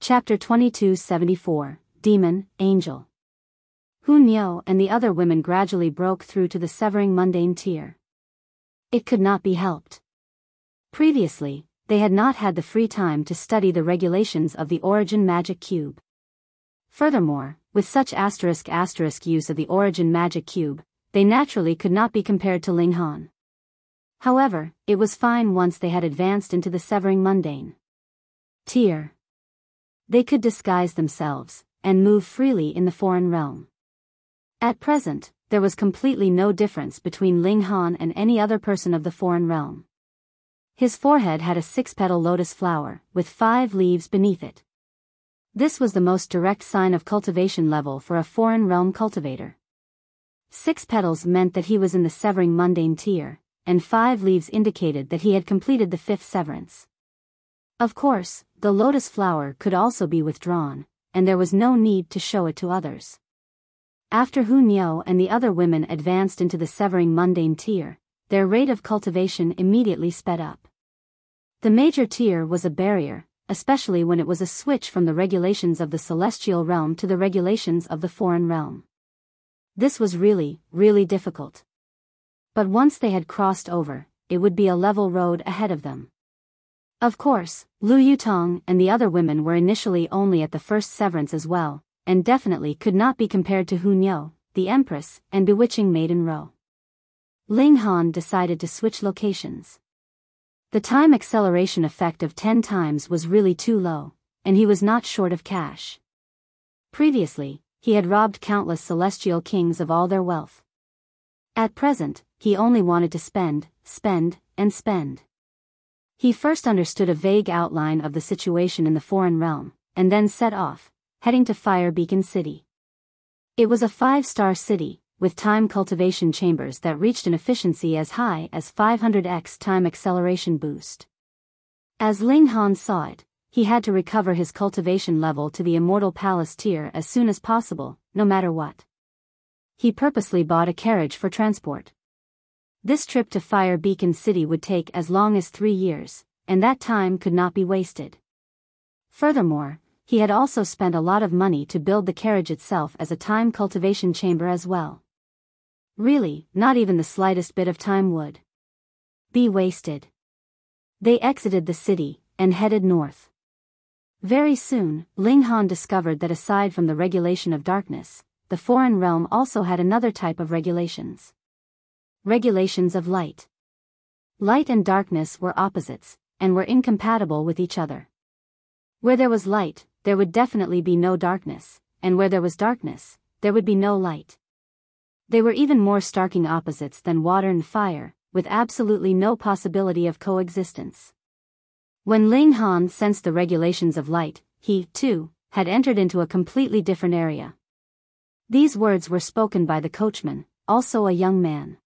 Chapter 2274, Demon, Angel. Yunhe and the other women gradually broke through to the severing mundane tier. It could not be helped. Previously, they had not had the free time to study the regulations of the Origin Magic Cube. Furthermore, with such *** use of the Origin Magic Cube, they naturally could not be compared to Linghan. However, it was fine once they had advanced into the severing mundane tier. They could disguise themselves, and move freely in the foreign realm. At present, there was completely no difference between Linghan and any other person of the foreign realm. His forehead had a 6-petal lotus flower, with 5 leaves beneath it. This was the most direct sign of cultivation level for a foreign realm cultivator. 6 petals meant that he was in the severing mundane tier, and 5 leaves indicated that he had completed the 5th severance. Of course, the lotus flower could also be withdrawn, and there was no need to show it to others. After Yunhe and the other women advanced into the severing mundane tier, their rate of cultivation immediately sped up. The major tier was a barrier, especially when it was a switch from the regulations of the celestial realm to the regulations of the foreign realm. This was really, really difficult. But once they had crossed over, it would be a level road ahead of them. Of course, Lu Yutong and the other women were initially only at the first severance as well, and definitely could not be compared to Yunhe, the Empress, and bewitching Maiden Ro. Linghan decided to switch locations. The time acceleration effect of 10 times was really too low, and he was not short of cash. Previously, he had robbed countless celestial kings of all their wealth. At present, he only wanted to spend, and spend. He first understood a vague outline of the situation in the foreign realm, and then set off, heading to Fire Beacon City. It was a 5-star city, with time cultivation chambers that reached an efficiency as high as 500x time acceleration boost. As Linghan saw it, he had to recover his cultivation level to the Immortal Palace tier as soon as possible, no matter what. He purposely bought a carriage for transport. This trip to Fire Beacon City would take as long as 3 years, and that time could not be wasted. Furthermore, he had also spent a lot of money to build the carriage itself as a time cultivation chamber as well. Really, not even the slightest bit of time would be wasted. They exited the city, and headed north. Very soon, Linghan discovered that aside from the regulation of darkness, the foreign realm also had another type of regulations. Regulations of light. Light and darkness were opposites, and were incompatible with each other. Where there was light, there would definitely be no darkness, and where there was darkness, there would be no light. They were even more starking opposites than water and fire, with absolutely no possibility of coexistence. When Linghan sensed the regulations of light, he, too, had entered into a completely different area. These words were spoken by the coachman, also a young man.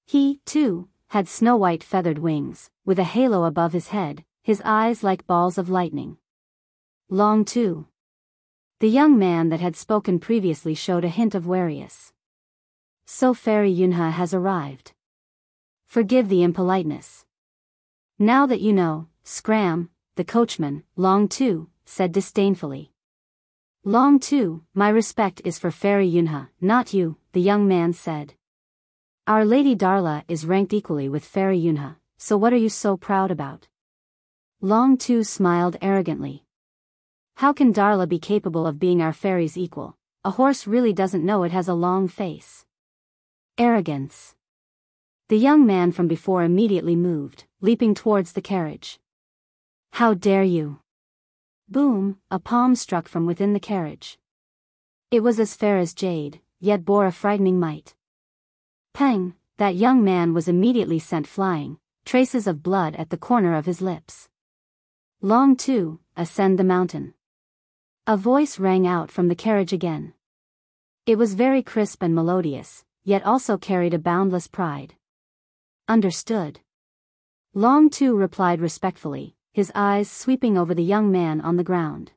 He, too, had snow-white feathered wings, with a halo above his head, his eyes like balls of lightning. Long too. The young man that had spoken previously showed a hint of wariness. So Fairy Yunhe has arrived. Forgive the impoliteness. Now that you know, scram, the coachman, Long too, said disdainfully. Long too, my respect is for Fairy Yunhe, not you, the young man said. Our Lady Darla is ranked equally with Fairy Yunhe, so what are you so proud about? Long too smiled arrogantly. How can Darla be capable of being our fairy's equal? A horse really doesn't know it has a long face. Arrogance. The young man from before immediately moved, leaping towards the carriage. How dare you? Boom, a palm struck from within the carriage. It was as fair as jade, yet bore a frightening might. Pang, that young man was immediately sent flying, traces of blood at the corner of his lips. Long too, ascend the mountain. A voice rang out from the carriage again. It was very crisp and melodious, yet also carried a boundless pride. Understood. Long too replied respectfully, his eyes sweeping over the young man on the ground.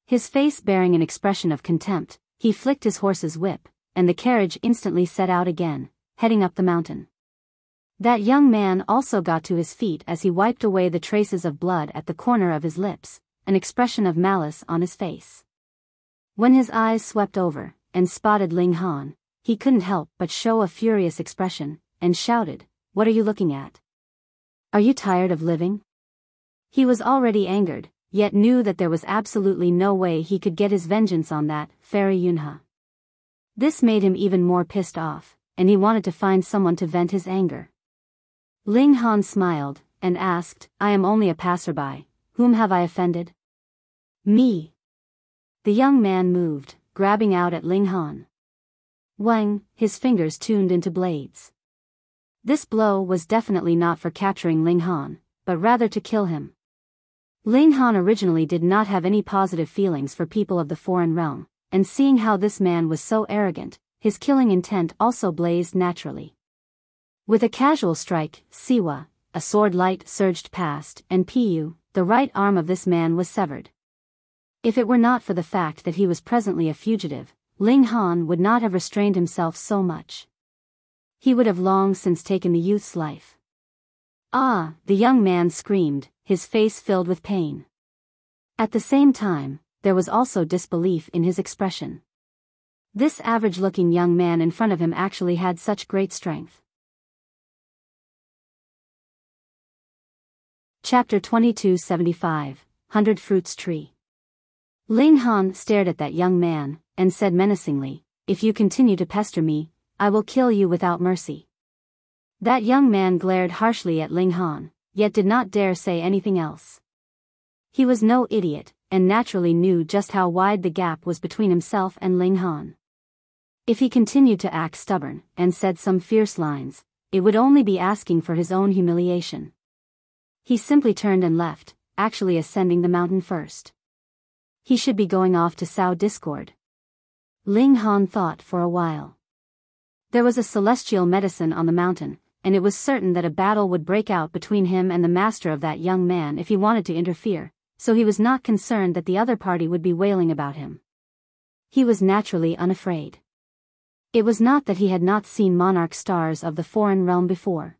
His face bearing an expression of contempt, he flicked his horse's whip, and the carriage instantly set out again, heading up the mountain. That young man also got to his feet as he wiped away the traces of blood at the corner of his lips, an expression of malice on his face. When his eyes swept over, and spotted Ling Han, he couldn't help but show a furious expression, and shouted, "What are you looking at? Are you tired of living?" He was already angered, yet knew that there was absolutely no way he could get his vengeance on that fairy Yunhe. This made him even more pissed off, and he wanted to find someone to vent his anger. Ling Han smiled, and asked, "I am only a passerby, whom have I offended?" "Me." The young man moved, grabbing out at Ling Han. Wang, his fingers tuned into blades. This blow was definitely not for capturing Ling Han, but rather to kill him. Ling Han originally did not have any positive feelings for people of the foreign realm, and seeing how this man was so arrogant, his killing intent also blazed naturally. With a casual strike, Siwa, a sword light surged past, and Pu, the right arm of this man was severed. If it were not for the fact that he was presently a fugitive, Ling Han would not have restrained himself so much. He would have long since taken the youth's life. "Ah!" the young man screamed, his face filled with pain. At the same time, there was also disbelief in his expression. This average-looking young man in front of him actually had such great strength. Chapter 2275, 100 Fruits Tree. Ling Han stared at that young man, and said menacingly, "If you continue to pester me, I will kill you without mercy." That young man glared harshly at Ling Han, yet did not dare say anything else. He was no idiot, and naturally knew just how wide the gap was between himself and Ling Han. If he continued to act stubborn, and said some fierce lines, it would only be asking for his own humiliation. He simply turned and left, actually ascending the mountain first. He should be going off to sow discord. Ling Han thought for a while. There was a celestial medicine on the mountain, and it was certain that a battle would break out between him and the master of that young man if he wanted to interfere, so he was not concerned that the other party would be wailing about him. He was naturally unafraid. It was not that he had not seen monarch stars of the foreign realm before.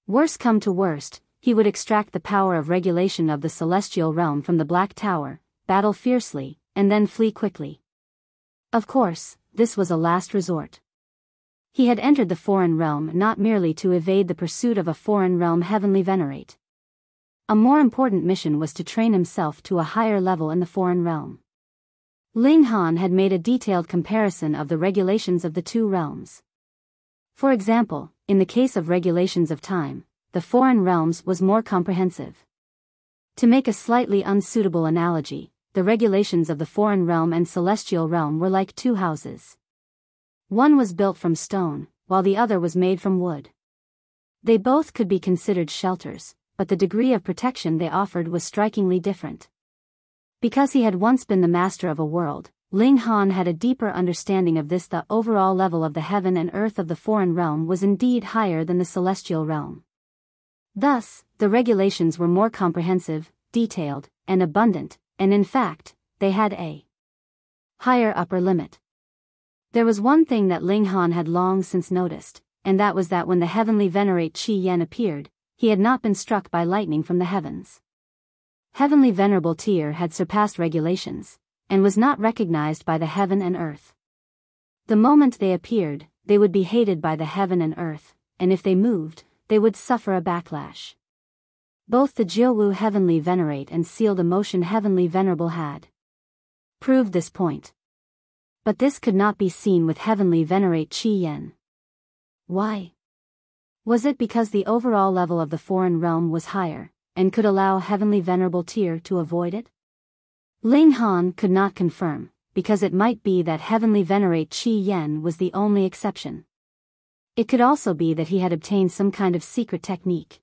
Worst come to worst, he would extract the power of regulation of the celestial realm from the Black Tower, battle fiercely, and then flee quickly. Of course, this was a last resort. He had entered the foreign realm not merely to evade the pursuit of a foreign realm heavenly venerate. A more important mission was to train himself to a higher level in the foreign realm. Ling Han had made a detailed comparison of the regulations of the two realms. For example, in the case of regulations of time, the foreign realms was more comprehensive. To make a slightly unsuitable analogy, the regulations of the foreign realm and celestial realm were like two houses. One was built from stone, while the other was made from wood. They both could be considered shelters, but the degree of protection they offered was strikingly different. Because he had once been the master of a world, Ling Han had a deeper understanding of this. The overall level of the heaven and earth of the foreign realm was indeed higher than the celestial realm. Thus, the regulations were more comprehensive, detailed, and abundant, and in fact, they had a higher upper limit. There was one thing that Ling Han had long since noticed, and that was that when the heavenly venerate Qi Yan appeared, he had not been struck by lightning from the heavens. Heavenly Venerable Tier had surpassed regulations, and was not recognized by the heaven and earth. The moment they appeared, they would be hated by the heaven and earth, and if they moved, they would suffer a backlash. Both the Jiuwu Heavenly Venerate and Sealed Emotion Heavenly Venerable had proved this point. But this could not be seen with Heavenly Venerate Qi Yan. Why? Was it because the overall level of the foreign realm was higher, and could allow Heavenly Venerable Tier to avoid it? Ling Han could not confirm, because it might be that Heavenly Venerate Qi Yan was the only exception. It could also be that he had obtained some kind of secret technique.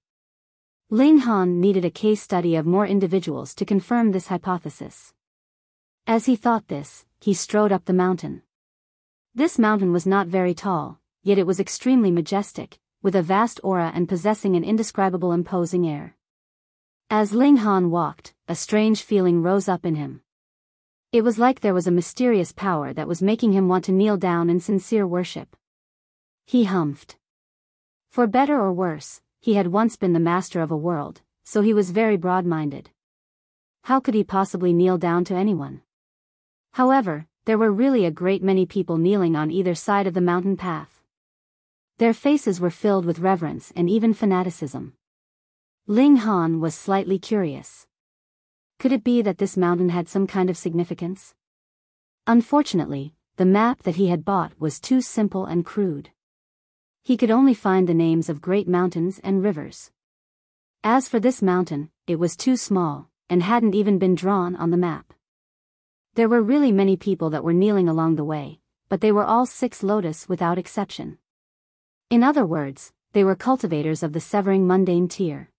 Ling Han needed a case study of more individuals to confirm this hypothesis. As he thought this, he strode up the mountain. This mountain was not very tall, yet it was extremely majestic, with a vast aura and possessing an indescribable imposing air. As Ling Han walked, a strange feeling rose up in him. It was like there was a mysterious power that was making him want to kneel down in sincere worship. He humphed. For better or worse, he had once been the master of a world, so he was very broad-minded. how could he possibly kneel down to anyone? However, there were really a great many people kneeling on either side of the mountain path. Their faces were filled with reverence and even fanaticism. Ling Han was slightly curious. Could it be that this mountain had some kind of significance? Unfortunately, the map that he had bought was too simple and crude. He could only find the names of great mountains and rivers. As for this mountain, it was too small, and hadn't even been drawn on the map. There were really many people that were kneeling along the way, but they were all 6 lotus without exception. In other words, they were cultivators of the severing mundane tier.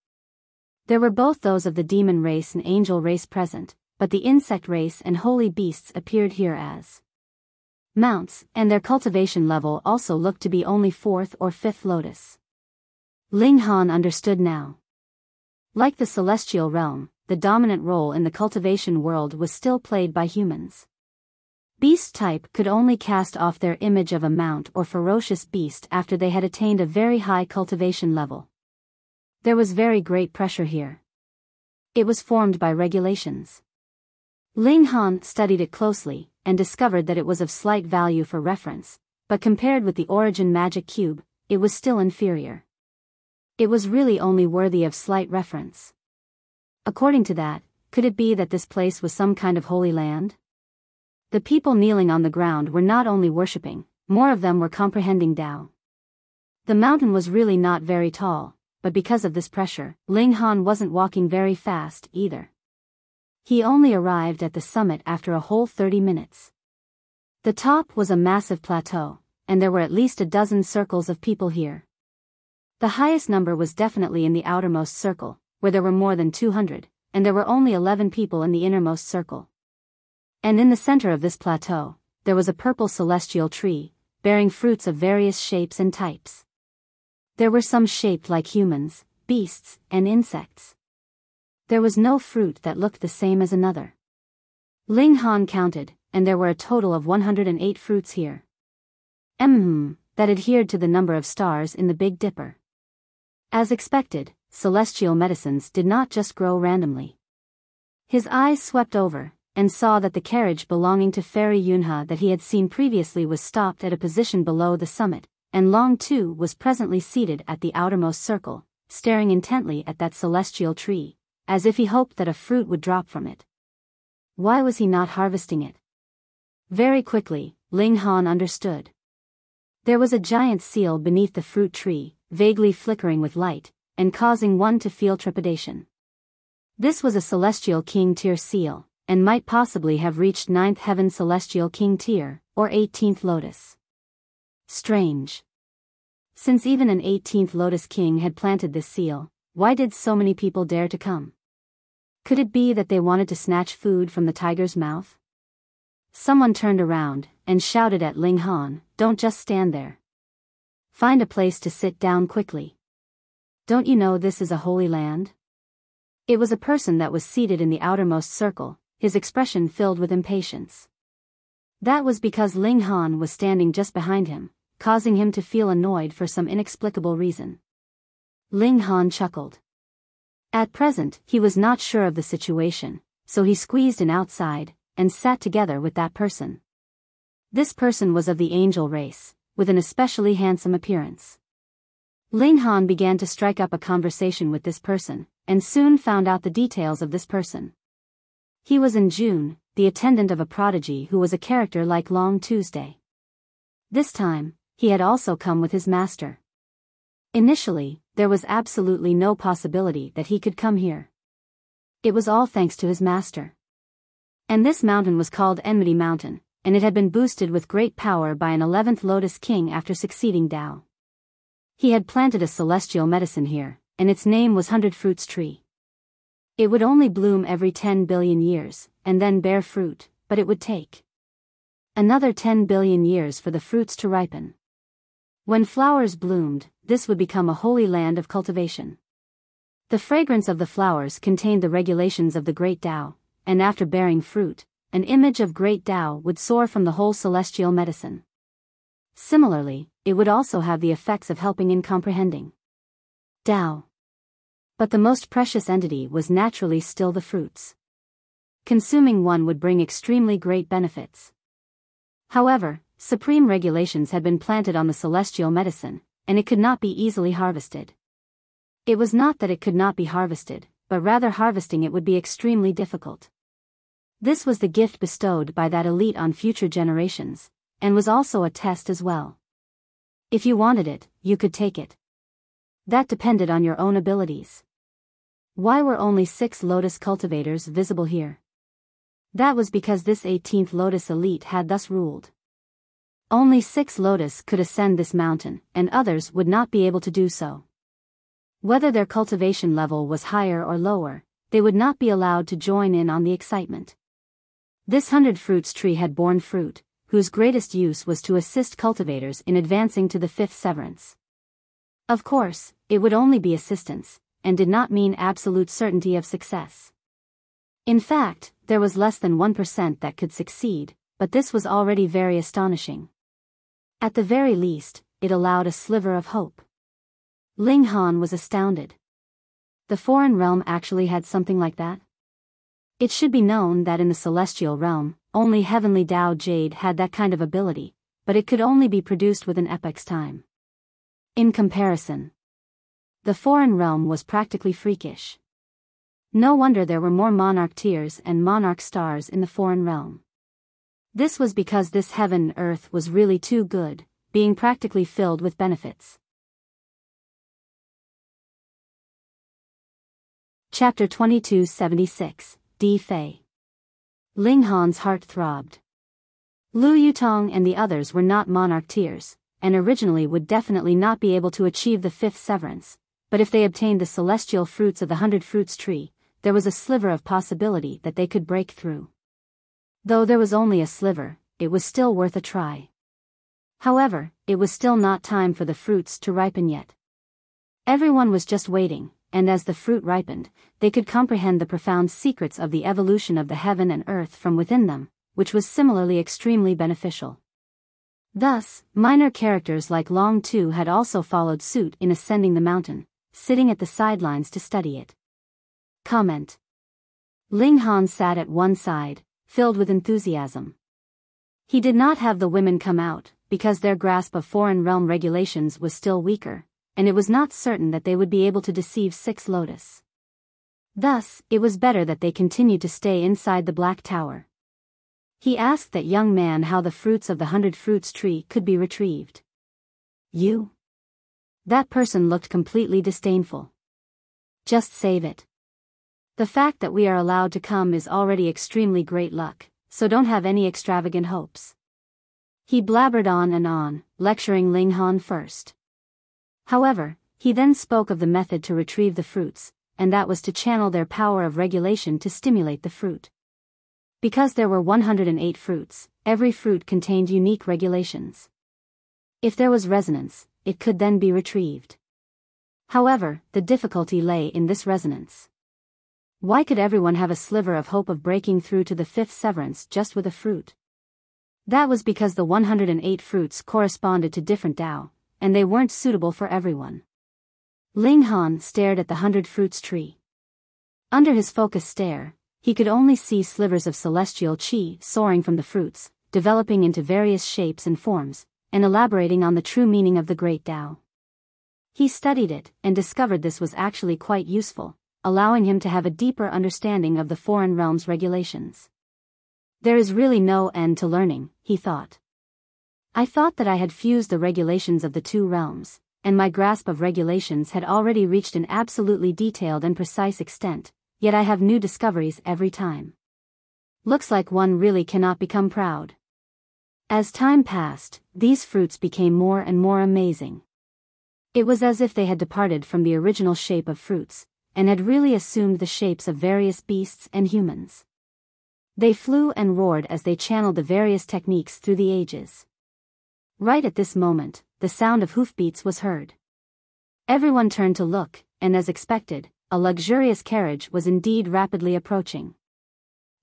There were both those of the demon race and angel race present, but the insect race and holy beasts appeared here as mounts, and their cultivation level also looked to be only 4th or 5th lotus. Ling Han understood now. Like the celestial realm, the dominant role in the cultivation world was still played by humans. Beast type could only cast off their image of a mount or ferocious beast after they had attained a very high cultivation level. There was very great pressure here. It was formed by regulations. Ling Han studied it closely, and discovered that it was of slight value for reference, but compared with the Origin Magic Cube, it was still inferior. It was really only worthy of slight reference. According to that, could it be that this place was some kind of holy land? The people kneeling on the ground were not only worshipping, more of them were comprehending Tao. The mountain was really not very tall, but because of this pressure, Ling Han wasn't walking very fast either. He only arrived at the summit after a whole 30 minutes. The top was a massive plateau, and there were at least a dozen circles of people here. The highest number was definitely in the outermost circle, where there were more than 200, and there were only 11 people in the innermost circle. And in the center of this plateau, there was a purple celestial tree, bearing fruits of various shapes and types. There were some shaped like humans, beasts, and insects. There was no fruit that looked the same as another. Ling Han counted, and there were a total of 108 fruits here. That adhered to the number of stars in the Big Dipper. As expected, celestial medicines did not just grow randomly. His eyes swept over, and saw that the carriage belonging to Fairy Yunhe that he had seen previously was stopped at a position below the summit, and Long Tu was presently seated at the outermost circle, staring intently at that celestial tree, as if he hoped that a fruit would drop from it. Why was he not harvesting it? Very quickly, Ling Han understood. There was a giant seal beneath the fruit tree, vaguely flickering with light, and causing one to feel trepidation. This was a Celestial King tier seal, and might possibly have reached 9th Heaven Celestial King tier, or 18th Lotus. Strange. Since even an 18th Lotus King had planted this seal, why did so many people dare to come? Could it be that they wanted to snatch food from the tiger's mouth? Someone turned around, and shouted at Ling Han, "Don't just stand there. Find a place to sit down quickly. Don't you know this is a holy land?" It was a person that was seated in the outermost circle, his expression filled with impatience. That was because Ling Han was standing just behind him, causing him to feel annoyed for some inexplicable reason. Ling Han chuckled. At present, he was not sure of the situation, so he squeezed in outside, and sat together with that person. This person was of the angel race, with an especially handsome appearance. Ling Han began to strike up a conversation with this person, and soon found out the details of this person. He was June, the attendant of a prodigy who was a character like Long Tuesday. This time, he had also come with his master. Initially, there was absolutely no possibility that he could come here. It was all thanks to his master. And this mountain was called Enmity Mountain, and it had been boosted with great power by an 11th Lotus King after succeeding Tao. He had planted a celestial medicine here, and its name was 100 Fruits Tree. It would only bloom every 10 billion years, and then bear fruit, but it would take another 10 billion years for the fruits to ripen. When flowers bloomed, this would become a holy land of cultivation. The fragrance of the flowers contained the regulations of the Great Tao, and after bearing fruit, an image of Great Tao would soar from the whole celestial medicine. Similarly, it would also have the effects of helping in comprehending Tao. But the most precious entity was naturally still the fruits. consuming one would bring extremely great benefits. However, supreme regulations had been planted on the celestial medicine, and it could not be easily harvested. It was not that it could not be harvested, but rather harvesting it would be extremely difficult. This was the gift bestowed by that elite on future generations, and was also a test as well. If you wanted it, you could take it. That depended on your own abilities. Why were only 6 lotus cultivators visible here? That was because this 18th lotus elite had thus ruled. Only 6 lotus could ascend this mountain, and others would not be able to do so. Whether their cultivation level was higher or lower, they would not be allowed to join in on the excitement. This 100 fruits tree had borne fruit, whose greatest use was to assist cultivators in advancing to the 5th severance. Of course, it would only be assistance, and did not mean absolute certainty of success. In fact, there was less than 1% that could succeed, but this was already very astonishing. At the very least, it allowed a sliver of hope. Ling Han was astounded. The foreign realm actually had something like that? It should be known that in the celestial realm, only heavenly Tao Jade had that kind of ability, but it could only be produced with an epoch's time. In comparison, the foreign realm was practically freakish. No wonder there were more monarch tears and monarch stars in the foreign realm. This was because this heaven earth was really too good, being practically filled with benefits. Chapter 2276, Di Fei. Ling Han's heart throbbed. Lu Yutong and the others were not monarch tears, and originally would definitely not be able to achieve the 5th severance, but if they obtained the celestial fruits of the 100 fruits tree, there was a sliver of possibility that they could break through. Though there was only a sliver, it was still worth a try. However, it was still not time for the fruits to ripen yet. Everyone was just waiting, and as the fruit ripened, they could comprehend the profound secrets of the evolution of the heaven and earth from within them, which was similarly extremely beneficial. Thus, minor characters like Long Tu had also followed suit in ascending the mountain, sitting at the sidelines to study it. Comment. Ling Han sat at one side, filled with enthusiasm. He did not have the women come out, because their grasp of foreign realm regulations was still weaker, and it was not certain that they would be able to deceive 6 lotus. Thus, it was better that they continued to stay inside the Black Tower. He asked that young man how the fruits of the 100 fruits tree could be retrieved. You? That person looked completely disdainful. Just save it. The fact that we are allowed to come is already extremely great luck, so don't have any extravagant hopes. He blabbered on and on, lecturing Ling Han first. However, he then spoke of the method to retrieve the fruits, and that was to channel their power of regulation to stimulate the fruit. Because there were 108 fruits, every fruit contained unique regulations. If there was resonance, it could then be retrieved. However, the difficulty lay in this resonance. Why could everyone have a sliver of hope of breaking through to the 5th severance just with a fruit? That was because the 108 fruits corresponded to different Tao, and they weren't suitable for everyone. Ling Han stared at the 100 fruits tree. Under his focused stare, he could only see slivers of celestial qi soaring from the fruits, developing into various shapes and forms, and elaborating on the true meaning of the great Tao. He studied it, and discovered this was actually quite useful, allowing him to have a deeper understanding of the foreign realm's regulations. There is really no end to learning, he thought. I thought that I had fused the regulations of the 2 realms, and my grasp of regulations had already reached an absolutely detailed and precise extent, yet I have new discoveries every time. Looks like one really cannot become proud. As time passed, these fruits became more and more amazing. It was as if they had departed from the original shape of fruits, and had really assumed the shapes of various beasts and humans. They flew and roared as they channeled the various techniques through the ages. Right at this moment, the sound of hoofbeats was heard. Everyone turned to look, and as expected, a luxurious carriage was indeed rapidly approaching.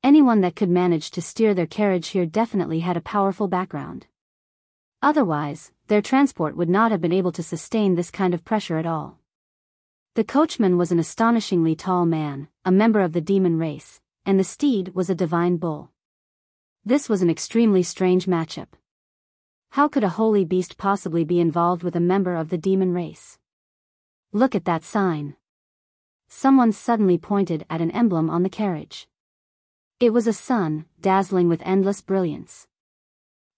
Anyone that could manage to steer their carriage here definitely had a powerful background. Otherwise, their transport would not have been able to sustain this kind of pressure at all. The coachman was an astonishingly tall man, a member of the demon race, and the steed was a divine bull. This was an extremely strange matchup. How could a holy beast possibly be involved with a member of the demon race? Look at that sign. Someone suddenly pointed at an emblem on the carriage. It was a sun, dazzling with endless brilliance.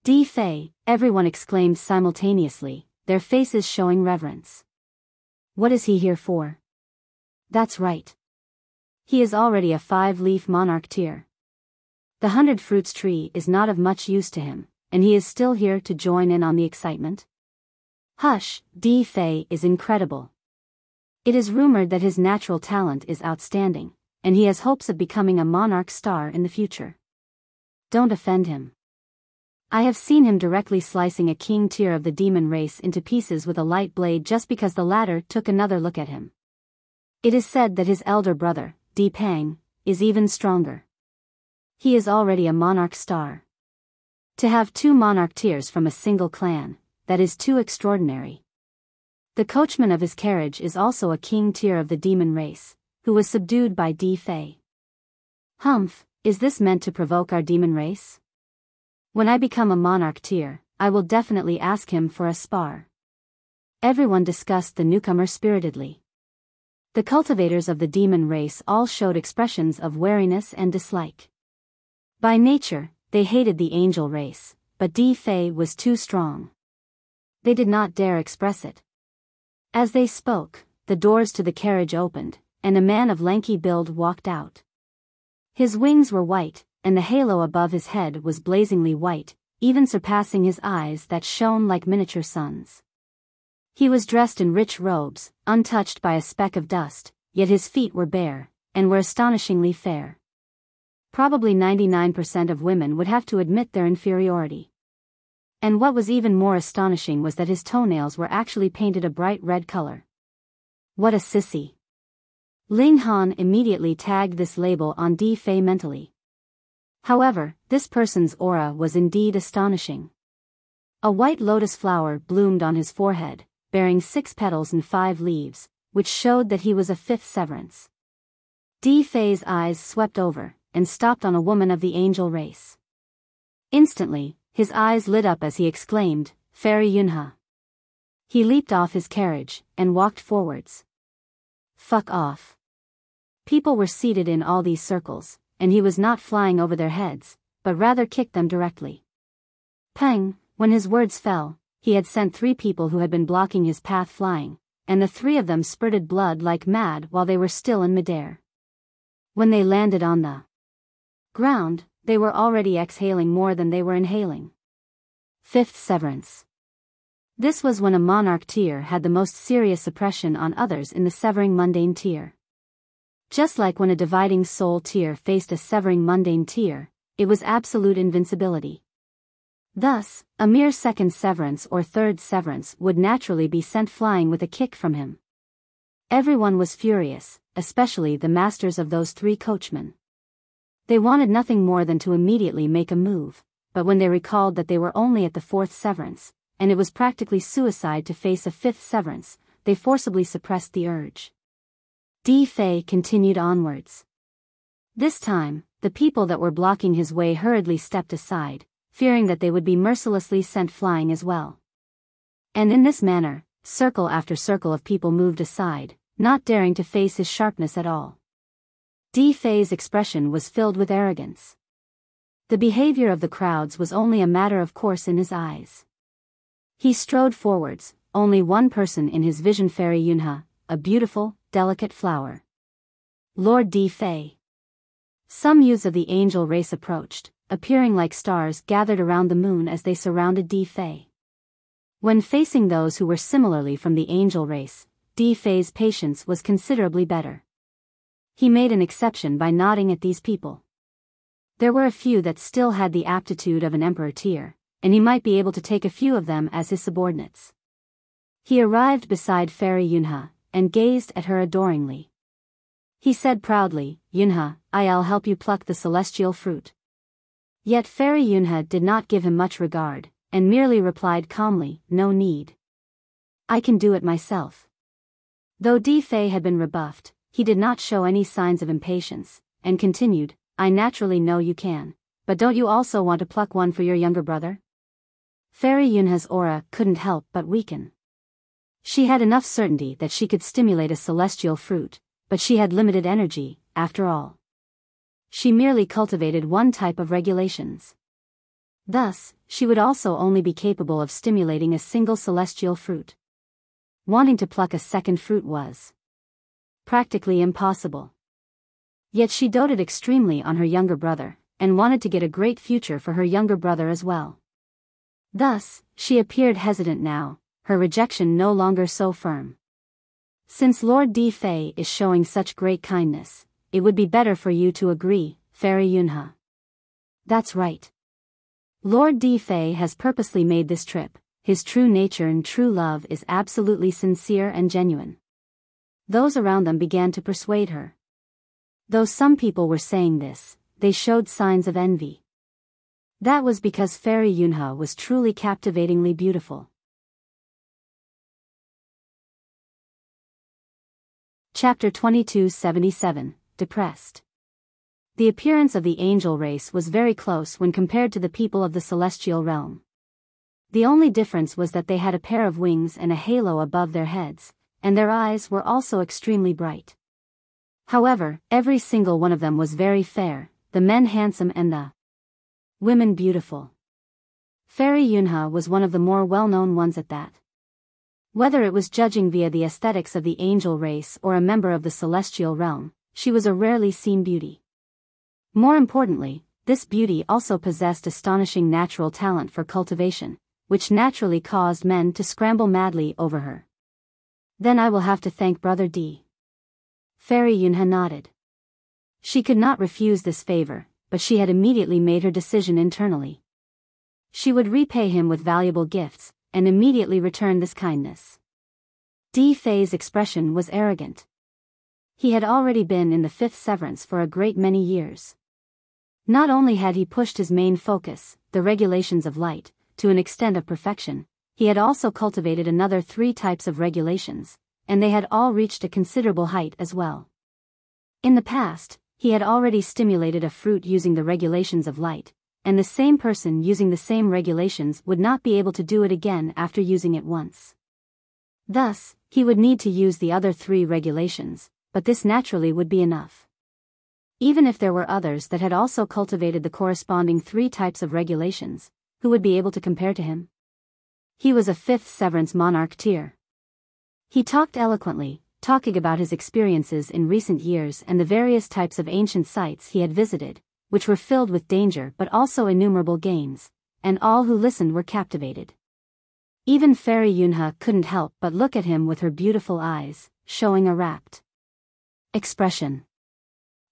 Di Fei, everyone exclaimed simultaneously, their faces showing reverence. What is he here for? That's right. He is already a 5-leaf monarch tier. The 100 fruits tree is not of much use to him, and he is still here to join in on the excitement? Hush, Di Fei is incredible. It is rumored that his natural talent is outstanding, and he has hopes of becoming a monarch star in the future. Don't offend him. I have seen him directly slicing a king tier of the demon race into pieces with a light blade just because the latter took another look at him. It is said that his elder brother, Di Pang, is even stronger. He is already a monarch star. To have 2 monarch tiers from a single clan, that is too extraordinary. The coachman of his carriage is also a king tier of the demon race, who was subdued by Di Fei. Humph, is this meant to provoke our demon race? When I become a monarch tier, I will definitely ask him for a spar. Everyone discussed the newcomer spiritedly. The cultivators of the demon race all showed expressions of wariness and dislike. By nature, they hated the angel race, but Di Fei was too strong. They did not dare express it. As they spoke, the doors to the carriage opened, and a man of lanky build walked out. His wings were white, and the halo above his head was blazingly white, even surpassing his eyes that shone like miniature suns. He was dressed in rich robes, untouched by a speck of dust, yet his feet were bare, and were astonishingly fair. Probably 99% of women would have to admit their inferiority. And what was even more astonishing was that his toenails were actually painted a bright red color. What a sissy. Ling Han immediately tagged this label on Di Fei mentally. However, this person's aura was indeed astonishing. A white lotus flower bloomed on his forehead, bearing 6 petals and 5 leaves, which showed that he was a 5th severance. Di Fei's eyes swept over, and stopped on a woman of the angel race. Instantly, his eyes lit up as he exclaimed, "Fairy Yunhe." He leaped off his carriage, and walked forwards. Fuck off. People were seated in all these circles, and he was not flying over their heads, but rather kicked them directly. Pang, when his words fell, he had sent 3 people who had been blocking his path flying, and the 3 of them spurted blood like mad while they were still in midair. When they landed on the ground, they were already exhaling more than they were inhaling. 5th severance. This was when a monarch tier had the most serious suppression on others in the severing mundane tier. Just like when a dividing soul tier faced a severing mundane tier, it was absolute invincibility. Thus, a mere 2nd severance or 3rd severance would naturally be sent flying with a kick from him. Everyone was furious, especially the masters of those 3 coachmen. They wanted nothing more than to immediately make a move, but when they recalled that they were only at the 4th severance, and it was practically suicide to face a 5th severance, they forcibly suppressed the urge. Di Fei continued onwards. This time, the people that were blocking his way hurriedly stepped aside, fearing that they would be mercilessly sent flying as well. And in this manner, circle after circle of people moved aside, not daring to face his sharpness at all. Di Fei's expression was filled with arrogance. The behavior of the crowds was only a matter of course in his eyes. He strode forwards, only one person in his vision, Fairy Yunhe, a beautiful, delicate flower. Lord Di Fei. Some youths of the angel race approached, appearing like stars gathered around the moon as they surrounded Di Fei. When facing those who were similarly from the angel race, Di Fei's patience was considerably better. He made an exception by nodding at these people. There were a few that still had the aptitude of an emperor tier, and he might be able to take a few of them as his subordinates. He arrived beside Fairy Yunhe, and gazed at her adoringly. He said proudly, "Yunhe, I'll help you pluck the celestial fruit." Yet Fairy Yunhe did not give him much regard, and merely replied calmly, "No need. I can do it myself." Though Di Fei had been rebuffed, he did not show any signs of impatience, and continued, I naturally know you can, but don't you also want to pluck one for your younger brother? Fairy Yunhe's aura couldn't help but weaken. She had enough certainty that she could stimulate a celestial fruit, but she had limited energy, after all. She merely cultivated one type of regulations. Thus, she would also only be capable of stimulating a single celestial fruit. Wanting to pluck a second fruit was practically impossible. Yet she doted extremely on her younger brother, and wanted to get a great future for her younger brother as well. Thus, she appeared hesitant now, her rejection no longer so firm. Since Lord Di Fei is showing such great kindness, it would be better for you to agree, Fairy Yunhe. That's right. Lord Di Fei has purposely made this trip. His true nature and true love is absolutely sincere and genuine. Those around them began to persuade her. Though some people were saying this, they showed signs of envy. That was because Fairy Yunhe was truly captivatingly beautiful. Chapter 2277, Depressed. The appearance of the angel race was very close when compared to the people of the celestial realm. The only difference was that they had a pair of wings and a halo above their heads, and their eyes were also extremely bright. However, every single one of them was very fair, the men handsome and the women beautiful. Fairy Yunhe was one of the more well-known ones at that. Whether it was judging via the aesthetics of the angel race or a member of the celestial realm, she was a rarely seen beauty. More importantly, this beauty also possessed astonishing natural talent for cultivation, which naturally caused men to scramble madly over her. Then I will have to thank Brother D. Fairy Yunhe nodded. She could not refuse this favor, but she had immediately made her decision internally. She would repay him with valuable gifts, and immediately return this kindness. Di Fei's expression was arrogant. He had already been in the fifth severance for a great many years. Not only had he pushed his main focus, the regulations of light, to an extent of perfection, he had also cultivated another 3 types of regulations, and they had all reached a considerable height as well. In the past, he had already stimulated a fruit using the regulations of light, and the same person using the same regulations would not be able to do it again after using it once. Thus, he would need to use the other 3 regulations, but this naturally would be enough. Even if there were others that had also cultivated the corresponding 3 types of regulations, who would be able to compare to him? He was a 5th severance monarch tier. He talked eloquently, talking about his experiences in recent years and the various types of ancient sites he had visited, which were filled with danger but also innumerable gains, and all who listened were captivated. Even Fairy Yunhe couldn't help but look at him with her beautiful eyes, showing a rapt expression.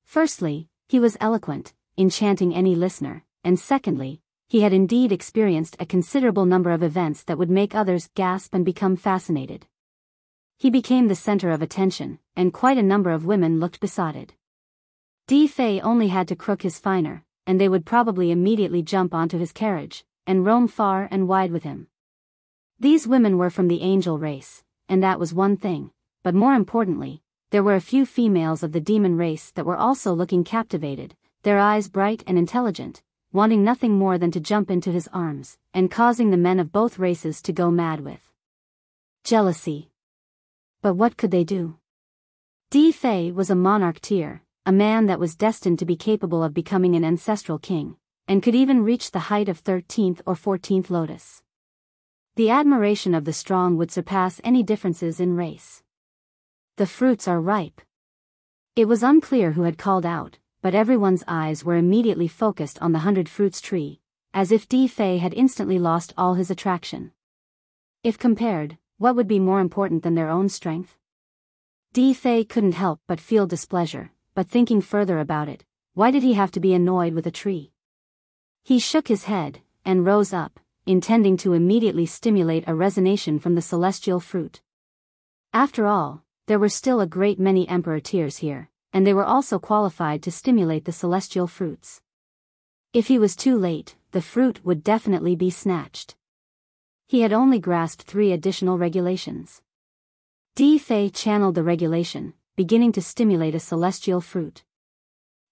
Firstly, he was eloquent, enchanting any listener, and secondly, he had indeed experienced a considerable number of events that would make others gasp and become fascinated. He became the center of attention, and quite a number of women looked besotted. Di Fei only had to crook his finer, and they would probably immediately jump onto his carriage, and roam far and wide with him. These women were from the angel race, and that was one thing, but more importantly, there were a few females of the demon race that were also looking captivated, their eyes bright and intelligent, wanting nothing more than to jump into his arms, and causing the men of both races to go mad with jealousy. But what could they do? Di Fei was a monarch tier, a man that was destined to be capable of becoming an ancestral king, and could even reach the height of 13th or 14th lotus. The admiration of the strong would surpass any differences in race. The fruits are ripe. It was unclear who had called out, but everyone's eyes were immediately focused on the 100 fruits tree, as if Di Fei had instantly lost all his attraction. If compared, what would be more important than their own strength? Di Fei couldn't help but feel displeasure, but thinking further about it, why did he have to be annoyed with a tree? He shook his head, and rose up, intending to immediately stimulate a resonation from the celestial fruit. After all, there were still a great many emperor tiers here, and they were also qualified to stimulate the celestial fruits. If he was too late, the fruit would definitely be snatched. He had only grasped 3 additional regulations. Di Fei channeled the regulation, beginning to stimulate a celestial fruit.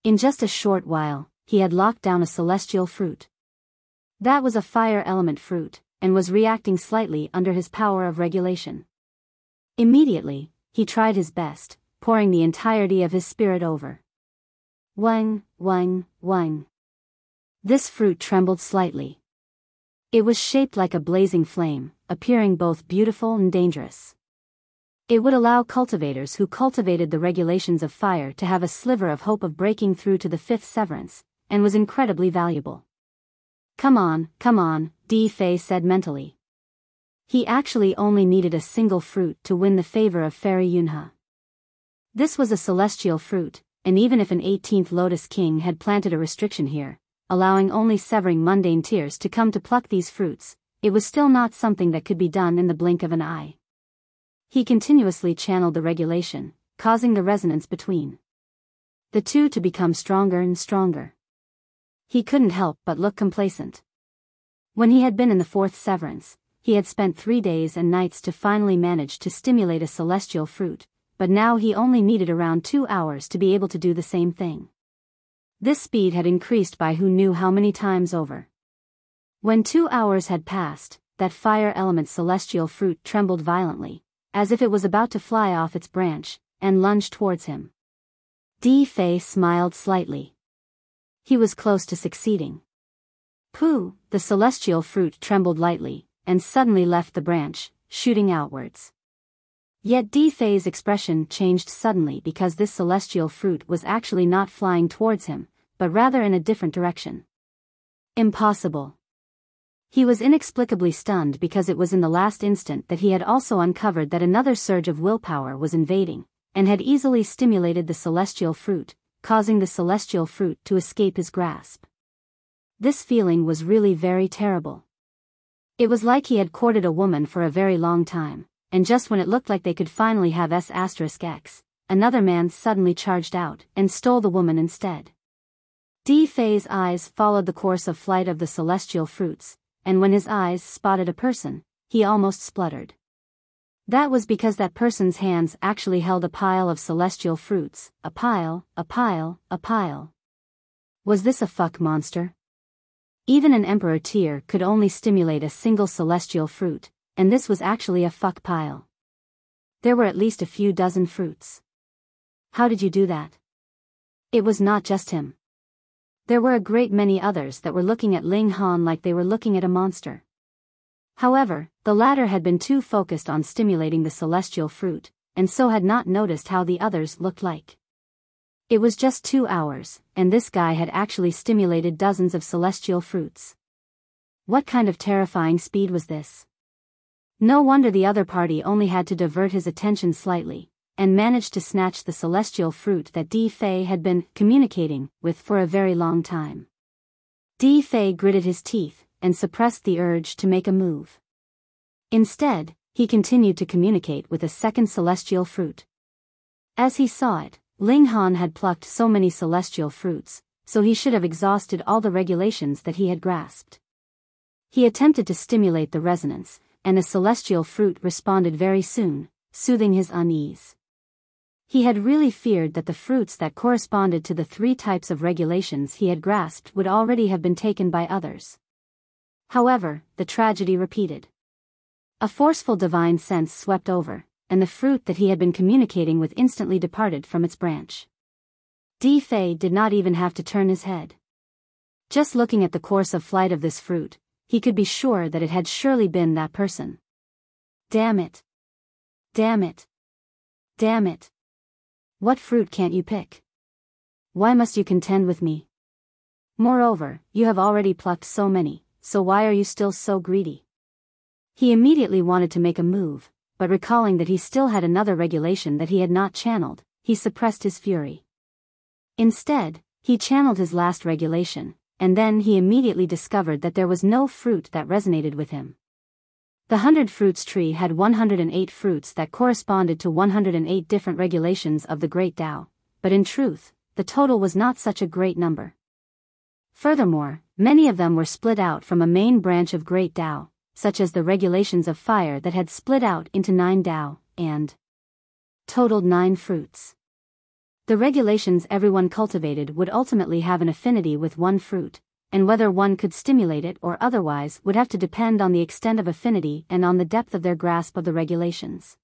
In just a short while, he had locked down a celestial fruit. That was a fire element fruit, and was reacting slightly under his power of regulation. Immediately, he tried his best, pouring the entirety of his spirit over. Wang, wang, wang. This fruit trembled slightly. It was shaped like a blazing flame, appearing both beautiful and dangerous. It would allow cultivators who cultivated the regulations of fire to have a sliver of hope of breaking through to the fifth severance, and was incredibly valuable. Come on, Di Fei said mentally. He actually only needed a single fruit to win the favor of Fairy Yunhe. This was a celestial fruit, and even if an 18th Lotus King had planted a restriction here, allowing only severing mundane tears to come to pluck these fruits, it was still not something that could be done in the blink of an eye. He continuously channeled the regulation, causing the resonance between the two to become stronger and stronger. He couldn't help but look complacent. When he had been in the fourth severance, he had spent 3 days and nights to finally manage to stimulate a celestial fruit, but now he only needed around 2 hours to be able to do the same thing. This speed had increased by who knew how many times over. When 2 hours had passed, that fire element celestial fruit trembled violently, as if it was about to fly off its branch, and lunged towards him. Di Fei smiled slightly. He was close to succeeding. Pooh! The celestial fruit trembled lightly, and suddenly left the branch, shooting outwards. Yet Di Fei's expression changed suddenly because this celestial fruit was actually not flying towards him, but rather in a different direction. Impossible. He was inexplicably stunned because it was in the last instant that he had also uncovered that another surge of willpower was invading, and had easily stimulated the celestial fruit, causing the celestial fruit to escape his grasp. This feeling was really very terrible. It was like he had courted a woman for a very long time, and just when it looked like they could finally have S**X, another man suddenly charged out and stole the woman instead. Di Fei's eyes followed the course of flight of the celestial fruits, and when his eyes spotted a person, he almost spluttered. That was because that person's hands actually held a pile of celestial fruits, a pile. Was this a fuck monster? Even an emperor tier could only stimulate a single celestial fruit, and this was actually a fuck pile. There were at least a few dozen fruits. How did you do that? It was not just him. There were a great many others that were looking at Ling Han like they were looking at a monster. However, the latter had been too focused on stimulating the celestial fruit, and so had not noticed how the others looked like. It was just 2 hours, and this guy had actually stimulated dozens of celestial fruits. What kind of terrifying speed was this? No wonder the other party only had to divert his attention slightly, and managed to snatch the celestial fruit that Di Fei had been communicating with for a very long time. Di Fei gritted his teeth, and suppressed the urge to make a move. Instead, he continued to communicate with a second celestial fruit. As he saw it, Ling Han had plucked so many celestial fruits, so he should have exhausted all the regulations that he had grasped. He attempted to stimulate the resonance, and a celestial fruit responded very soon, soothing his unease. He had really feared that the fruits that corresponded to the 3 types of regulations he had grasped would already have been taken by others. However, the tragedy repeated. A forceful divine sense swept over, and the fruit that he had been communicating with instantly departed from its branch. Di Fei did not even have to turn his head. Just looking at the course of flight of this fruit, he could be sure that it had surely been that person. Damn it. Damn it. Damn it. What fruit can't you pick? Why must you contend with me? Moreover, you have already plucked so many, so why are you still so greedy? He immediately wanted to make a move, but recalling that he still had another regulation that he had not channeled, he suppressed his fury. Instead, he channeled his last regulation, and then he immediately discovered that there was no fruit that resonated with him. The 100 fruits tree had 108 fruits that corresponded to 108 different regulations of the Great Tao, but in truth, the total was not such a great number. Furthermore, many of them were split out from a main branch of Great Tao, such as the regulations of fire that had split out into 9 Tao, and totaled 9 fruits. The regulations everyone cultivated would ultimately have an affinity with one fruit, and whether one could stimulate it or otherwise would have to depend on the extent of affinity and on the depth of their grasp of the regulations.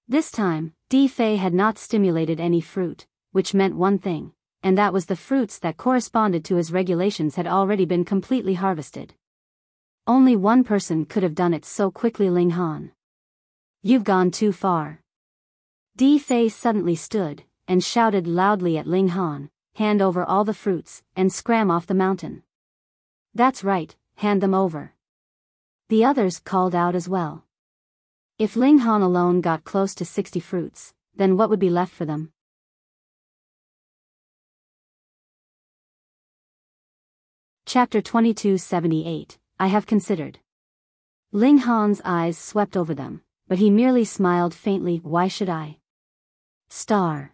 This time, Di Fei had not stimulated any fruit, which meant one thing, and that was the fruits that corresponded to his regulations had already been completely harvested. Only one person could have done it so quickly: Ling Han. You've gone too far. Di Fei suddenly stood, and shouted loudly at Ling Han, hand over all the fruits, and scram off the mountain. That's right, hand them over. The others called out as well. If Ling Han alone got close to 60 fruits, then what would be left for them? Chapter 2278, I have considered. Ling Han's eyes swept over them, but he merely smiled faintly. Why should I? Star.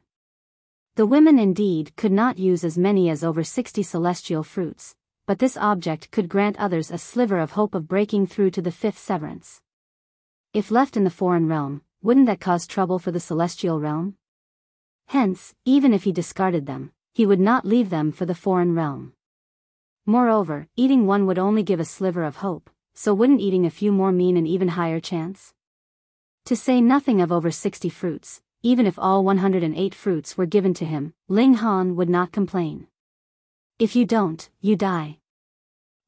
The women indeed could not use as many as over 60 celestial fruits, but this object could grant others a sliver of hope of breaking through to the fifth severance. If left in the foreign realm, wouldn't that cause trouble for the celestial realm? Hence, even if he discarded them, he would not leave them for the foreign realm. Moreover, eating one would only give a sliver of hope, so wouldn't eating a few more mean an even higher chance? To say nothing of over 60 fruits, even if all 108 fruits were given to him, Ling Han would not complain. If you don't, you die.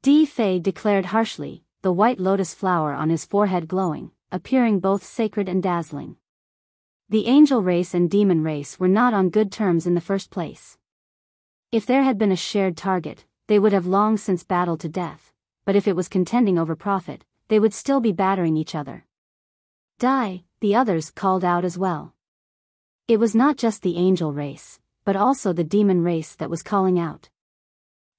Di Fei declared harshly, the white lotus flower on his forehead glowing, appearing both sacred and dazzling. The angel race and demon race were not on good terms in the first place. If there had been a shared target, they would have long since battled to death, but if it was contending over profit, they would still be battering each other. Die, the others called out as well. It was not just the angel race, but also the demon race that was calling out.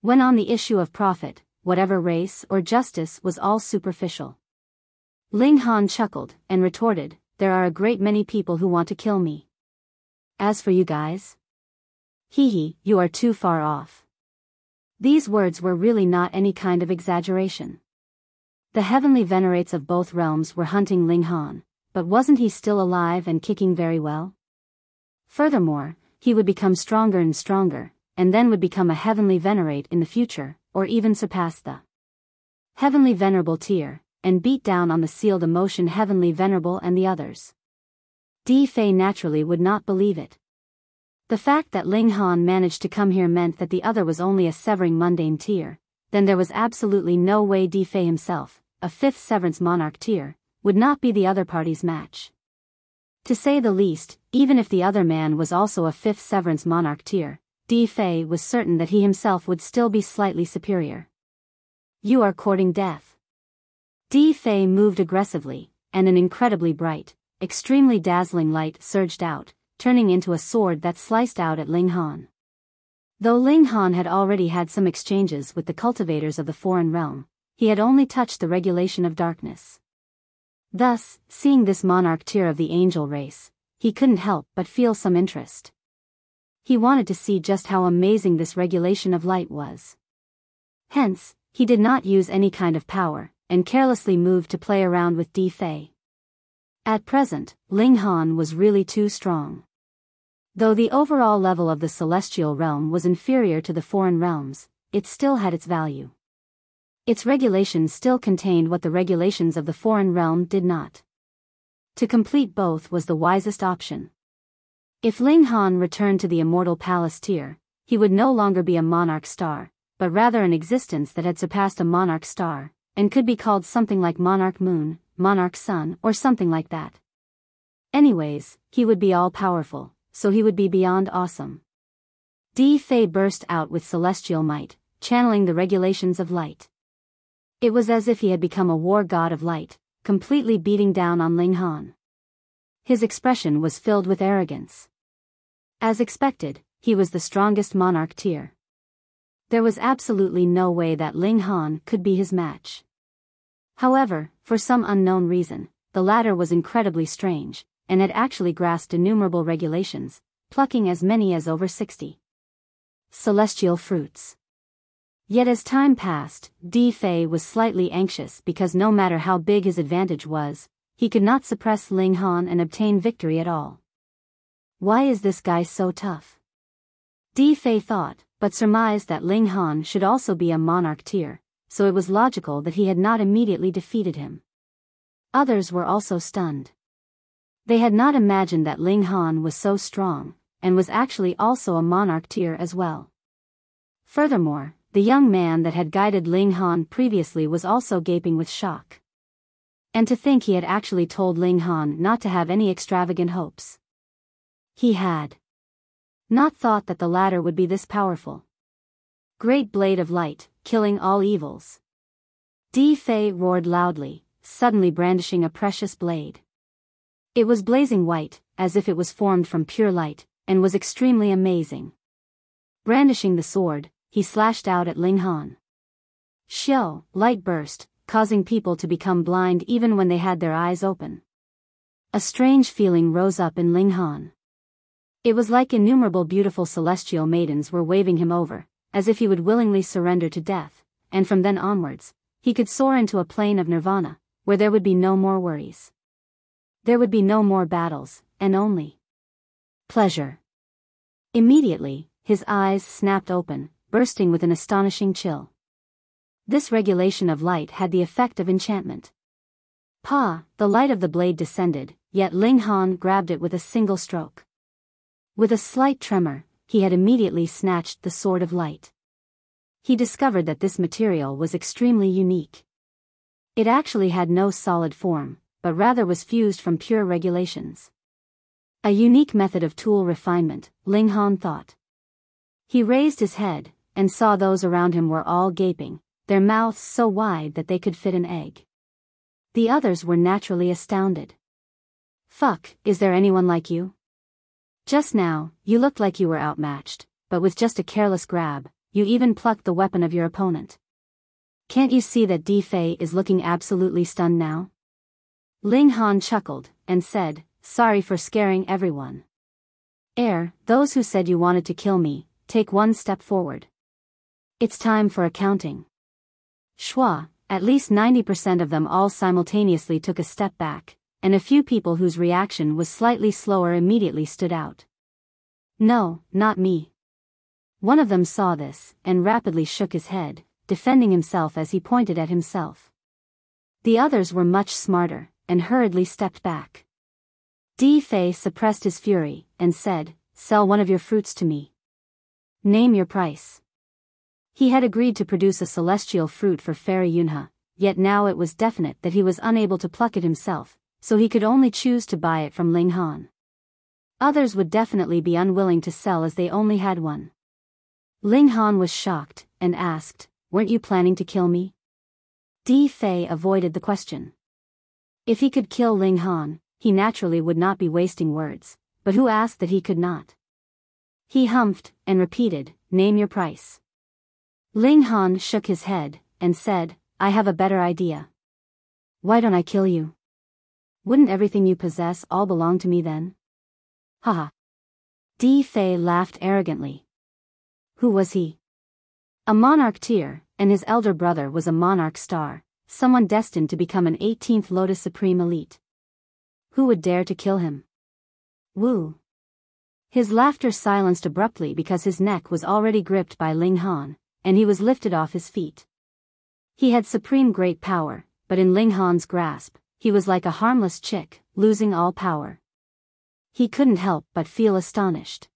When on the issue of profit, whatever race or justice was all superficial. Ling Han chuckled and retorted, there are a great many people who want to kill me. As for you guys? Hee, you are too far off. These words were really not any kind of exaggeration. The heavenly venerates of both realms were hunting Ling Han, but wasn't he still alive and kicking very well? Furthermore, he would become stronger and stronger, and then would become a heavenly venerate in the future, or even surpass the heavenly venerable tier, and beat down on the sealed emotion heavenly venerable and the others. Di Fei naturally would not believe it. The fact that Ling Han managed to come here meant that the other was only a severing mundane tier, then there was absolutely no way Di Fei himself, a fifth severance monarch tier, would not be the other party's match. To say the least, even if the other man was also a fifth severance monarch tier, Di Fei was certain that he himself would still be slightly superior. You are courting death. Di Fei moved aggressively, and an incredibly bright, extremely dazzling light surged out, turning into a sword that sliced out at Ling Han. Though Ling Han had already had some exchanges with the cultivators of the foreign realm, he had only touched the regulation of darkness. Thus, seeing this monarch tier of the angel race, he couldn't help but feel some interest. He wanted to see just how amazing this regulation of light was. Hence, he did not use any kind of power, and carelessly moved to play around with Di Fei. At present, Ling Han was really too strong. Though the overall level of the celestial realm was inferior to the foreign realms, it still had its value. Its regulations still contained what the regulations of the foreign realm did not. To complete both was the wisest option. If Ling Han returned to the immortal palace tier, he would no longer be a monarch star, but rather an existence that had surpassed a monarch star, and could be called something like monarch moon, monarch sun, or something like that. Anyways, he would be all-powerful, so he would be beyond awesome. Di Fei burst out with celestial might, channeling the regulations of light. It was as if he had become a war god of light, completely beating down on Ling Han. His expression was filled with arrogance. As expected, he was the strongest monarch tier. There was absolutely no way that Ling Han could be his match. However, for some unknown reason, the latter was incredibly strange, and had actually grasped innumerable regulations, plucking as many as over 60 celestial fruits. Yet as time passed, Di Fei was slightly anxious because no matter how big his advantage was, he could not suppress Ling Han and obtain victory at all. Why is this guy so tough? Di Fei thought, but surmised that Ling Han should also be a monarch tier, so it was logical that he had not immediately defeated him. Others were also stunned. They had not imagined that Ling Han was so strong, and was actually also a monarch tier as well. Furthermore, the young man that had guided Ling Han previously was also gaping with shock. And to think he had actually told Ling Han not to have any extravagant hopes. He had not thought that the latter would be this powerful. Great blade of light, killing all evils. Di Fei roared loudly, suddenly brandishing a precious blade. It was blazing white, as if it was formed from pure light, and was extremely amazing. Brandishing the sword, he slashed out at Ling Han. Xiao, light burst, causing people to become blind even when they had their eyes open. A strange feeling rose up in Ling Han. It was like innumerable beautiful celestial maidens were waving him over, as if he would willingly surrender to death, and from then onwards, he could soar into a plane of nirvana, where there would be no more worries. There would be no more battles, and only pleasure. Immediately, his eyes snapped open, bursting with an astonishing chill. This regulation of light had the effect of enchantment. The light of the blade descended, yet Ling Han grabbed it with a single stroke. With a slight tremor, he had immediately snatched the sword of light. He discovered that this material was extremely unique. It actually had no solid form, but rather was fused from pure regulations. A unique method of tool refinement, Ling Han thought. He raised his head, and saw those around him were all gaping, their mouths so wide that they could fit an egg. The others were naturally astounded. Is there anyone like you? Just now, you looked like you were outmatched, but with just a careless grab, you even plucked the weapon of your opponent. Can't you see that Di Fei is looking absolutely stunned now? Ling Han chuckled, and said, sorry for scaring everyone. Those who said you wanted to kill me, take one step forward. It's time for accounting. Shua, at least 90% of them all simultaneously took a step back, and a few people whose reaction was slightly slower immediately stood out. No, not me. One of them saw this, and rapidly shook his head, defending himself as he pointed at himself. The others were much smarter, and hurriedly stepped back. Di Fei suppressed his fury, and said, sell one of your fruits to me. Name your price. He had agreed to produce a celestial fruit for Fairy Yunhe, yet now it was definite that he was unable to pluck it himself, so he could only choose to buy it from Ling Han. Others would definitely be unwilling to sell as they only had one. Ling Han was shocked, and asked, weren't you planning to kill me? Di Fei avoided the question. If he could kill Ling Han, he naturally would not be wasting words, but who asked that he could not? He humphed, and repeated, name your price. Ling Han shook his head, and said, I have a better idea. Why don't I kill you? Wouldn't everything you possess all belong to me then? Haha. Di Fei laughed arrogantly. Who was he? A monarch tier, and his elder brother was a monarch star, someone destined to become an 18th Lotus Supreme elite. Who would dare to kill him? Wu. His laughter silenced abruptly because his neck was already gripped by Ling Han, and he was lifted off his feet. He had supreme great power, but in Ling Han's grasp, he was like a harmless chick, losing all power. He couldn't help but feel astonished.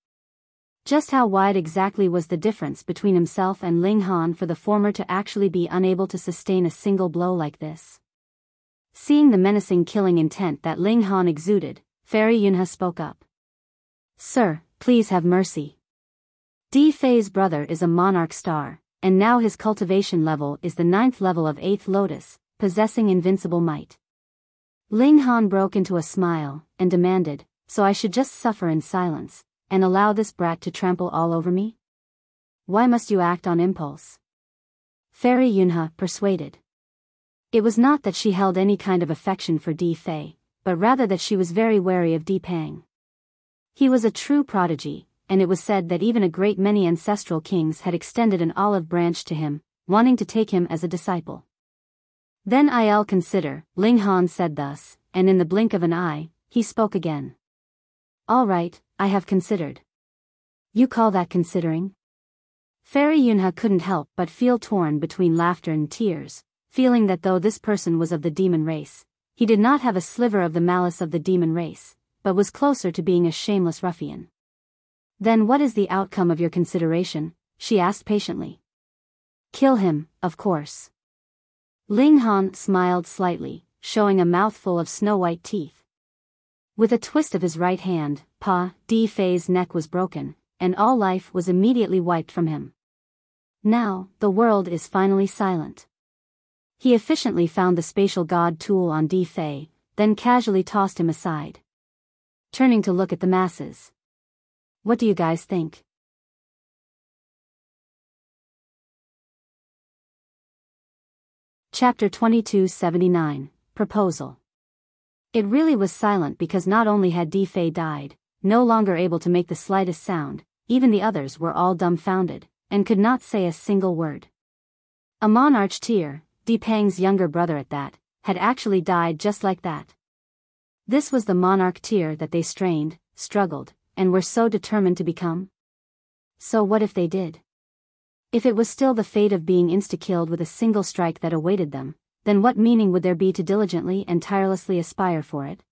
Just how wide exactly was the difference between himself and Ling Han for the former to actually be unable to sustain a single blow like this? Seeing the menacing killing intent that Ling Han exuded, Fairy Yunhe spoke up. Sir, please have mercy. Di Fei's brother is a monarch star, and now his cultivation level is the 9th level of 8th Lotus, possessing invincible might. Ling Han broke into a smile, and demanded, so I should just suffer in silence, and allow this brat to trample all over me? Why must you act on impulse? Fairy Yunhe persuaded. It was not that she held any kind of affection for Di Fei, but rather that she was very wary of Di Pang. He was a true prodigy, and it was said that even a great many ancestral kings had extended an olive branch to him, wanting to take him as a disciple. Then I'll consider, Ling Han said thus, and in the blink of an eye, he spoke again. All right, I have considered. You call that considering? Fairy Yunhe couldn't help but feel torn between laughter and tears, feeling that though this person was of the demon race, he did not have a sliver of the malice of the demon race, but was closer to being a shameless ruffian. Then what is the outcome of your consideration? She asked patiently. Kill him, of course. Ling Han smiled slightly, showing a mouthful of snow-white teeth. With a twist of his right hand, Pa Di Fei's neck was broken, and all life was immediately wiped from him. Now, the world is finally silent. He efficiently found the spatial god tool on Di Fei, then casually tossed him aside. Turning to look at the masses. What do you guys think? Chapter 2279, Proposal. It really was silent because not only had Di Fei died, no longer able to make the slightest sound, even the others were all dumbfounded, and could not say a single word. A monarch Tier, Di Peng's younger brother at that, had actually died just like that. This was the monarch Tier that they strained, struggled, and were so determined to become? So what if they did? If it was still the fate of being insta-killed with a single strike that awaited them, then what meaning would there be to diligently and tirelessly aspire for it?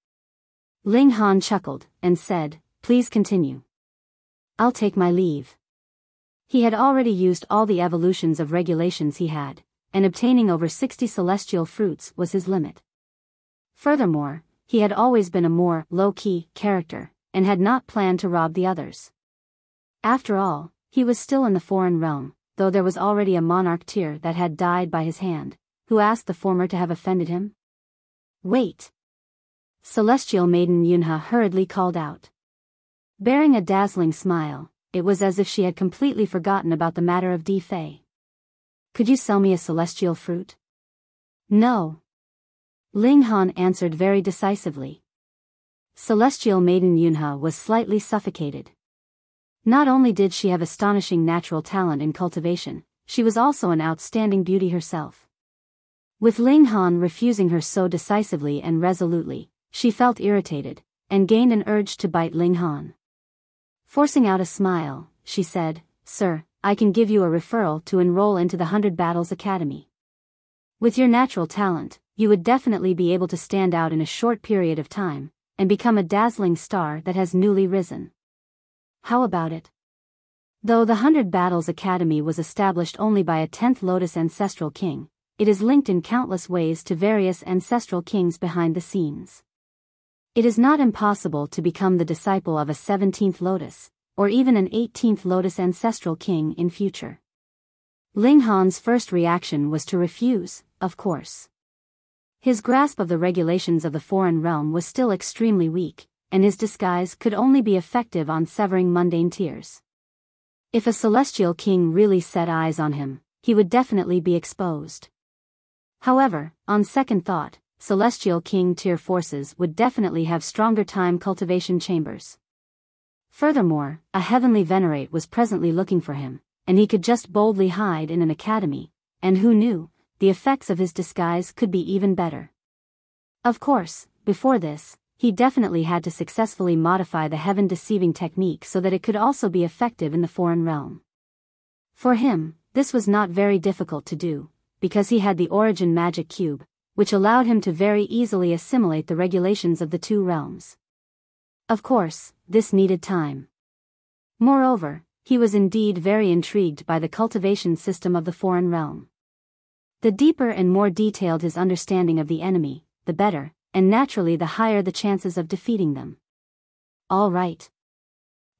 Ling Han chuckled, and said, Please continue. I'll take my leave. He had already used all the evolutions of regulations he had, and obtaining over 60 celestial fruits was his limit. Furthermore, he had always been a more low-key character, and had not planned to rob the others. After all, he was still in the foreign realm, though there was already a monarch Tier that had died by his hand, who asked the former to have offended him? Wait! Celestial Maiden Yunhe hurriedly called out. Bearing a dazzling smile, it was as if she had completely forgotten about the matter of Di Fei. Could you sell me a celestial fruit? No. Ling Han answered very decisively. Celestial Maiden Yunhe was slightly suffocated. Not only did she have astonishing natural talent in cultivation, she was also an outstanding beauty herself. With Ling Han refusing her so decisively and resolutely, she felt irritated, and gained an urge to bite Ling Han. Forcing out a smile, she said, Sir, I can give you a referral to enroll into the 100 Battles Academy. With your natural talent, you would definitely be able to stand out in a short period of time, and become a dazzling star that has newly risen. How about it? Though the 100 Battles Academy was established only by a 10th Lotus ancestral king, it is linked in countless ways to various ancestral kings behind the scenes. It is not impossible to become the disciple of a 17th Lotus, or even an 18th Lotus ancestral king in future. Ling Han's first reaction was to refuse, of course. His grasp of the regulations of the foreign realm was still extremely weak, and his disguise could only be effective on severing mundane tiers. If a celestial king really set eyes on him, he would definitely be exposed. However, on second thought, celestial king tier forces would definitely have stronger time cultivation chambers. Furthermore, a heavenly venerate was presently looking for him, and he could just boldly hide in an academy, and who knew, the effects of his disguise could be even better. Of course, before this, he definitely had to successfully modify the heaven-deceiving technique so that it could also be effective in the foreign realm. For him, this was not very difficult to do, because he had the Origin Magic Cube, which allowed him to very easily assimilate the regulations of the two realms. Of course, this needed time. Moreover, he was indeed very intrigued by the cultivation system of the foreign realm. The deeper and more detailed his understanding of the enemy, the better, and naturally the higher the chances of defeating them. All right.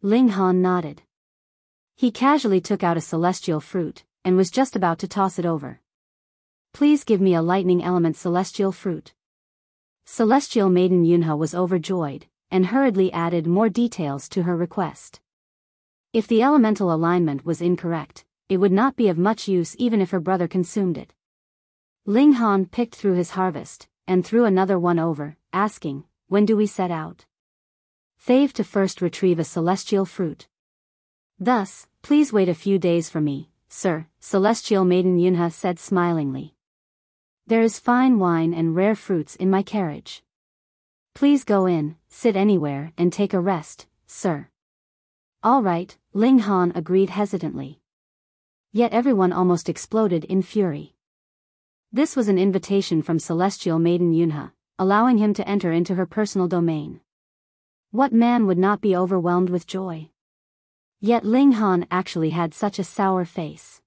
Ling Han nodded. He casually took out a celestial fruit, and was just about to toss it over. Please give me a lightning element celestial fruit. Celestial Maiden Yunhe was overjoyed, and hurriedly added more details to her request. If the elemental alignment was incorrect, it would not be of much use even if her brother consumed it. Ling Han picked through his harvest, and threw another one over, asking, When do we set out? Fave to first retrieve a celestial fruit. Thus, please wait a few days for me, sir, Celestial Maiden Yunhe said smilingly. There is fine wine and rare fruits in my carriage. Please go in, sit anywhere and take a rest, sir. All right, Ling Han agreed hesitantly. Yet everyone almost exploded in fury. This was an invitation from celestial maiden Yunhe, allowing him to enter into her personal domain. What man would not be overwhelmed with joy? Yet Ling Han actually had such a sour face.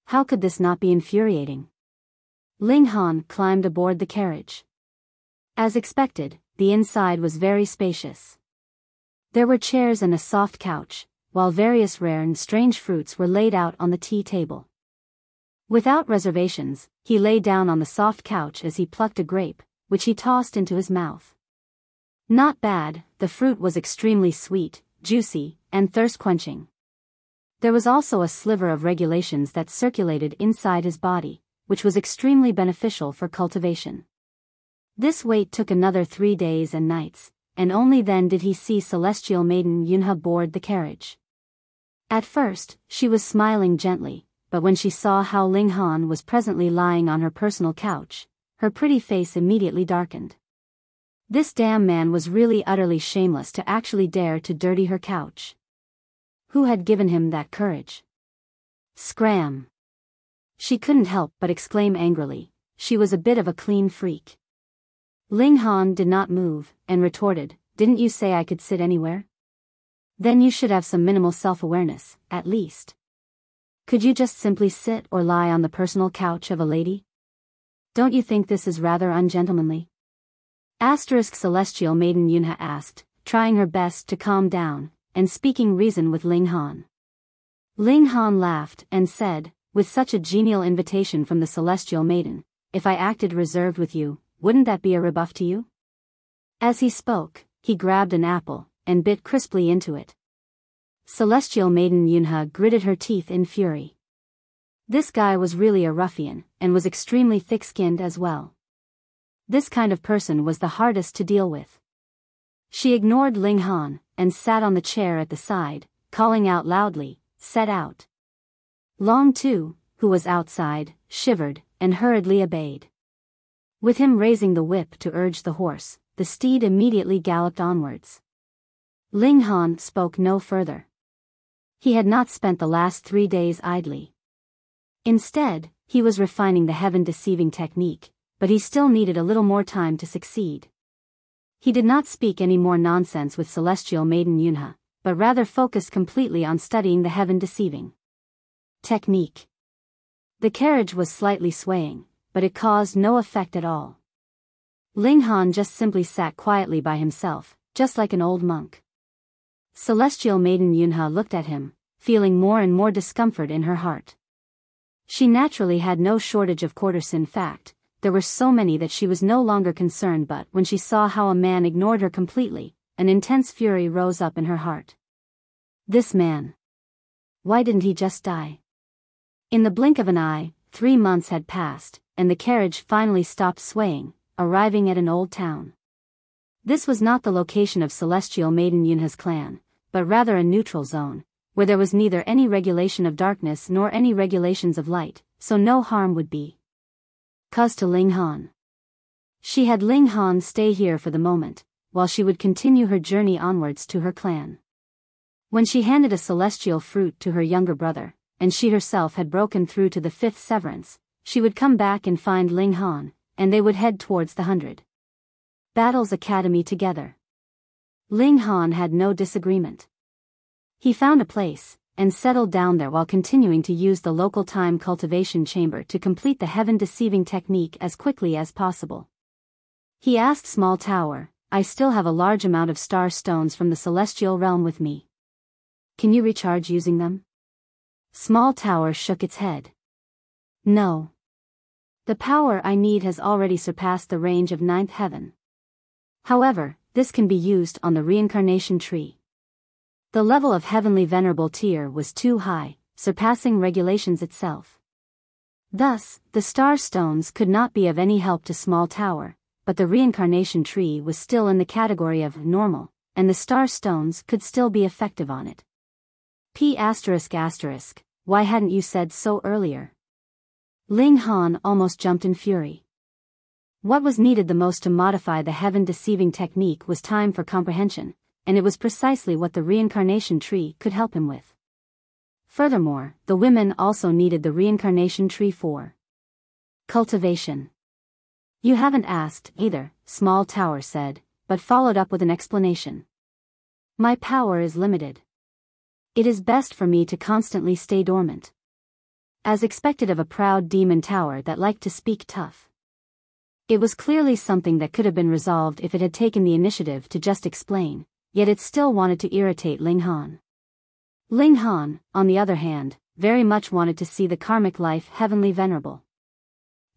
How could this not be infuriating? Ling Han climbed aboard the carriage. As expected, the inside was very spacious. There were chairs and a soft couch, while various rare and strange fruits were laid out on the tea table. Without reservations, he lay down on the soft couch as he plucked a grape, which he tossed into his mouth. Not bad, the fruit was extremely sweet, juicy, and thirst-quenching. There was also a sliver of regulations that circulated inside his body, which was extremely beneficial for cultivation. This wait took another 3 days and nights, and only then did he see celestial maiden Yunhe board the carriage. At first, she was smiling gently, but when she saw how Ling Han was presently lying on her personal couch, her pretty face immediately darkened. This damn man was really utterly shameless to actually dare to dirty her couch. Who had given him that courage? Scram! She couldn't help but exclaim angrily, she was a bit of a clean freak. Ling Han did not move, and retorted, didn't you say I could sit anywhere? Then you should have some minimal self-awareness, at least. Could you just simply sit or lie on the personal couch of a lady? Don't you think this is rather ungentlemanly? Celestial maiden Yunhe asked, trying her best to calm down, and speaking reason with Ling Han. Ling Han laughed and said, with such a genial invitation from the celestial maiden, if I acted reserved with you, wouldn't that be a rebuff to you? As he spoke, he grabbed an apple, and bit crisply into it. Celestial maiden Yunhe gritted her teeth in fury. This guy was really a ruffian, and was extremely thick-skinned as well. This kind of person was the hardest to deal with. She ignored Ling Han, and sat on the chair at the side, calling out loudly, set out. Long Tu, who was outside, shivered, and hurriedly obeyed. With him raising the whip to urge the horse, the steed immediately galloped onwards. Ling Han spoke no further. He had not spent the last 3 days idly. Instead, he was refining the heaven-deceiving technique, but he still needed a little more time to succeed. He did not speak any more nonsense with celestial maiden Yunhe, but rather focused completely on studying the heaven-deceiving technique. The carriage was slightly swaying, but it caused no effect at all. Ling Han just simply sat quietly by himself, just like an old monk. Celestial maiden Yunhe looked at him, feeling more and more discomfort in her heart. She naturally had no shortage of quarters. In fact, there were so many that she was no longer concerned, but when she saw how a man ignored her completely, an intense fury rose up in her heart. This man. Why didn't he just die? In the blink of an eye, 3 months had passed, and the carriage finally stopped swaying, arriving at an old town. This was not the location of celestial maiden Yunhe's clan, but rather a neutral zone, where there was neither any regulation of darkness nor any regulations of light, so no harm would be caused to Ling Han. She had Ling Han stay here for the moment, while she would continue her journey onwards to her clan. When she handed a celestial fruit to her younger brother, and she herself had broken through to the 5th severance, she would come back and find Ling Han, and they would head towards the 100 Battles Academy together. Ling Han had no disagreement. He found a place, and settled down there while continuing to use the local time cultivation chamber to complete the heaven-deceiving technique as quickly as possible. He asked Small Tower, I still have a large amount of star stones from the celestial realm with me. Can you recharge using them? Small Tower shook its head. No. The power I need has already surpassed the range of 9th heaven. However, this can be used on the reincarnation tree. The level of heavenly venerable tier was too high, surpassing regulations itself. Thus, the star stones could not be of any help to Small Tower, but the reincarnation tree was still in the category of normal, and the star stones could still be effective on it. Why hadn't you said so earlier? Ling Han almost jumped in fury. What was needed the most to modify the heaven-deceiving technique was time for comprehension, and it was precisely what the reincarnation tree could help him with. Furthermore, the women also needed the reincarnation tree for cultivation. You haven't asked, either, Small Tower said, but followed up with an explanation. My power is limited. It is best for me to constantly stay dormant. As expected of a proud demon tower that liked to speak tough. It was clearly something that could have been resolved if it had taken the initiative to just explain, yet it still wanted to irritate Ling Han. Ling Han, on the other hand, very much wanted to see the karmic life heavenly venerable.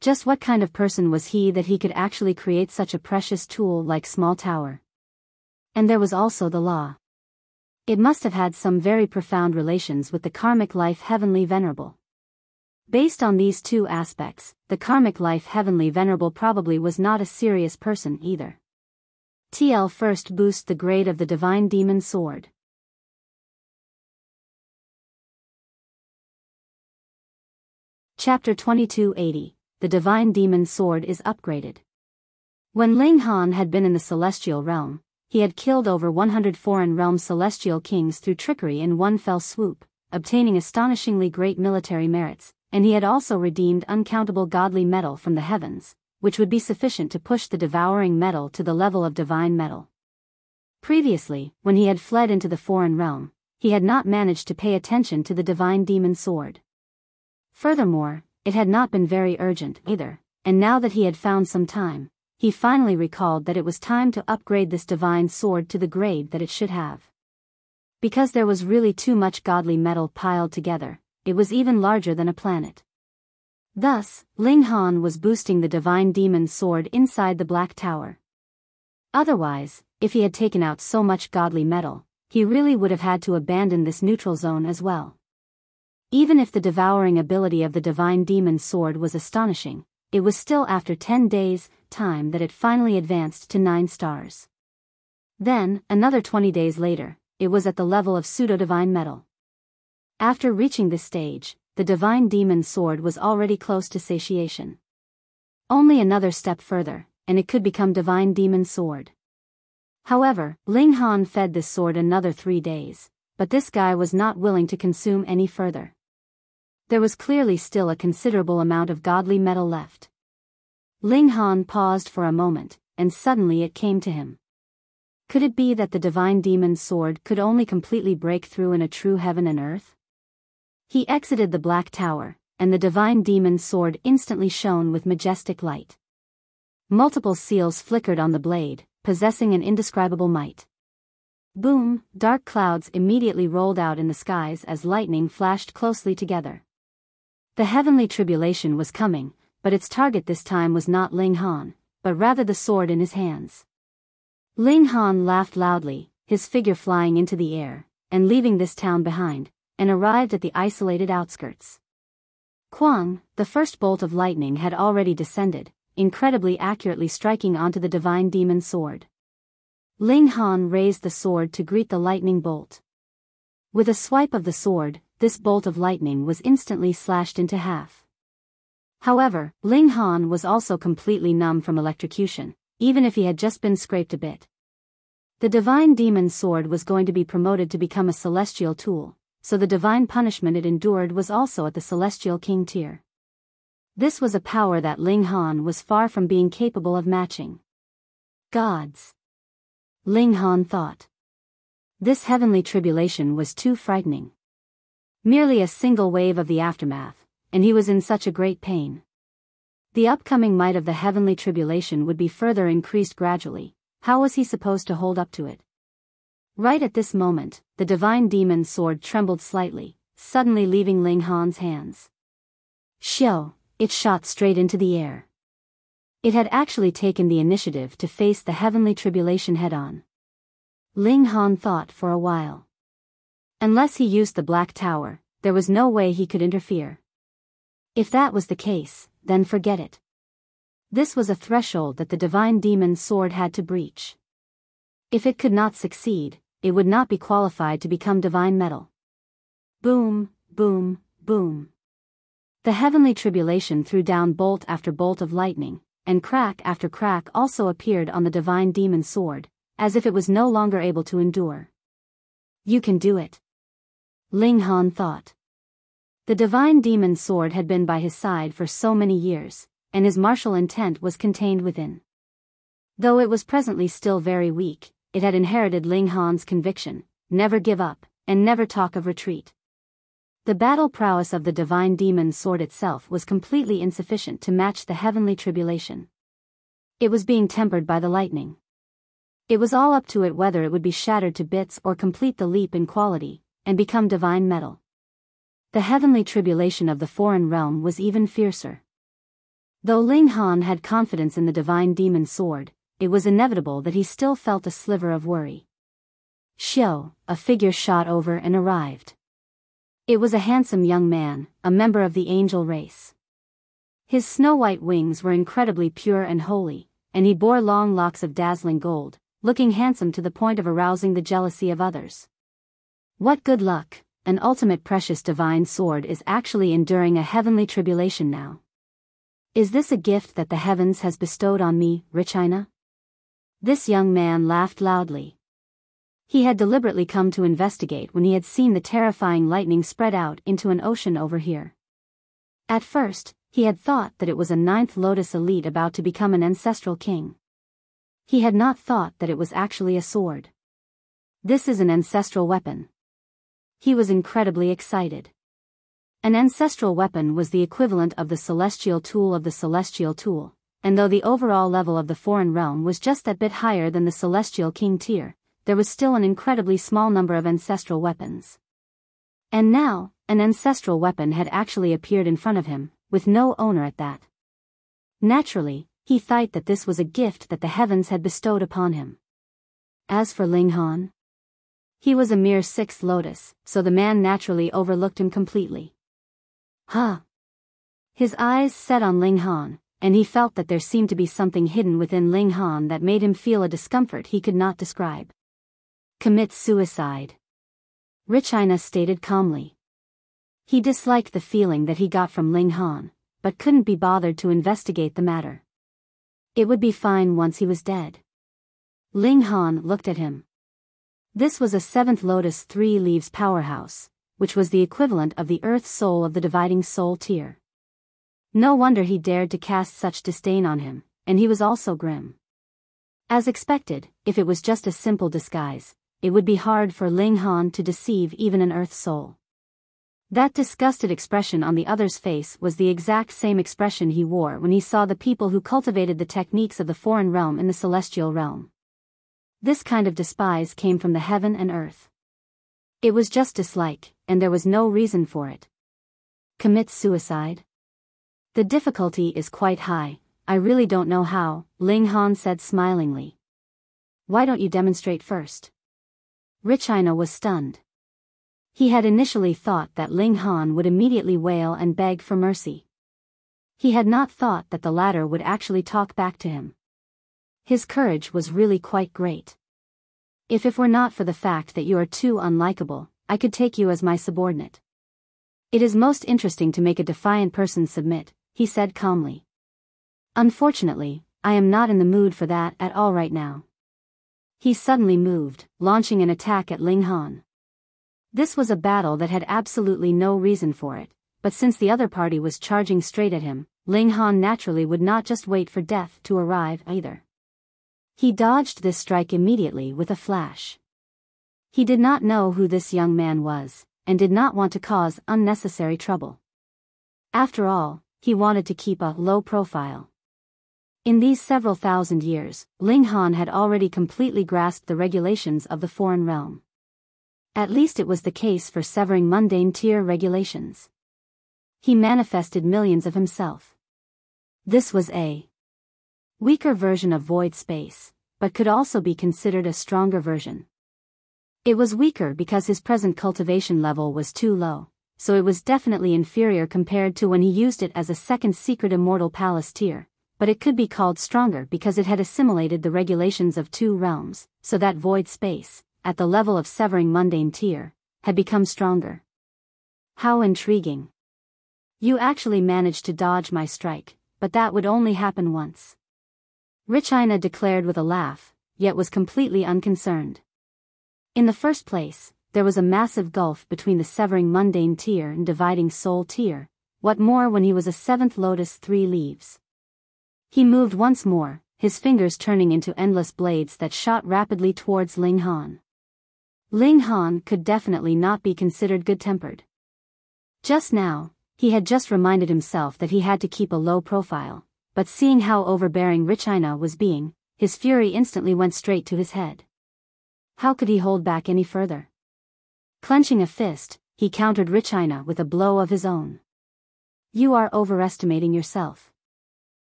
Just what kind of person was he that he could actually create such a precious tool like Small Tower? And there was also the law. It must have had some very profound relations with the karmic life heavenly venerable. Based on these two aspects, the karmic life heavenly venerable probably was not a serious person either. TL first boost the grade of the divine demon sword. Chapter 2280, The Divine Demon Sword is Upgraded. When Ling Han had been in the celestial realm, he had killed over 100 foreign realm celestial kings through trickery in one fell swoop, obtaining astonishingly great military merits, and he had also redeemed uncountable godly metal from the heavens, which would be sufficient to push the devouring metal to the level of divine metal. Previously, when he had fled into the foreign realm, he had not managed to pay attention to the divine demon sword. Furthermore, it had not been very urgent either, and now that he had found some time, he finally recalled that it was time to upgrade this divine sword to the grade that it should have. Because there was really too much godly metal piled together, it was even larger than a planet. Thus, Ling Han was boosting the divine demon sword inside the Black Tower. Otherwise, if he had taken out so much godly metal, he really would have had to abandon this neutral zone as well. Even if the devouring ability of the divine demon sword was astonishing, it was still after 10 days' time that it finally advanced to 9 stars. Then, another 20 days later, it was at the level of pseudo-divine metal. After reaching this stage, the divine demon sword was already close to satiation. Only another step further, and it could become divine demon sword. However, Ling Han fed this sword another 3 days, but this guy was not willing to consume any further. There was clearly still a considerable amount of godly metal left. Ling Han paused for a moment, and suddenly it came to him. Could it be that the divine demon sword could only completely break through in a true heaven and earth? He exited the Black Tower, and the divine demon sword instantly shone with majestic light. Multiple seals flickered on the blade, possessing an indescribable might. Boom, dark clouds immediately rolled out in the skies as lightning flashed closely together. The heavenly tribulation was coming, but its target this time was not Ling Han, but rather the sword in his hands. Ling Han laughed loudly, his figure flying into the air, and leaving this town behind, and arrived at the isolated outskirts. Quang, the first bolt of lightning had already descended, incredibly accurately striking onto the divine demon sword. Ling Han raised the sword to greet the lightning bolt. With a swipe of the sword, this bolt of lightning was instantly slashed into half. However, Ling Han was also completely numb from electrocution, even if he had just been scraped a bit. The divine demon sword was going to be promoted to become a celestial tool, so the divine punishment it endured was also at the celestial king tier. This was a power that Ling Han was far from being capable of matching. Gods! Ling Han thought. This heavenly tribulation was too frightening. Merely a single wave of the aftermath, and he was in such a great pain. The upcoming might of the heavenly tribulation would be further increased gradually. How was he supposed to hold up to it? Right at this moment, the divine demon sword trembled slightly, suddenly leaving Ling Han's hands. Shoo! It shot straight into the air. It had actually taken the initiative to face the heavenly tribulation head-on. Ling Han thought for a while. Unless he used the Black Tower, there was no way he could interfere. If that was the case, then forget it. This was a threshold that the divine demon sword had to breach. If it could not succeed, it would not be qualified to become divine metal. Boom, boom, boom. The heavenly tribulation threw down bolt after bolt of lightning, and crack after crack also appeared on the divine demon sword, as if it was no longer able to endure. You can do it, Ling Han thought. The divine demon sword had been by his side for so many years, and his martial intent was contained within. Though it was presently still very weak, it had inherited Ling Han's conviction, never give up, and never talk of retreat. The battle prowess of the divine demon sword itself was completely insufficient to match the heavenly tribulation. It was being tempered by the lightning. It was all up to it whether it would be shattered to bits or complete the leap in quality, and become divine metal. The heavenly tribulation of the foreign realm was even fiercer. Though Ling Han had confidence in the divine demon sword, it was inevitable that he still felt a sliver of worry. Xiao, a figure shot over and arrived. It was a handsome young man, a member of the angel race. His snow-white wings were incredibly pure and holy, and he bore long locks of dazzling gold, looking handsome to the point of arousing the jealousy of others. What good luck! An ultimate precious divine sword is actually enduring a heavenly tribulation now. Is this a gift that the heavens has bestowed on me, Richina? This young man laughed loudly. He had deliberately come to investigate when he had seen the terrifying lightning spread out into an ocean over here. At first, he had thought that it was a ninth Lotus elite about to become an ancestral king. He had not thought that it was actually a sword. This is an ancestral weapon. He was incredibly excited. An ancestral weapon was the equivalent of the celestial tool of the celestial tool, and though the overall level of the foreign realm was just that bit higher than the celestial king tier, there was still an incredibly small number of ancestral weapons. And now, an ancestral weapon had actually appeared in front of him, with no owner at that. Naturally, he thought that this was a gift that the heavens had bestowed upon him. As for Ling Han, he was a mere sixth lotus, so the man naturally overlooked him completely. Huh? His eyes set on Ling Han, and he felt that there seemed to be something hidden within Ling Han that made him feel a discomfort he could not describe. Commit suicide, Richina stated calmly. He disliked the feeling that he got from Ling Han, but couldn't be bothered to investigate the matter. It would be fine once he was dead. Ling Han looked at him. This was a seventh Lotus 3 Leaves powerhouse, which was the equivalent of the Earth Soul of the dividing soul tier. No wonder he dared to cast such disdain on him, and he was also grim. As expected, if it was just a simple disguise, it would be hard for Ling Han to deceive even an Earth Soul. That disgusted expression on the other's face was the exact same expression he wore when he saw the people who cultivated the techniques of the foreign realm in the celestial realm. This kind of despise came from the heaven and earth. It was just dislike, and there was no reason for it. Commit suicide? The difficulty is quite high. I really don't know how, Ling Han said smilingly. Why don't you demonstrate first? Richina was stunned. He had initially thought that Ling Han would immediately wail and beg for mercy. He had not thought that the latter would actually talk back to him. His courage was really quite great. If it were not for the fact that you are too unlikable, I could take you as my subordinate. It is most interesting to make a defiant person submit, he said calmly. Unfortunately, I am not in the mood for that at all right now. He suddenly moved, launching an attack at Ling Han. This was a battle that had absolutely no reason for it, but since the other party was charging straight at him, Ling Han naturally would not just wait for death to arrive either. He dodged this strike immediately with a flash. He did not know who this young man was, and did not want to cause unnecessary trouble. After all, he wanted to keep a low profile. In these several thousand years, Ling Han had already completely grasped the regulations of the foreign realm. At least it was the case for severing mundane tier regulations. He manifested millions of himself. This was a weaker version of void space, but could also be considered a stronger version. It was weaker because his present cultivation level was too low, so it was definitely inferior compared to when he used it as a second secret immortal palace tier, but it could be called stronger because it had assimilated the regulations of two realms, so that void space, at the level of severing mundane tier, had become stronger. How intriguing. You actually managed to dodge my strike, but that would only happen once. Richina declared with a laugh, yet was completely unconcerned. In the first place, there was a massive gulf between the severing mundane tier and dividing soul tier. What more when he was a seventh lotus 3 leaves? He moved once more, his fingers turning into endless blades that shot rapidly towards Ling Han. Ling Han could definitely not be considered good-tempered. Just now, he had just reminded himself that he had to keep a low profile, but seeing how overbearing Richina was being, his fury instantly went straight to his head. How could he hold back any further? Clenching a fist, he countered Richina with a blow of his own. You are overestimating yourself.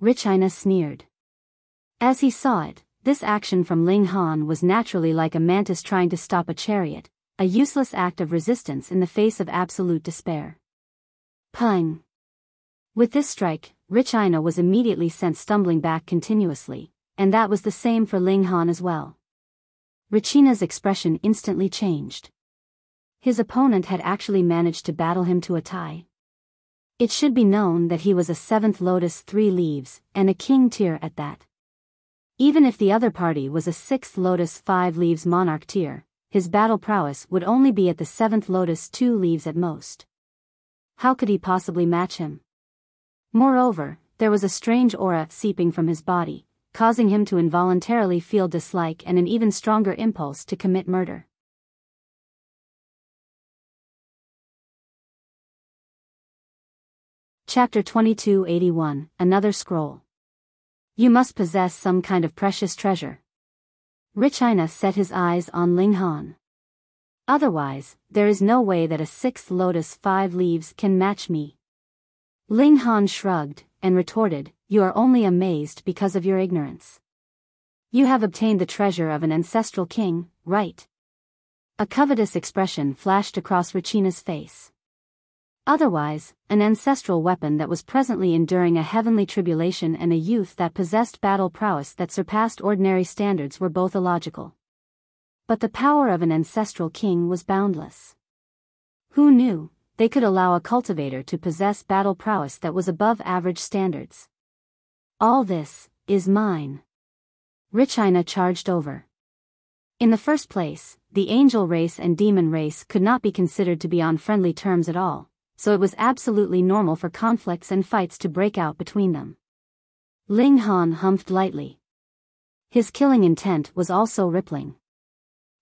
Richina sneered. As he saw it, this action from Ling Han was naturally like a mantis trying to stop a chariot, a useless act of resistance in the face of absolute despair. Pung! With this strike, Richina was immediately sent stumbling back continuously, and that was the same for Ling Han as well. Richina's expression instantly changed. His opponent had actually managed to battle him to a tie. It should be known that he was a 7th Lotus 3 leaves, and a king tier at that. Even if the other party was a 6th Lotus 5 leaves monarch tier, his battle prowess would only be at the 7th Lotus 2 leaves at most. How could he possibly match him? Moreover, there was a strange aura seeping from his body, causing him to involuntarily feel dislike and an even stronger impulse to commit murder. Chapter 2281, Another Scroll. You must possess some kind of precious treasure. Richina set his eyes on Ling Han. Otherwise, there is no way that a 6th Lotus 5 leaves can match me. Ling Han shrugged, and retorted, You are only amazed because of your ignorance. You have obtained the treasure of an ancestral king, right? A covetous expression flashed across Richina's face. Otherwise, an ancestral weapon that was presently enduring a heavenly tribulation and a youth that possessed battle prowess that surpassed ordinary standards were both illogical. But the power of an ancestral king was boundless. Who knew, they could allow a cultivator to possess battle prowess that was above average standards. All this is mine. Richina charged over. In the first place, the angel race and demon race could not be considered to be on friendly terms at all, so it was absolutely normal for conflicts and fights to break out between them. Ling Han humphed lightly. His killing intent was also rippling.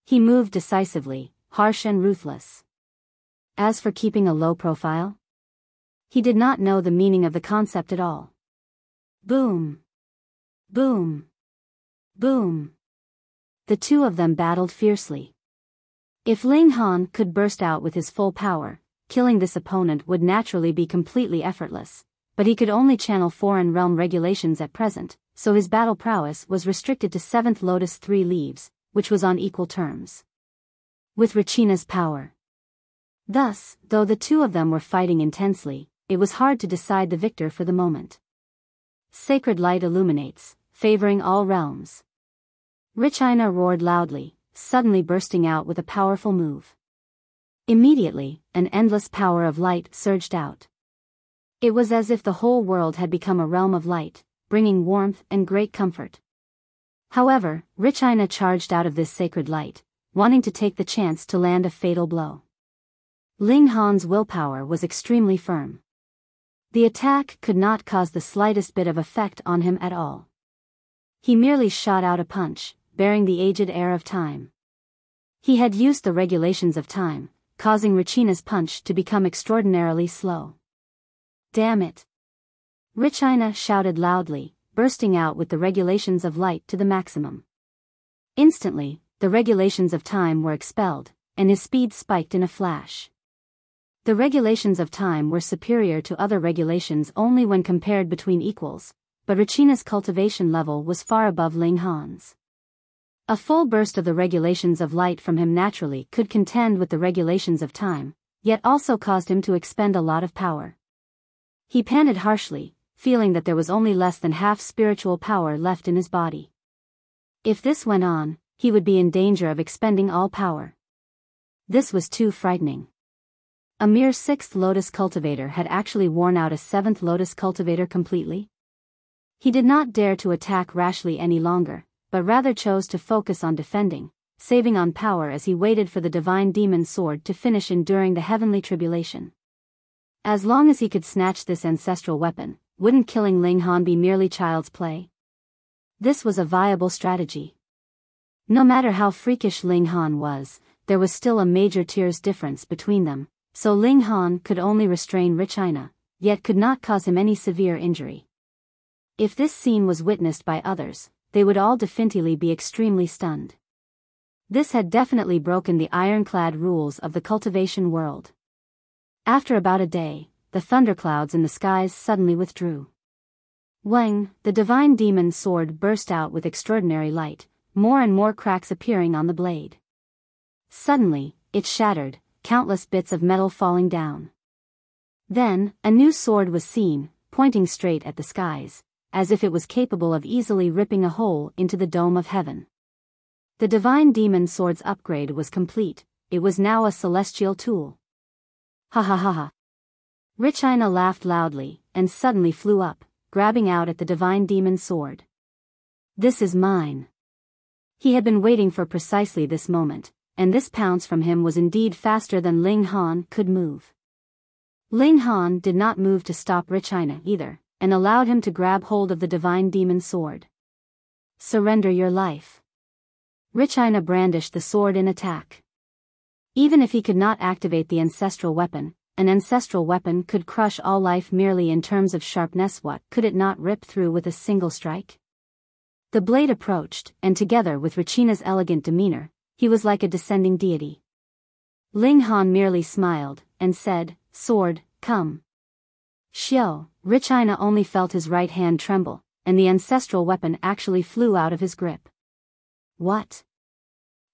He moved decisively, harsh and ruthless. As for keeping a low profile, he did not know the meaning of the concept at all. Boom! Boom! Boom! The two of them battled fiercely. If Ling Han could burst out with his full power, killing this opponent would naturally be completely effortless, but he could only channel foreign realm regulations at present, so his battle prowess was restricted to 7th Lotus 3 leaves, which was on equal terms with Richina's power. Thus, though the two of them were fighting intensely, it was hard to decide the victor for the moment. Sacred light illuminates, favoring all realms. Richina roared loudly, suddenly bursting out with a powerful move. Immediately, an endless power of light surged out. It was as if the whole world had become a realm of light, bringing warmth and great comfort. However, Richina charged out of this sacred light, wanting to take the chance to land a fatal blow. Ling Han's willpower was extremely firm. The attack could not cause the slightest bit of effect on him at all. He merely shot out a punch, bearing the aged air of time. He had used the regulations of time, causing Richina's punch to become extraordinarily slow. Damn it! Richina shouted loudly, bursting out with the regulations of light to the maximum. Instantly, the regulations of time were expelled, and his speed spiked in a flash. The regulations of time were superior to other regulations only when compared between equals, but Richina's cultivation level was far above Ling Han's. A full burst of the regulations of light from him naturally could contend with the regulations of time, yet also caused him to expend a lot of power. He panted harshly, feeling that there was only less than half spiritual power left in his body. If this went on, he would be in danger of expending all power. This was too frightening. A mere 6th Lotus cultivator had actually worn out a 7th Lotus cultivator completely? He did not dare to attack rashly any longer, but rather chose to focus on defending, saving on power as he waited for the divine demon sword to finish enduring the heavenly tribulation. As long as he could snatch this ancestral weapon, wouldn't killing Ling Han be merely child's play? This was a viable strategy. No matter how freakish Ling Han was, there was still a major tears difference between them, so Ling Han could only restrain Richina, yet could not cause him any severe injury. If this scene was witnessed by others, they would all definitively be extremely stunned. This had definitely broken the ironclad rules of the cultivation world. After about a day, the thunderclouds in the skies suddenly withdrew. Wang, the divine demon sword burst out with extraordinary light, more and more cracks appearing on the blade. Suddenly, it shattered, countless bits of metal falling down. Then, a new sword was seen, pointing straight at the skies, as if it was capable of easily ripping a hole into the dome of heaven. The divine demon sword's upgrade was complete, it was now a celestial tool. Ha ha ha ha. Richina laughed loudly, and suddenly flew up, grabbing out at the divine demon sword. This is mine. He had been waiting for precisely this moment, and this pounce from him was indeed faster than Ling Han could move. Ling Han did not move to stop Richina either, and allowed him to grab hold of the divine demon sword. Surrender your life. Richina brandished the sword in attack. Even if he could not activate the ancestral weapon, an ancestral weapon could crush all life merely in terms of sharpness. What could it not rip through with a single strike? The blade approached, and together with Richina's elegant demeanor, he was like a descending deity. Ling Han merely smiled, and said, "Sword, come." Xiao, Richina only felt his right hand tremble, and the ancestral weapon actually flew out of his grip. What?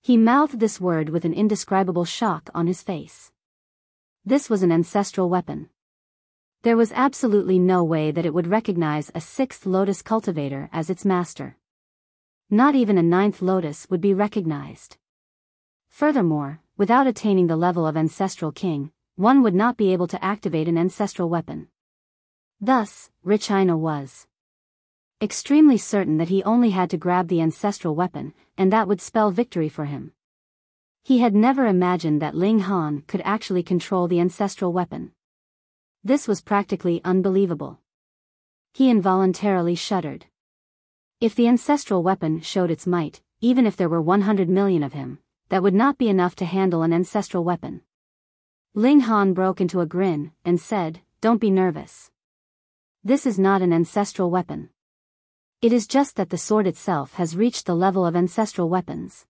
He mouthed this word with an indescribable shock on his face. This was an ancestral weapon. There was absolutely no way that it would recognize a sixth lotus cultivator as its master. Not even a ninth lotus would be recognized. Furthermore, without attaining the level of ancestral king, one would not be able to activate an ancestral weapon. Thus, Richina was extremely certain that he only had to grab the ancestral weapon, and that would spell victory for him. He had never imagined that Ling Han could actually control the ancestral weapon. This was practically unbelievable. He involuntarily shuddered. If the ancestral weapon showed its might, even if there were 100 million of him, that would not be enough to handle an ancestral weapon. Ling Han broke into a grin, and said, "Don't be nervous. This is not an ancestral weapon. It is just that the sword itself has reached the level of ancestral weapons.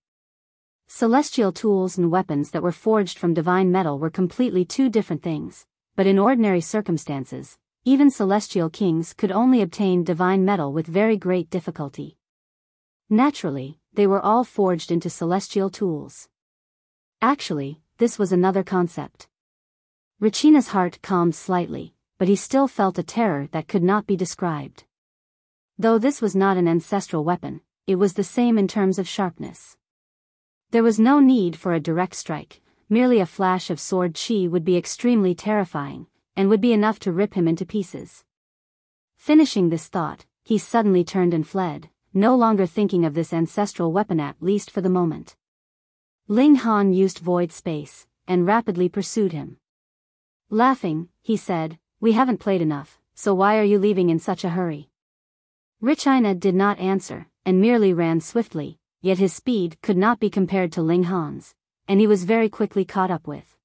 Celestial tools and weapons that were forged from divine metal were completely two different things, but in ordinary circumstances, even celestial kings could only obtain divine metal with very great difficulty. Naturally, they were all forged into celestial tools. Actually, this was another concept. Richina's heart calmed slightly, but he still felt a terror that could not be described. Though this was not an ancestral weapon, it was the same in terms of sharpness. There was no need for a direct strike, merely a flash of sword chi would be extremely terrifying, and would be enough to rip him into pieces. Finishing this thought, he suddenly turned and fled, no longer thinking of this ancestral weapon at least for the moment. Ling Han used void space, and rapidly pursued him. Laughing, he said, "We haven't played enough, so why are you leaving in such a hurry?" Richina did not answer, and merely ran swiftly, yet his speed could not be compared to Ling Han's, and he was very quickly caught up with.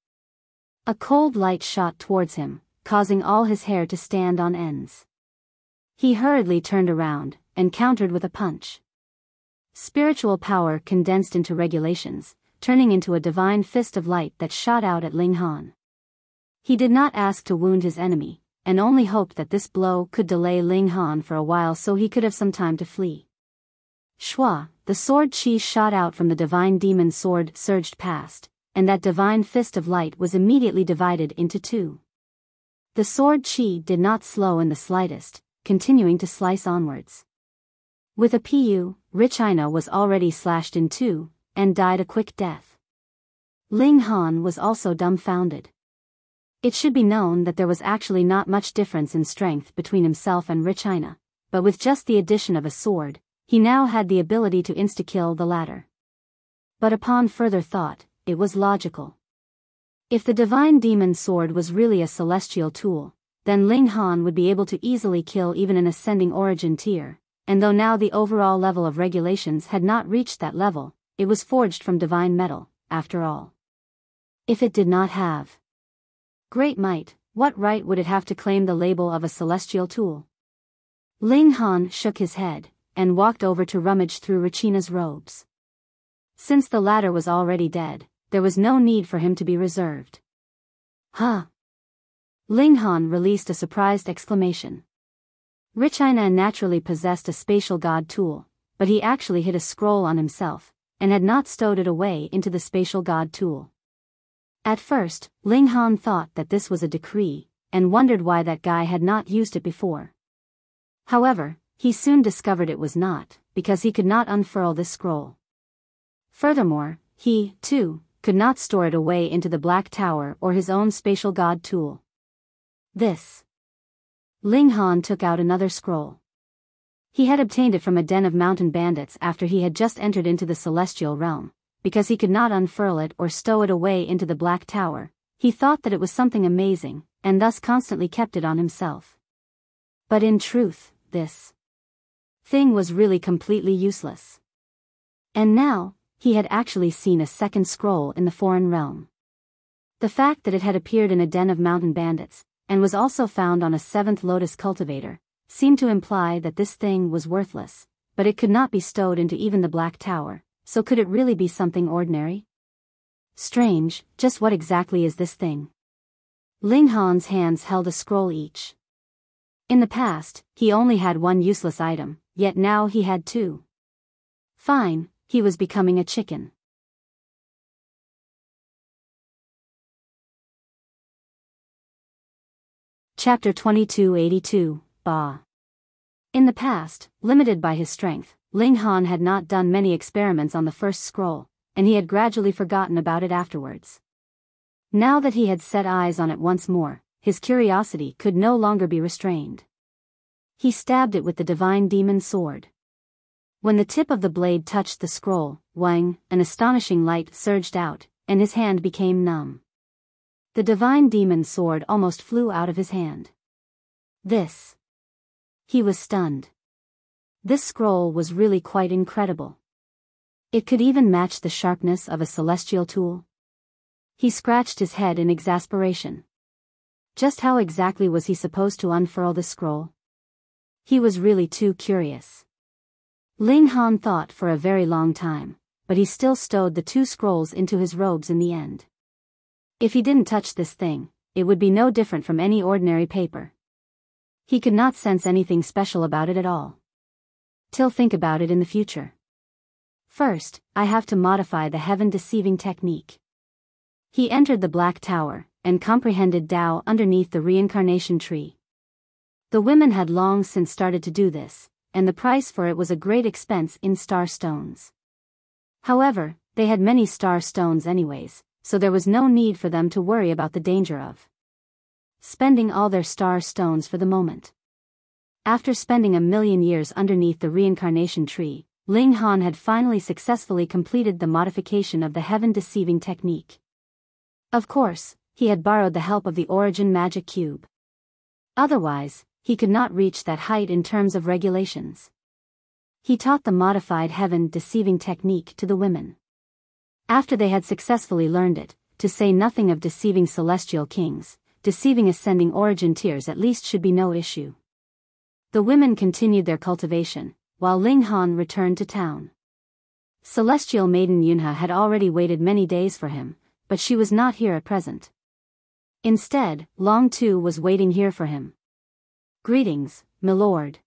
A cold light shot towards him, causing all his hair to stand on ends. He hurriedly turned around, and countered with a punch. Spiritual power condensed into regulations, turning into a divine fist of light that shot out at Ling Han. He did not ask to wound his enemy, and only hoped that this blow could delay Ling Han for a while so he could have some time to flee. Shua, the sword chi shot out from the divine demon sword surged past, and that divine fist of light was immediately divided into two. The sword chi did not slow in the slightest, continuing to slice onwards. With a pu, Richina was already slashed in two, and died a quick death. Ling Han was also dumbfounded. It should be known that there was actually not much difference in strength between himself and Richina, but with just the addition of a sword, he now had the ability to insta-kill the latter. But upon further thought, it was logical. If the divine demon sword was really a celestial tool, then Ling Han would be able to easily kill even an ascending origin tier, and though now the overall level of regulations had not reached that level, it was forged from divine metal, after all. If it did not have great might, what right would it have to claim the label of a celestial tool? Ling Han shook his head, and walked over to rummage through Rachina's robes. Since the latter was already dead, there was no need for him to be reserved. Huh! Ling Han released a surprised exclamation. Rachina naturally possessed a spatial god tool, but he actually hid a scroll on himself, and had not stowed it away into the spatial god tool. At first, Ling Han thought that this was a decree, and wondered why that guy had not used it before. However, he soon discovered it was not, because he could not unfurl this scroll. Furthermore, he, too, could not store it away into the Black Tower or his own spatial god tool. This. Ling Han took out another scroll. He had obtained it from a den of mountain bandits after he had just entered into the celestial realm. Because he could not unfurl it or stow it away into the Black Tower, he thought that it was something amazing, and thus constantly kept it on himself. But in truth, this thing was really completely useless. And now, he had actually seen a second scroll in the foreign realm. The fact that it had appeared in a den of mountain bandits, and was also found on a 7th lotus cultivator, seemed to imply that this thing was worthless, but it could not be stowed into even the Black Tower. So could it really be something ordinary? Strange, just what exactly is this thing? Ling Han's hands held a scroll each. In the past, he only had one useless item, yet now he had two. Fine, he was becoming a chicken. Chapter 2282, Ba. In the past, limited by his strength, Ling Han had not done many experiments on the first scroll, and he had gradually forgotten about it afterwards. Now that he had set eyes on it once more, his curiosity could no longer be restrained. He stabbed it with the divine demon sword. When the tip of the blade touched the scroll, wang, an astonishing light surged out, and his hand became numb. The divine demon sword almost flew out of his hand. This. He was stunned. This scroll was really quite incredible. It could even match the sharpness of a celestial tool. He scratched his head in exasperation. Just how exactly was he supposed to unfurl the scroll? He was really too curious. Ling Han thought for a very long time, but he still stowed the two scrolls into his robes in the end. If he didn't touch this thing, it would be no different from any ordinary paper. He could not sense anything special about it at all. Till think about it in the future. First, I have to modify the heaven-deceiving technique. He entered the Black Tower, and comprehended Tao underneath the reincarnation tree. The women had long since started to do this, and the price for it was a great expense in star stones. However, they had many star stones anyways, so there was no need for them to worry about the danger of spending all their star stones for the moment. After spending 1,000,000 years underneath the reincarnation tree, Ling Han had finally successfully completed the modification of the heaven-deceiving technique. Of course, he had borrowed the help of the origin magic cube. Otherwise, he could not reach that height in terms of regulations. He taught the modified heaven-deceiving technique to the women. After they had successfully learned it, to say nothing of deceiving celestial kings, deceiving ascending origin tiers at least should be no issue. The women continued their cultivation, while Ling Han returned to town. Celestial Maiden Yunhe had already waited many days for him, but she was not here at present. Instead, Long Tu was waiting here for him. Greetings, milord.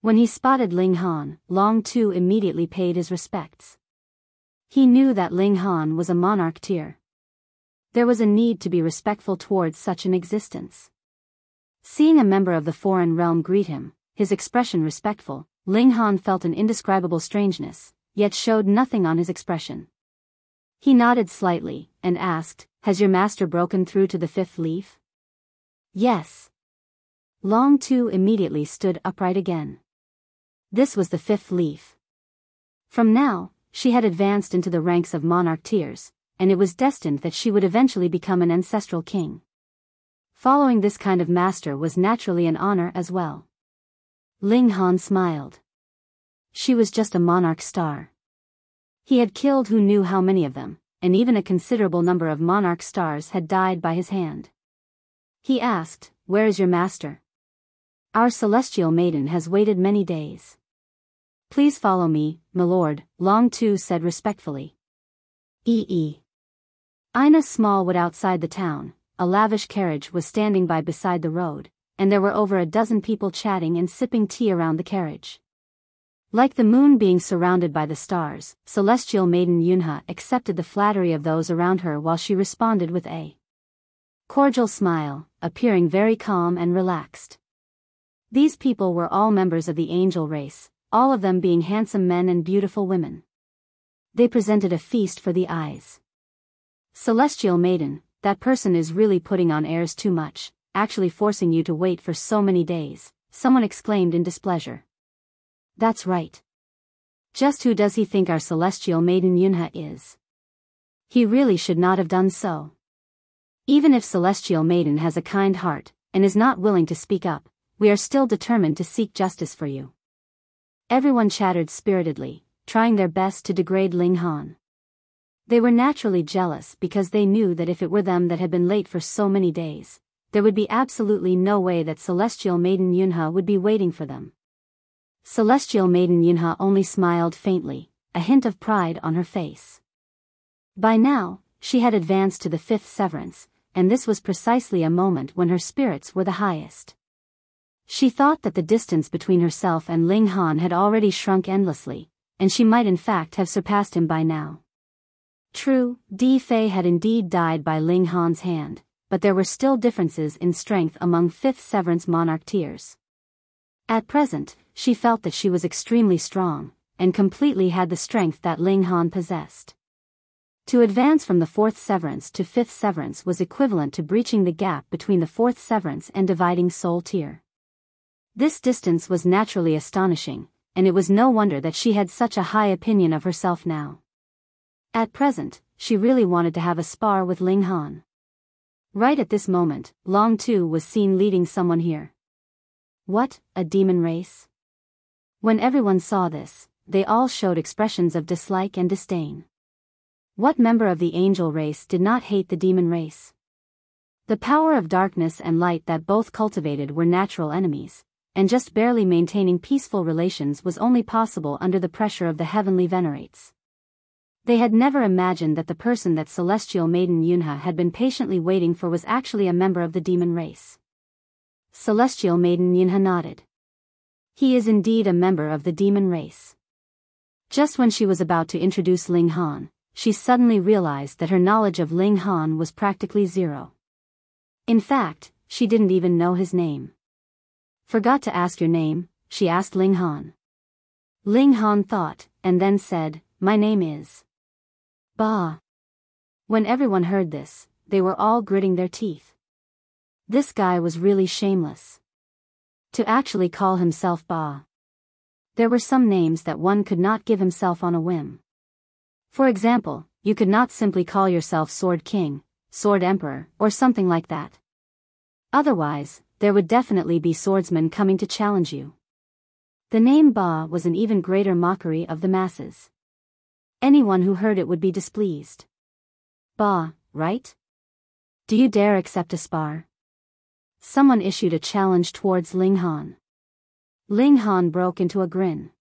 When he spotted Ling Han, Long Tu immediately paid his respects. He knew that Ling Han was a monarch tier. There was a need to be respectful towards such an existence. Seeing a member of the foreign realm greet him, his expression respectful, Ling Han felt an indescribable strangeness, yet showed nothing on his expression. He nodded slightly, and asked, "Has your master broken through to the 5th leaf?" "Yes." Long Tu immediately stood upright again. This was the fifth leaf. From now, she had advanced into the ranks of monarch tiers, and it was destined that she would eventually become an ancestral king. Following this kind of master was naturally an honor as well. Ling Han smiled. She was just a monarch star. He had killed who knew how many of them, and even a considerable number of monarch stars had died by his hand. He asked, "Where is your master?" "Our celestial maiden has waited many days." "Please follow me, my lord," Long Tu said respectfully. In a small wood outside the town, a lavish carriage was standing by beside the road, and there were over a dozen people chatting and sipping tea around the carriage. Like the moon being surrounded by the stars, celestial maiden Yunhe accepted the flattery of those around her while she responded with a cordial smile, appearing very calm and relaxed. These people were all members of the angel race, all of them being handsome men and beautiful women. They presented a feast for the eyes. "Celestial maiden, that person is really putting on airs too much, actually forcing you to wait for so many days," someone exclaimed in displeasure. "That's right. Just who does he think our celestial maiden Yunhe is? He really should not have done so. Even if celestial maiden has a kind heart, and is not willing to speak up, we are still determined to seek justice for you." Everyone chattered spiritedly, trying their best to degrade Ling Han. They were naturally jealous because they knew that if it were them that had been late for so many days, there would be absolutely no way that celestial maiden Yunhe would be waiting for them. Celestial maiden Yunhe only smiled faintly, a hint of pride on her face. By now, she had advanced to the fifth severance, and this was precisely a moment when her spirits were the highest. She thought that the distance between herself and Ling Han had already shrunk endlessly, and she might in fact have surpassed him by now. True, Di Fei had indeed died by Ling Han's hand, but there were still differences in strength among fifth severance monarch tiers. At present, she felt that she was extremely strong, and completely had the strength that Ling Han possessed. To advance from the fourth severance to fifth severance was equivalent to breaching the gap between the fourth severance and dividing soul tier. This distance was naturally astonishing, and it was no wonder that she had such a high opinion of herself now. At present, she really wanted to have a spar with Ling Han. Right at this moment, Long Tu was seen leading someone here. What, a demon race? When everyone saw this, they all showed expressions of dislike and disdain. What member of the angel race did not hate the demon race? The power of darkness and light that both cultivated were natural enemies, and just barely maintaining peaceful relations was only possible under the pressure of the heavenly venerates. They had never imagined that the person that celestial maiden Yunhe had been patiently waiting for was actually a member of the demon race. Celestial maiden Yunhe nodded. He is indeed a member of the demon race. Just when she was about to introduce Ling Han, she suddenly realized that her knowledge of Ling Han was practically zero. In fact, she didn't even know his name. "Forgot to ask your name," she asked Ling Han. Ling Han thought, and then said, "My name is Ba." When everyone heard this, they were all gritting their teeth. This guy was really shameless. To actually call himself Ba. There were some names that one could not give himself on a whim. For example, you could not simply call yourself Sword King, Sword Emperor, or something like that. Otherwise, there would definitely be swordsmen coming to challenge you. The name Ba was an even greater mockery of the masses. Anyone who heard it would be displeased. Ba, right? Do you dare accept a spar? Someone issued a challenge towards Ling Han. Ling Han broke into a grin.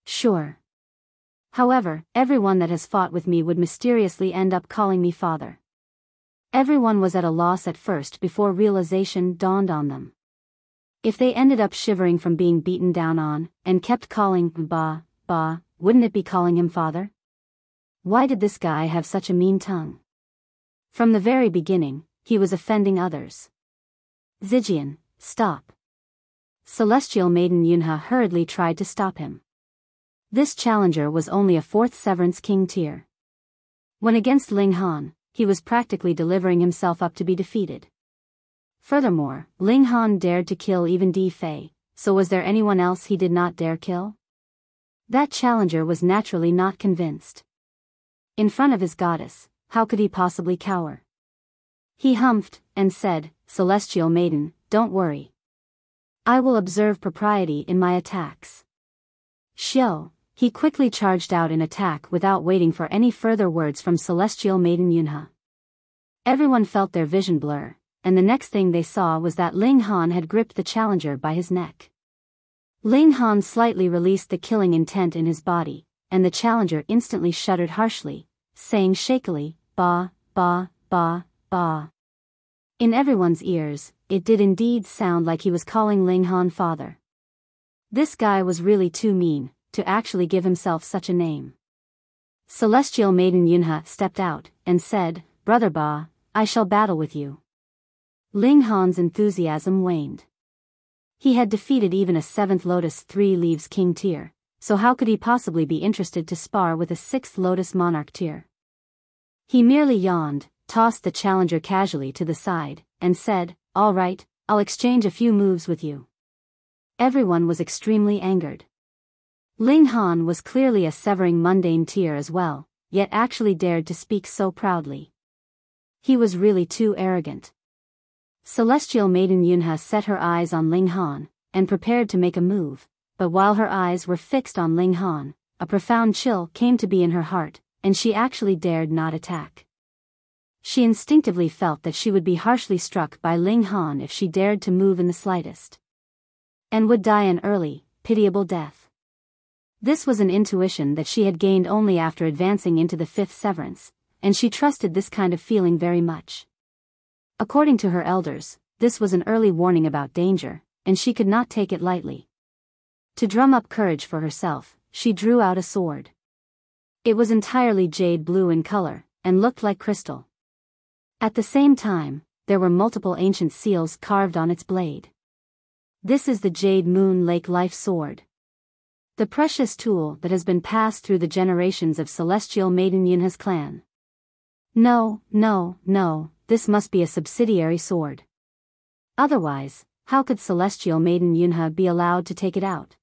Sure. However, everyone that has fought with me would mysteriously end up calling me father. Everyone was at a loss at first before realization dawned on them. If they ended up shivering from being beaten down on, and kept calling Ba, Ba, wouldn't it be calling him father? Why did this guy have such a mean tongue? From the very beginning, he was offending others. Zijian, stop. Celestial maiden Yunhe hurriedly tried to stop him. This challenger was only a fourth severance king tier. When against Ling Han, he was practically delivering himself up to be defeated. Furthermore, Ling Han dared to kill even Di Fei, so was there anyone else he did not dare kill? That challenger was naturally not convinced. In front of his goddess, how could he possibly cower? He humphed, and said, "Celestial Maiden, don't worry. I will observe propriety in my attacks." Xiao, he quickly charged out in attack without waiting for any further words from Celestial Maiden Yunhe. Everyone felt their vision blur, and the next thing they saw was that Ling Han had gripped the challenger by his neck. Ling Han slightly released the killing intent in his body, and the challenger instantly shuddered harshly, saying shakily, "Ba, ba, ba, ba." In everyone's ears, it did indeed sound like he was calling Ling Han father. This guy was really too mean to actually give himself such a name. Celestial Maiden Yunhe stepped out and said, "Brother Ba, I shall battle with you." Ling Han's enthusiasm waned. He had defeated even a 7th Lotus 3 Leaves King tier, so how could he possibly be interested to spar with a 6th Lotus Monarch tier? He merely yawned, tossed the challenger casually to the side, and said, "All right, I'll exchange a few moves with you." Everyone was extremely angered. Ling Han was clearly a severing mundane tier as well, yet actually dared to speak so proudly. He was really too arrogant. Celestial Maiden Yunhe set her eyes on Ling Han, and prepared to make a move, but while her eyes were fixed on Ling Han, a profound chill came to be in her heart, and she actually dared not attack. She instinctively felt that she would be harshly struck by Ling Han if she dared to move in the slightest, and would die an early, pitiable death. This was an intuition that she had gained only after advancing into the 5th severance, and she trusted this kind of feeling very much. According to her elders, this was an early warning about danger, and she could not take it lightly. To drum up courage for herself, she drew out a sword. It was entirely jade blue in color, and looked like crystal. At the same time, there were multiple ancient seals carved on its blade. This is the Jade Moon Lake Life Sword, the precious tool that has been passed through the generations of Celestial Maiden Yunhe's clan. No, no, no, this must be a subsidiary sword. Otherwise, how could Celestial Maiden Yunhe be allowed to take it out?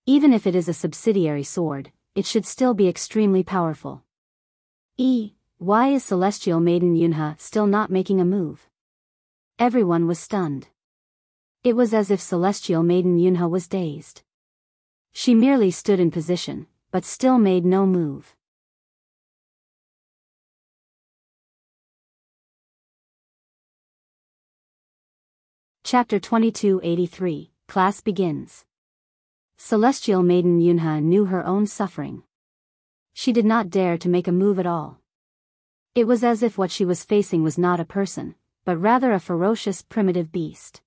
Even if it is a subsidiary sword, it should still be extremely powerful. Why is Celestial Maiden Yunhe still not making a move? Everyone was stunned. It was as if Celestial Maiden Yunhe was dazed. She merely stood in position, but still made no move. Chapter 2283, Class Begins. Celestial Maiden Yunhe knew her own suffering. She did not dare to make a move at all. It was as if what she was facing was not a person, but rather a ferocious primitive beast.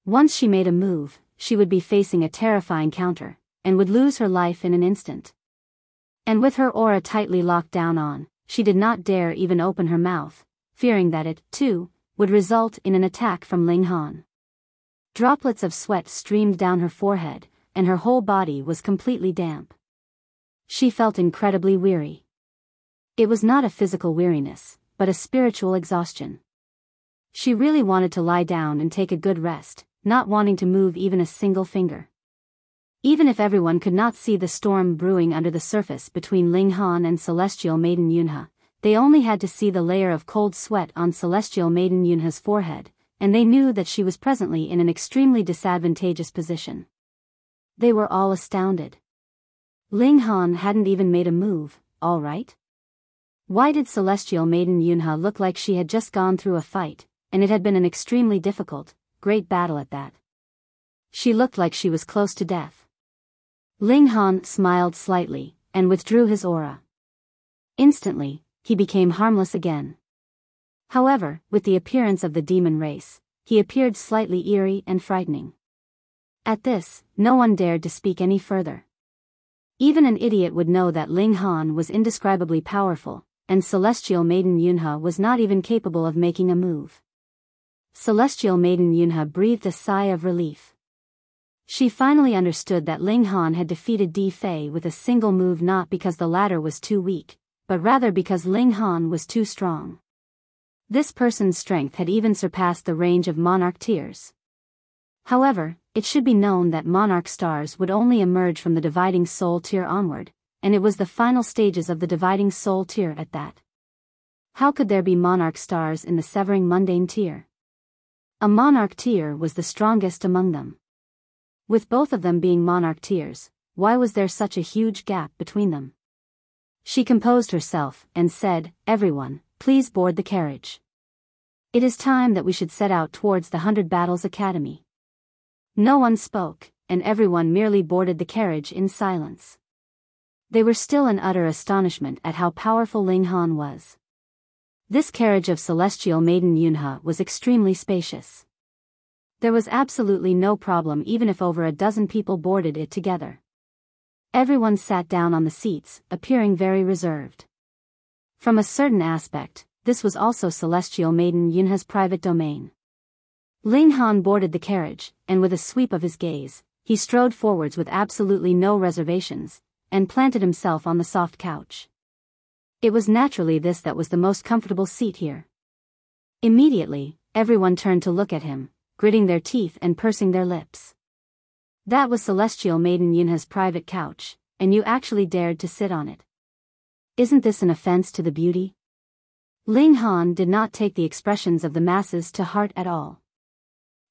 Once she made a move, she would be facing a terrifying counter, and would lose her life in an instant. And with her aura tightly locked down on, she did not dare even open her mouth, fearing that it, too, would result in an attack from Ling Han. Droplets of sweat streamed down her forehead, and her whole body was completely damp. She felt incredibly weary. It was not a physical weariness, but a spiritual exhaustion. She really wanted to lie down and take a good rest, not wanting to move even a single finger. Even if everyone could not see the storm brewing under the surface between Ling Han and Celestial Maiden Yunhe, they only had to see the layer of cold sweat on Celestial Maiden Yunhe's forehead, and they knew that she was presently in an extremely disadvantageous position. They were all astounded. Ling Han hadn't even made a move, all right? Why did Celestial Maiden Yunhe look like she had just gone through a fight, and it had been an extremely difficult, great battle at that? She looked like she was close to death. Ling Han smiled slightly, and withdrew his aura. Instantly, he became harmless again. However, with the appearance of the demon race, he appeared slightly eerie and frightening. At this, no one dared to speak any further. Even an idiot would know that Ling Han was indescribably powerful, and Celestial Maiden Yunhe was not even capable of making a move. Celestial Maiden Yunhe breathed a sigh of relief. She finally understood that Ling Han had defeated Di Fei with a single move, not because the latter was too weak, but rather because Ling Han was too strong. This person's strength had even surpassed the range of monarch tiers. However, it should be known that monarch stars would only emerge from the dividing soul tier onward, and it was the final stages of the dividing soul tier at that. How could there be monarch stars in the severing mundane tier? A monarch tier was the strongest among them. With both of them being monarch tiers, why was there such a huge gap between them? She composed herself and said, "Everyone, please board the carriage. It is time that we should set out towards the 100 Battles Academy." No one spoke, and everyone merely boarded the carriage in silence. They were still in utter astonishment at how powerful Ling Han was. This carriage of celestial maiden Yunhe was extremely spacious. There was absolutely no problem even if over a dozen people boarded it together. Everyone sat down on the seats, appearing very reserved. From a certain aspect, this was also celestial maiden Yunhe's private domain. Ling Han boarded the carriage, and with a sweep of his gaze, he strode forwards with absolutely no reservations, and planted himself on the soft couch. It was naturally this that was the most comfortable seat here. Immediately, everyone turned to look at him, gritting their teeth and pursing their lips. That was celestial maiden Yunhe's private couch, and you actually dared to sit on it. Isn't this an offense to the beauty? Ling Han did not take the expressions of the masses to heart at all.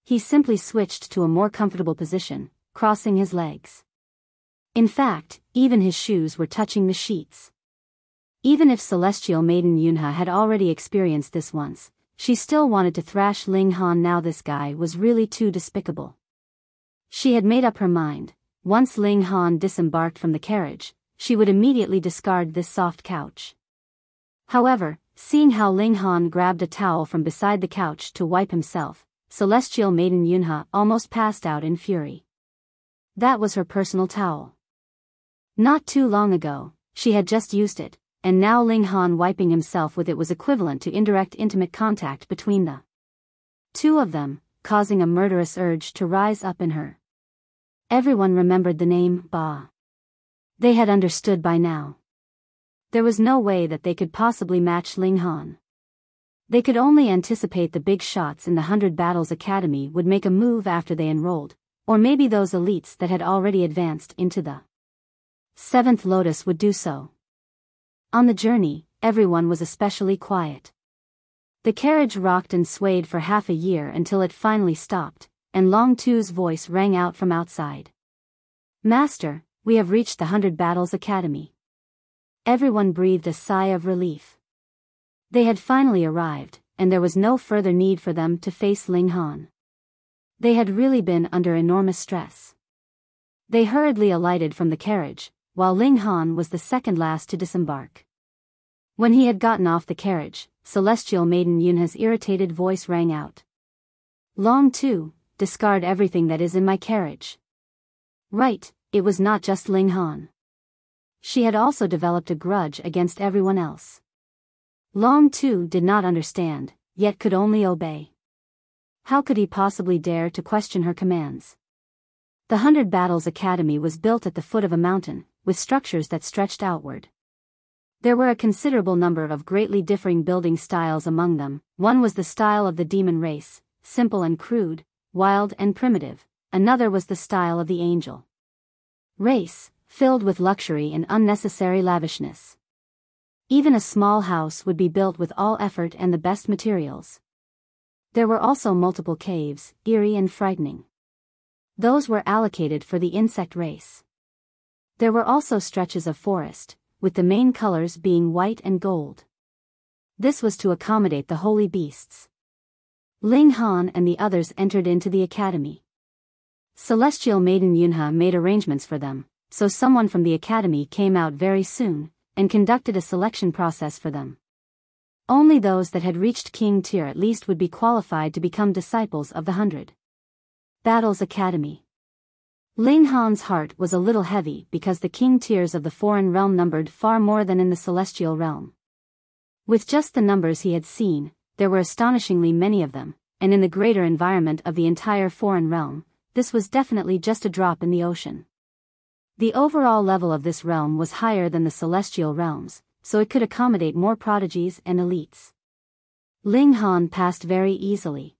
He simply switched to a more comfortable position, crossing his legs. In fact, even his shoes were touching the sheets. Even if celestial maiden Yunhe had already experienced this once, she still wanted to thrash Ling Han. Now this guy was really too despicable. She had made up her mind, once Ling Han disembarked from the carriage, she would immediately discard this soft couch. However, seeing how Ling Han grabbed a towel from beside the couch to wipe himself, celestial maiden Yunhe almost passed out in fury. That was her personal towel. Not too long ago, she had just used it, and now Ling Han wiping himself with it was equivalent to indirect intimate contact between the two of them, causing a murderous urge to rise up in her. Everyone remembered the name Ba. They had understood by now. There was no way that they could possibly match Ling Han. They could only anticipate the big shots in the 100 Battles Academy would make a move after they enrolled, or maybe those elites that had already advanced into the 7th Lotus would do so. On the journey, everyone was especially quiet. The carriage rocked and swayed for half a year until it finally stopped, and Long Tu's voice rang out from outside. "Master, we have reached the 100 Battles Academy." Everyone breathed a sigh of relief. They had finally arrived, and there was no further need for them to face Ling Han. They had really been under enormous stress. They hurriedly alighted from the carriage, while Ling Han was the second last to disembark. When he had gotten off the carriage, celestial maiden Yunhe's irritated voice rang out. "Long Tu, discard everything that is in my carriage." Right, it was not just Ling Han. She had also developed a grudge against everyone else. Long Tu did not understand, yet could only obey. How could he possibly dare to question her commands? The 100 Battles Academy was built at the foot of a mountain, with structures that stretched outward. There were a considerable number of greatly differing building styles among them. One was the style of the demon race, simple and crude, wild and primitive. Another was the style of the angel race, filled with luxury and unnecessary lavishness. Even a small house would be built with all effort and the best materials. There were also multiple caves, eerie and frightening. Those were allocated for the insect race. There were also stretches of forest, with the main colors being white and gold. This was to accommodate the holy beasts. Ling Han and the others entered into the academy. Celestial maiden Yunhe made arrangements for them, so someone from the academy came out very soon, and conducted a selection process for them. Only those that had reached King Tier at least would be qualified to become disciples of the 100 Battles Academy. Ling Han's heart was a little heavy because the King Tiers of the foreign realm numbered far more than in the celestial realm. With just the numbers he had seen, there were astonishingly many of them, and in the greater environment of the entire foreign realm, this was definitely just a drop in the ocean. The overall level of this realm was higher than the celestial realms, so it could accommodate more prodigies and elites. Ling Han passed very easily.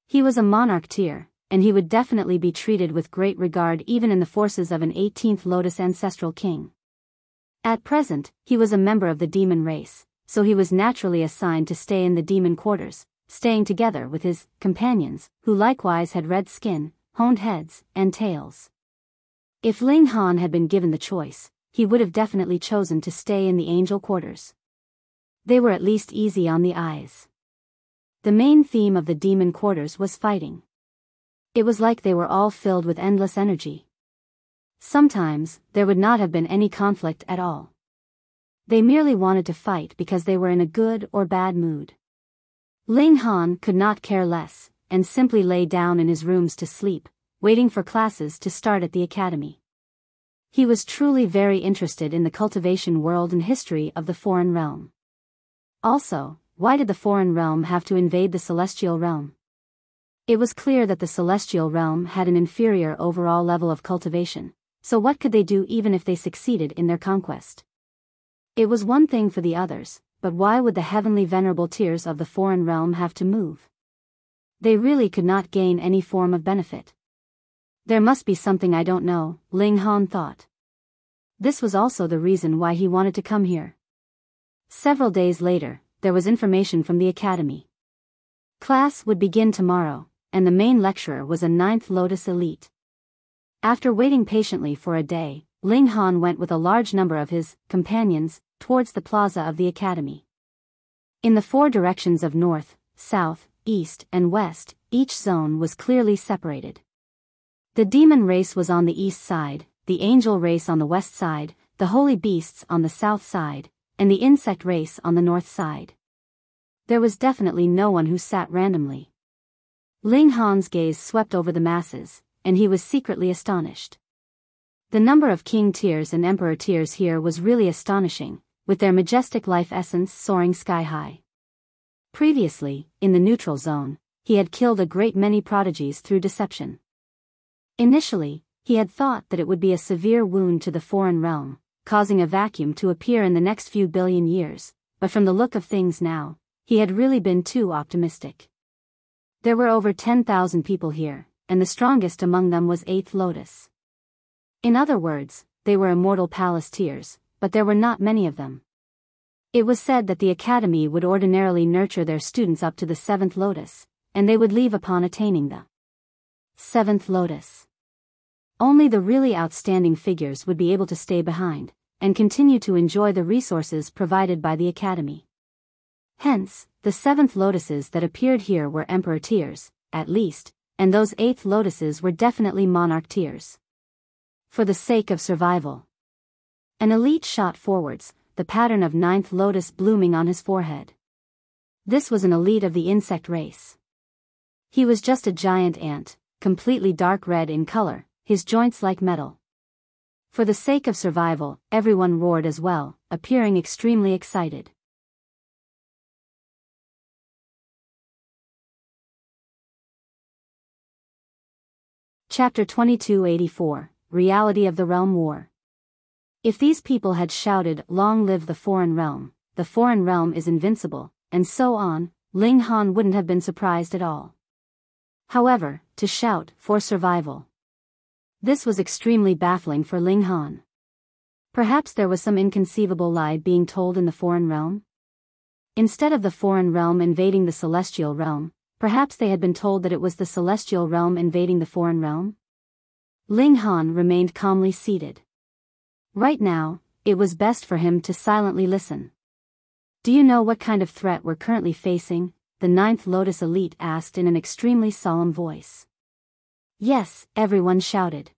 He was a monarch tier, and he would definitely be treated with great regard even in the forces of an 18th Lotus ancestral king. At present, he was a member of the demon race, so he was naturally assigned to stay in the demon quarters, staying together with his companions, who likewise had red skin, honed heads, and tails. If Ling Han had been given the choice, he would have definitely chosen to stay in the angel quarters. They were at least easy on the eyes. The main theme of the demon quarters was fighting. It was like they were all filled with endless energy. Sometimes, there would not have been any conflict at all. They merely wanted to fight because they were in a good or bad mood. Ling Han could not care less, and simply lay down in his rooms to sleep, waiting for classes to start at the academy. He was truly very interested in the cultivation world and history of the foreign realm. Also, why did the foreign realm have to invade the celestial realm? It was clear that the celestial realm had an inferior overall level of cultivation, so what could they do even if they succeeded in their conquest? It was one thing for the others, but why would the heavenly venerable tiers of the foreign realm have to move? They really could not gain any form of benefit. There must be something I don't know, Ling Han thought. This was also the reason why he wanted to come here. Several days later, there was information from the academy. Class would begin tomorrow, and the main lecturer was a 9th Lotus elite. After waiting patiently for a day, Ling Han went with a large number of his companions towards the plaza of the academy. In the 4 directions of north, south, east, and west, each zone was clearly separated. The demon race was on the east side, the angel race on the west side, the holy beasts on the south side, and the insect race on the north side. There was definitely no one who sat randomly. Ling Han's gaze swept over the masses, and he was secretly astonished. The number of king tiers and emperor tiers here was really astonishing, with their majestic life essence soaring sky high. Previously, in the neutral zone, he had killed a great many prodigies through deception. Initially, he had thought that it would be a severe wound to the foreign realm, causing a vacuum to appear in the next few billion years, but from the look of things now, he had really been too optimistic. There were over 10,000 people here, and the strongest among them was 8th Lotus. In other words, they were immortal palace tiers, but there were not many of them. It was said that the academy would ordinarily nurture their students up to the 7th Lotus, and they would leave upon attaining the 7th Lotus. Only the really outstanding figures would be able to stay behind, and continue to enjoy the resources provided by the academy. Hence, the 7th Lotuses that appeared here were Emperor tiers, at least, and those 8th Lotuses were definitely Monarch tiers. For the sake of survival. An elite shot forwards, the pattern of 9th Lotus blooming on his forehead. This was an elite of the insect race. He was just a giant ant, completely dark red in color, his joints like metal. For the sake of survival, everyone roared as well, appearing extremely excited. Chapter 2284, Reality of the Realm War. If these people had shouted, "Long live the foreign realm is invincible," and so on, Ling Han wouldn't have been surprised at all. However, to shout, "For survival." This was extremely baffling for Ling Han. Perhaps there was some inconceivable lie being told in the foreign realm? Instead of the foreign realm invading the celestial realm, perhaps they had been told that it was the celestial realm invading the foreign realm? Ling Han remained calmly seated. Right now, it was best for him to silently listen. "Do you know what kind of threat we're currently facing?" the 9th Lotus elite asked in an extremely solemn voice. "Yes," everyone shouted.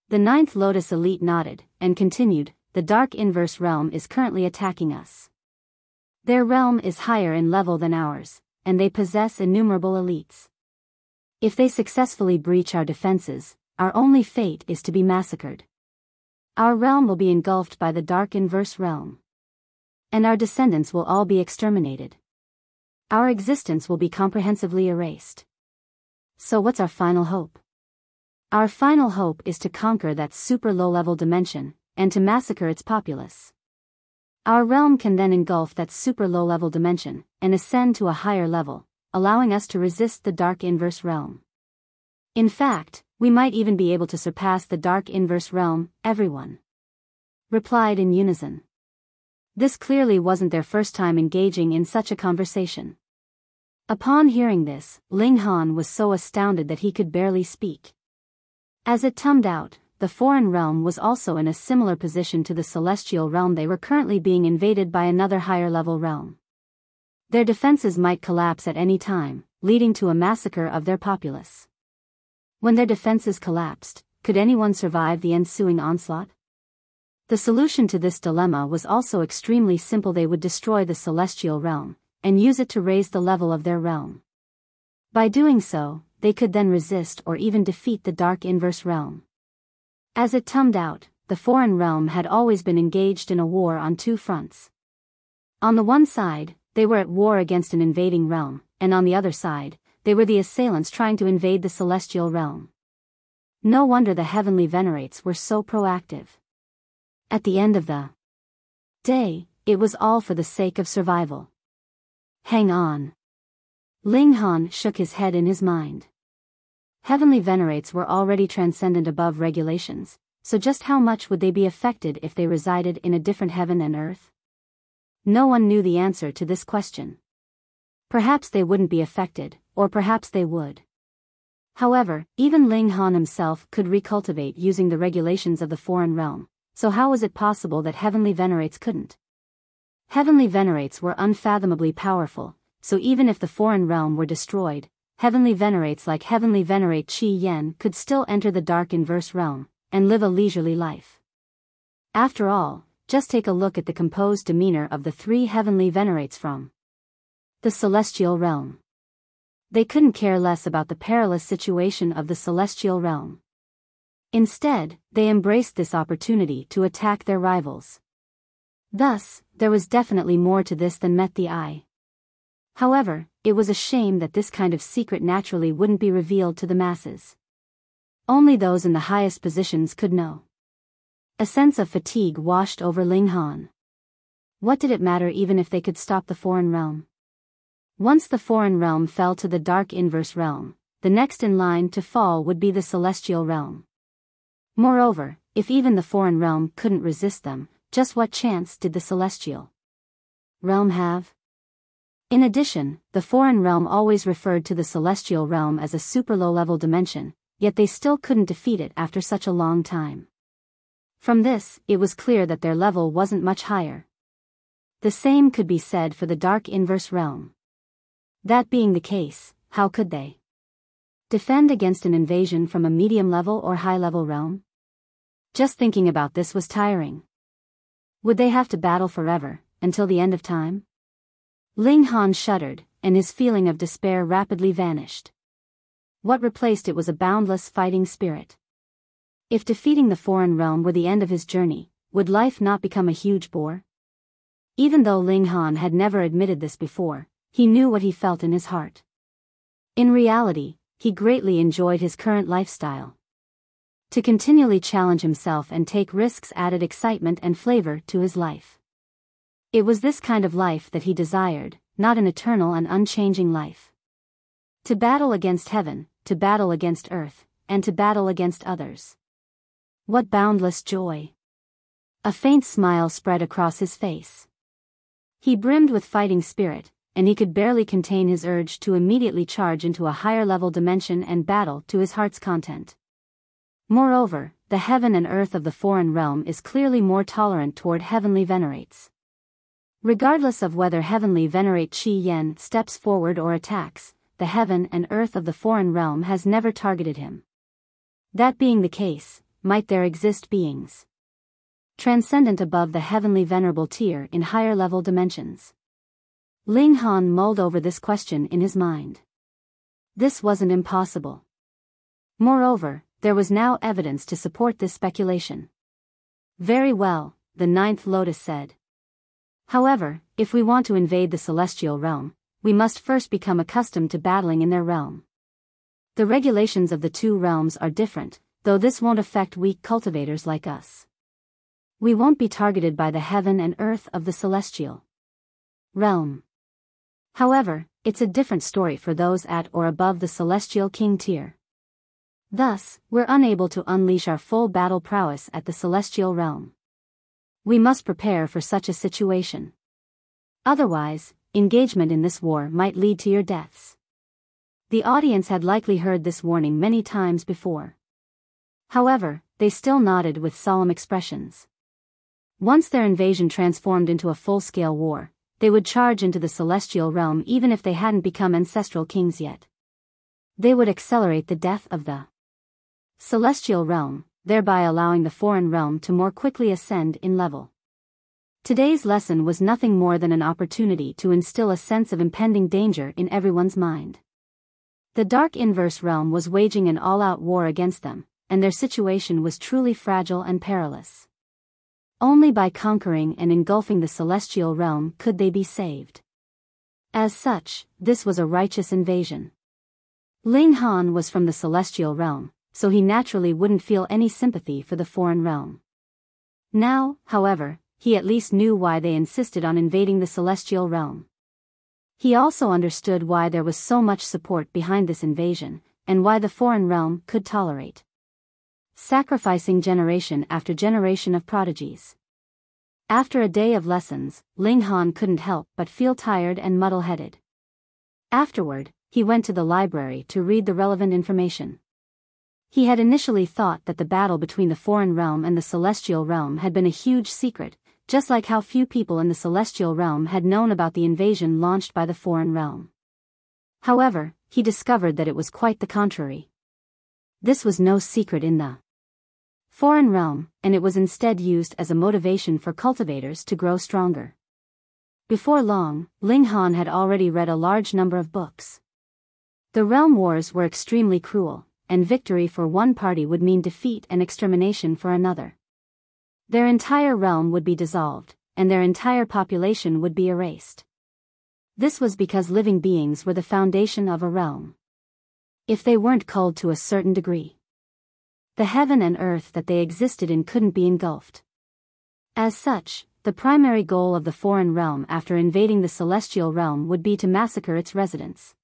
The 9th Lotus elite nodded, and continued, "The Dark Inverse Realm is currently attacking us. Their realm is higher in level than ours, and they possess innumerable elites. If they successfully breach our defenses, our only fate is to be massacred. Our realm will be engulfed by the Dark Inverse Realm. And our descendants will all be exterminated. Our existence will be comprehensively erased. So what's our final hope? Our final hope is to conquer that super low-level dimension, and to massacre its populace. Our realm can then engulf that super low-level dimension, and ascend to a higher level, allowing us to resist the dark inverse realm. In fact, we might even be able to surpass the dark inverse realm, everyone replied in unison. This clearly wasn't their first time engaging in such a conversation. Upon hearing this, Ling Han was so astounded that he could barely speak. As it turned out, the foreign realm was also in a similar position to the celestial realm. They were currently being invaded by another higher-level realm. Their defenses might collapse at any time, leading to a massacre of their populace. When their defenses collapsed, could anyone survive the ensuing onslaught? The solution to this dilemma was also extremely simple. They would destroy the celestial realm, and use it to raise the level of their realm. By doing so, they could then resist or even defeat the dark inverse realm. As it turned out, the foreign realm had always been engaged in a war on two fronts. On the one side, they were at war against an invading realm, and on the other side, they were the assailants trying to invade the celestial realm. No wonder the heavenly venerates were so proactive. At the end of the day, it was all for the sake of survival. Hang on. Ling Han shook his head in his mind. Heavenly venerates were already transcendent above regulations, so just how much would they be affected if they resided in a different heaven and earth? No one knew the answer to this question. Perhaps they wouldn't be affected, or perhaps they would. However, even Ling Han himself could recultivate using the regulations of the foreign realm, so how was it possible that heavenly venerates couldn't? Heavenly venerates were unfathomably powerful, so even if the foreign realm were destroyed, heavenly venerates like heavenly venerate Qi Yen could still enter the dark inverse realm, and live a leisurely life. After all, just take a look at the composed demeanor of the three heavenly venerates from the celestial realm. They couldn't care less about the perilous situation of the celestial realm. Instead, they embraced this opportunity to attack their rivals. Thus, there was definitely more to this than met the eye. However, it was a shame that this kind of secret naturally wouldn't be revealed to the masses. Only those in the highest positions could know. A sense of fatigue washed over Ling Han. What did it matter even if they could stop the foreign realm? Once the foreign realm fell to the dark inverse realm, the next in line to fall would be the celestial realm. Moreover, if even the foreign realm couldn't resist them, just what chance did the celestial realm have? In addition, the foreign realm always referred to the celestial realm as a super low-level dimension, yet they still couldn't defeat it after such a long time. From this, it was clear that their level wasn't much higher. The same could be said for the dark inverse realm. That being the case, how could they defend against an invasion from a medium-level or high-level realm? Just thinking about this was tiring. Would they have to battle forever, until the end of time? Ling Han shuddered, and his feeling of despair rapidly vanished. What replaced it was a boundless fighting spirit. If defeating the foreign realm were the end of his journey, would life not become a huge bore? Even though Ling Han had never admitted this before, he knew what he felt in his heart. In reality, he greatly enjoyed his current lifestyle. To continually challenge himself and take risks added excitement and flavor to his life. It was this kind of life that he desired, not an eternal and unchanging life. To battle against heaven, to battle against earth, and to battle against others. What boundless joy! A faint smile spread across his face. He brimmed with fighting spirit, and he could barely contain his urge to immediately charge into a higher-level dimension and battle to his heart's content. Moreover, the heaven and earth of the foreign realm is clearly more tolerant toward heavenly venerates. Regardless of whether heavenly venerate Qi Yen steps forward or attacks, the heaven and earth of the foreign realm has never targeted him. That being the case, might there exist beings transcendent above the heavenly venerable tier in higher-level dimensions? Ling Han mulled over this question in his mind. This wasn't impossible. Moreover, there was now evidence to support this speculation. Very well, the ninth lotus said. However, if we want to invade the celestial realm, we must first become accustomed to battling in their realm. The regulations of the two realms are different, though this won't affect weak cultivators like us. We won't be targeted by the heaven and earth of the celestial realm. However, it's a different story for those at or above the celestial king tier. Thus, we're unable to unleash our full battle prowess at the celestial realm. We must prepare for such a situation. Otherwise, engagement in this war might lead to your deaths. The audience had likely heard this warning many times before. However, they still nodded with solemn expressions. Once their invasion transformed into a full-scale war, they would charge into the celestial realm even if they hadn't become ancestral kings yet. They would accelerate the death of the celestial realm, thereby allowing the foreign realm to more quickly ascend in level. Today's lesson was nothing more than an opportunity to instill a sense of impending danger in everyone's mind. The Dark Inverse Realm was waging an all-out war against them, and their situation was truly fragile and perilous. Only by conquering and engulfing the celestial realm could they be saved. As such, this was a righteous invasion. Ling Han was from the celestial realm, so he naturally wouldn't feel any sympathy for the foreign realm. Now, however, he at least knew why they insisted on invading the celestial realm. He also understood why there was so much support behind this invasion, and why the foreign realm could tolerate sacrificing generation after generation of prodigies. After a day of lessons, Ling Han couldn't help but feel tired and muddle-headed. Afterward, he went to the library to read the relevant information. He had initially thought that the battle between the foreign realm and the celestial realm had been a huge secret, just like how few people in the celestial realm had known about the invasion launched by the foreign realm. However, he discovered that it was quite the contrary. This was no secret in the foreign realm, and it was instead used as a motivation for cultivators to grow stronger. Before long, Ling Han had already read a large number of books. The realm wars were extremely cruel, and victory for one party would mean defeat and extermination for another. Their entire realm would be dissolved, and their entire population would be erased. This was because living beings were the foundation of a realm. If they weren't culled to a certain degree, the heaven and earth that they existed in couldn't be engulfed. As such, the primary goal of the foreign realm after invading the celestial realm would be to massacre its residents.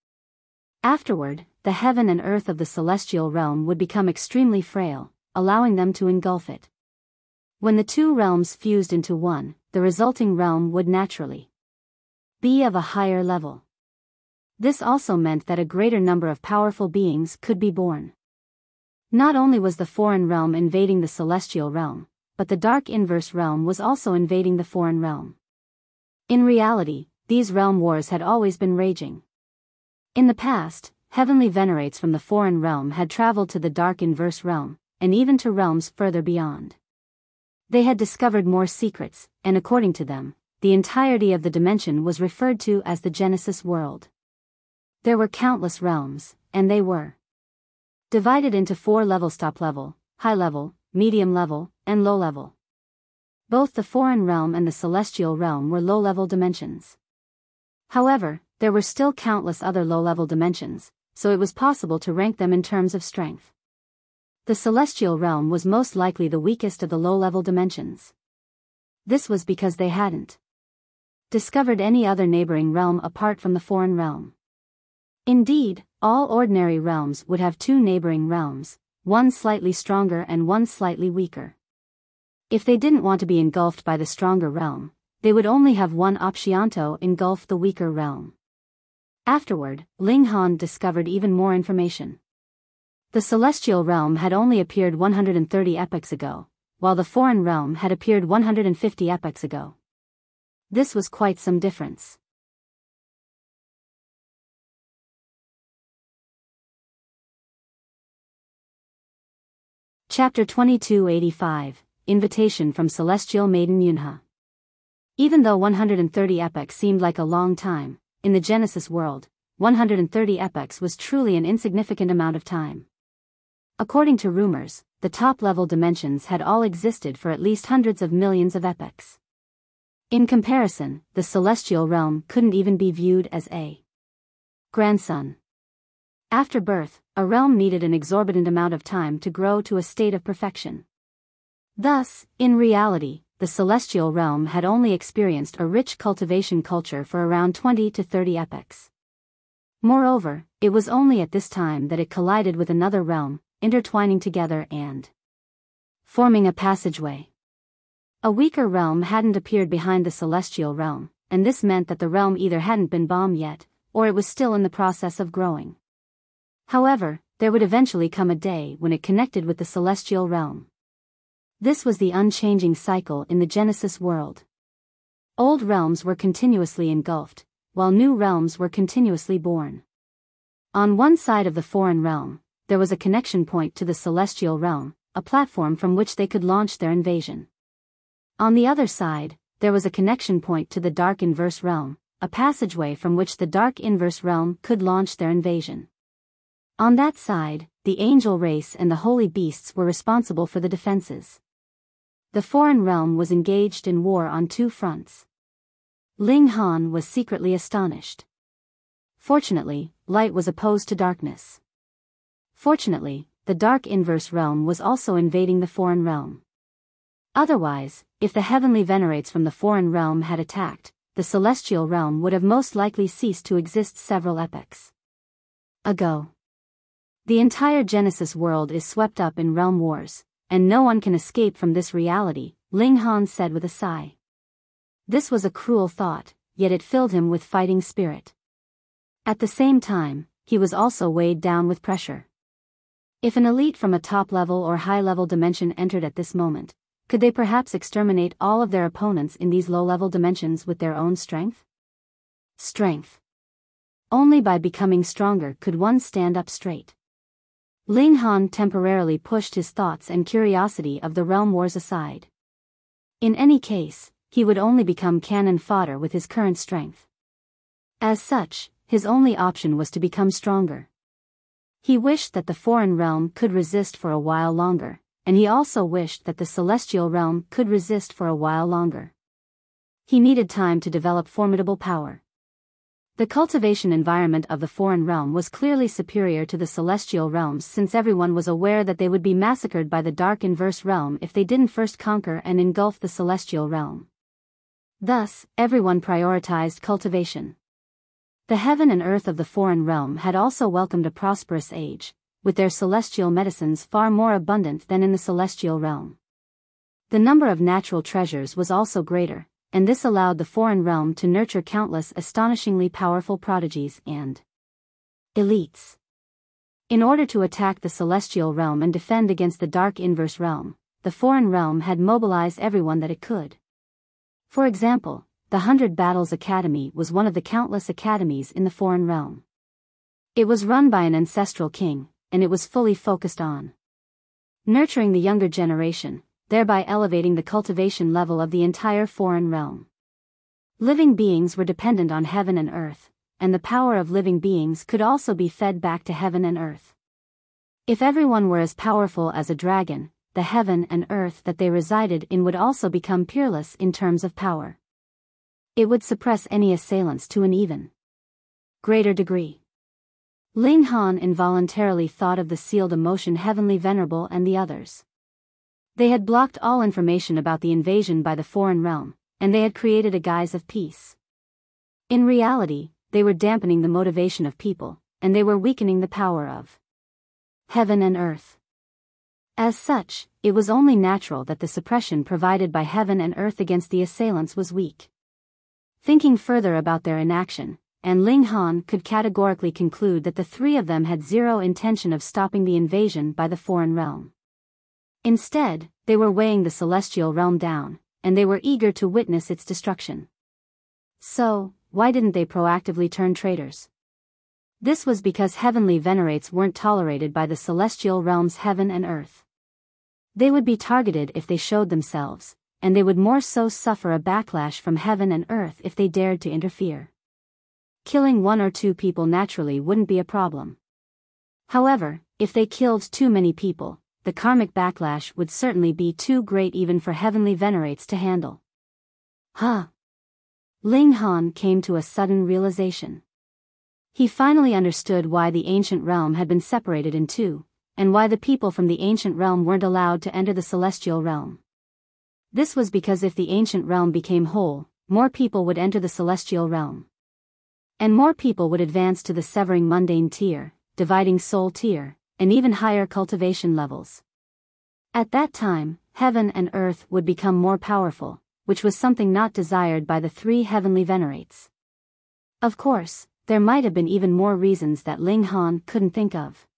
Afterward, the heaven and earth of the celestial realm would become extremely frail, allowing them to engulf it. When the two realms fused into one, the resulting realm would naturally be of a higher level. This also meant that a greater number of powerful beings could be born. Not only was the foreign realm invading the celestial realm, but the Dark Inverse Realm was also invading the foreign realm. In reality, these realm wars had always been raging. In the past, heavenly venerates from the foreign realm had traveled to the Dark Inverse Realm, and even to realms further beyond. They had discovered more secrets, and according to them, the entirety of the dimension was referred to as the Genesis world. There were countless realms, and they were divided into 4 levels: top level, high level, medium level, and low level. Both the foreign realm and the celestial realm were low-level dimensions. However, there were still countless other low-level dimensions, so it was possible to rank them in terms of strength. The celestial realm was most likely the weakest of the low-level dimensions. This was because they hadn't discovered any other neighboring realm apart from the foreign realm. Indeed, all ordinary realms would have 2 neighboring realms, one slightly stronger and one slightly weaker. If they didn't want to be engulfed by the stronger realm, they would only have one optionto engulf the weaker realm. Afterward, Ling Han discovered even more information. The celestial realm had only appeared 130 epochs ago, while the foreign realm had appeared 150 epochs ago. This was quite some difference. Chapter 2285, Invitation from Celestial Maiden Yunhe. Even though 130 epochs seemed like a long time, in the Genesis world, 130 epochs was truly an insignificant amount of time. According to rumors, the top-level dimensions had all existed for at least hundreds of millions of epochs. In comparison, the celestial realm couldn't even be viewed as a grandson. After birth, a realm needed an exorbitant amount of time to grow to a state of perfection. Thus, in reality, the celestial realm had only experienced a rich cultivation culture for around 20 to 30 epochs. Moreover, it was only at this time that it collided with another realm, intertwining together and forming a passageway. A weaker realm hadn't appeared behind the celestial realm, and this meant that the realm either hadn't been bombed yet, or it was still in the process of growing. However, there would eventually come a day when it connected with the celestial realm. This was the unchanging cycle in the Genesis world. Old realms were continuously engulfed, while new realms were continuously born. On one side of the foreign realm, there was a connection point to the celestial realm, a platform from which they could launch their invasion. On the other side, there was a connection point to the dark inverse realm, a passageway from which the dark inverse realm could launch their invasion. On that side, the angel race and the holy beasts were responsible for the defenses. The foreign realm was engaged in war on two fronts. Ling Han was secretly astonished. Fortunately, light was opposed to darkness. Fortunately, the dark inverse realm was also invading the foreign realm. Otherwise, if the heavenly venerates from the foreign realm had attacked, the celestial realm would have most likely ceased to exist several epochs ago. The entire Genesis world is swept up in realm wars, and no one can escape from this reality, Ling Han said with a sigh. This was a cruel thought, yet it filled him with fighting spirit. At the same time, he was also weighed down with pressure. If an elite from a top-level or high-level dimension entered at this moment, could they perhaps exterminate all of their opponents in these low-level dimensions with their own strength? Strength. Only by becoming stronger could one stand up straight. Ling Han temporarily pushed his thoughts and curiosity of the realm wars aside. In any case, he would only become cannon fodder with his current strength. As such, his only option was to become stronger. He wished that the foreign realm could resist for a while longer, and he also wished that the celestial realm could resist for a while longer. He needed time to develop formidable power. The cultivation environment of the foreign realm was clearly superior to the celestial realms, since everyone was aware that they would be massacred by the dark inverse realm if they didn't first conquer and engulf the celestial realm. Thus, everyone prioritized cultivation. The heaven and earth of the foreign realm had also welcomed a prosperous age, with their celestial medicines far more abundant than in the celestial realm. The number of natural treasures was also greater, and this allowed the foreign realm to nurture countless astonishingly powerful prodigies and elites. In order to attack the celestial realm and defend against the dark inverse realm, the foreign realm had mobilized everyone that it could. For example, the 100 Battles Academy was one of the countless academies in the foreign realm. It was run by an ancestral king, and it was fully focused on nurturing the younger generation, thereby elevating the cultivation level of the entire foreign realm. Living beings were dependent on heaven and earth, and the power of living beings could also be fed back to heaven and earth. If everyone were as powerful as a dragon, the heaven and earth that they resided in would also become peerless in terms of power. It would suppress any assailants to an even greater degree. Ling Han involuntarily thought of the sealed emotion Heavenly Venerable and the others. They had blocked all information about the invasion by the foreign realm, and they had created a guise of peace. In reality, they were dampening the motivation of people, and they were weakening the power of heaven and earth. As such, it was only natural that the suppression provided by heaven and earth against the assailants was weak. Thinking further about their inaction, and Ling Han could categorically conclude that the three of them had zero intention of stopping the invasion by the foreign realm. Instead, they were weighing the celestial realm down, and they were eager to witness its destruction. So, why didn't they proactively turn traitors? This was because heavenly venerates weren't tolerated by the celestial realm's heaven and earth. They would be targeted if they showed themselves, and they would more so suffer a backlash from heaven and earth if they dared to interfere. Killing one or two people naturally wouldn't be a problem. However, if they killed too many people, the karmic backlash would certainly be too great even for heavenly venerates to handle. Ling Han came to a sudden realization. He finally understood why the ancient realm had been separated in two, and why the people from the ancient realm weren't allowed to enter the celestial realm. This was because if the ancient realm became whole, more people would enter the celestial realm. And more people would advance to the severing mundane tier, dividing soul tier, and even higher cultivation levels. At that time, heaven and earth would become more powerful, which was something not desired by the three heavenly venerates. Of course, there might have been even more reasons that Ling Han couldn't think of.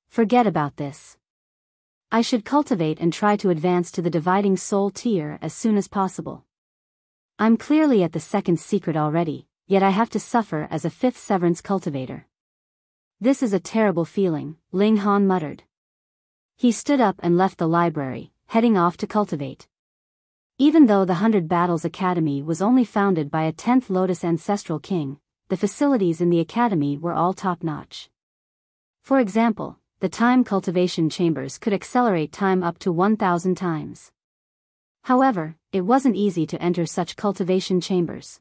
Forget about this. I should cultivate and try to advance to the dividing soul tier as soon as possible. I'm clearly at the second secret already, yet I have to suffer as a fifth severance cultivator. This is a terrible feeling, Ling Han muttered. He stood up and left the library, heading off to cultivate. Even though the 100 Battles Academy was only founded by a 10th Lotus ancestral king, the facilities in the academy were all top-notch. For example, the time cultivation chambers could accelerate time up to 1,000 times. However, it wasn't easy to enter such cultivation chambers.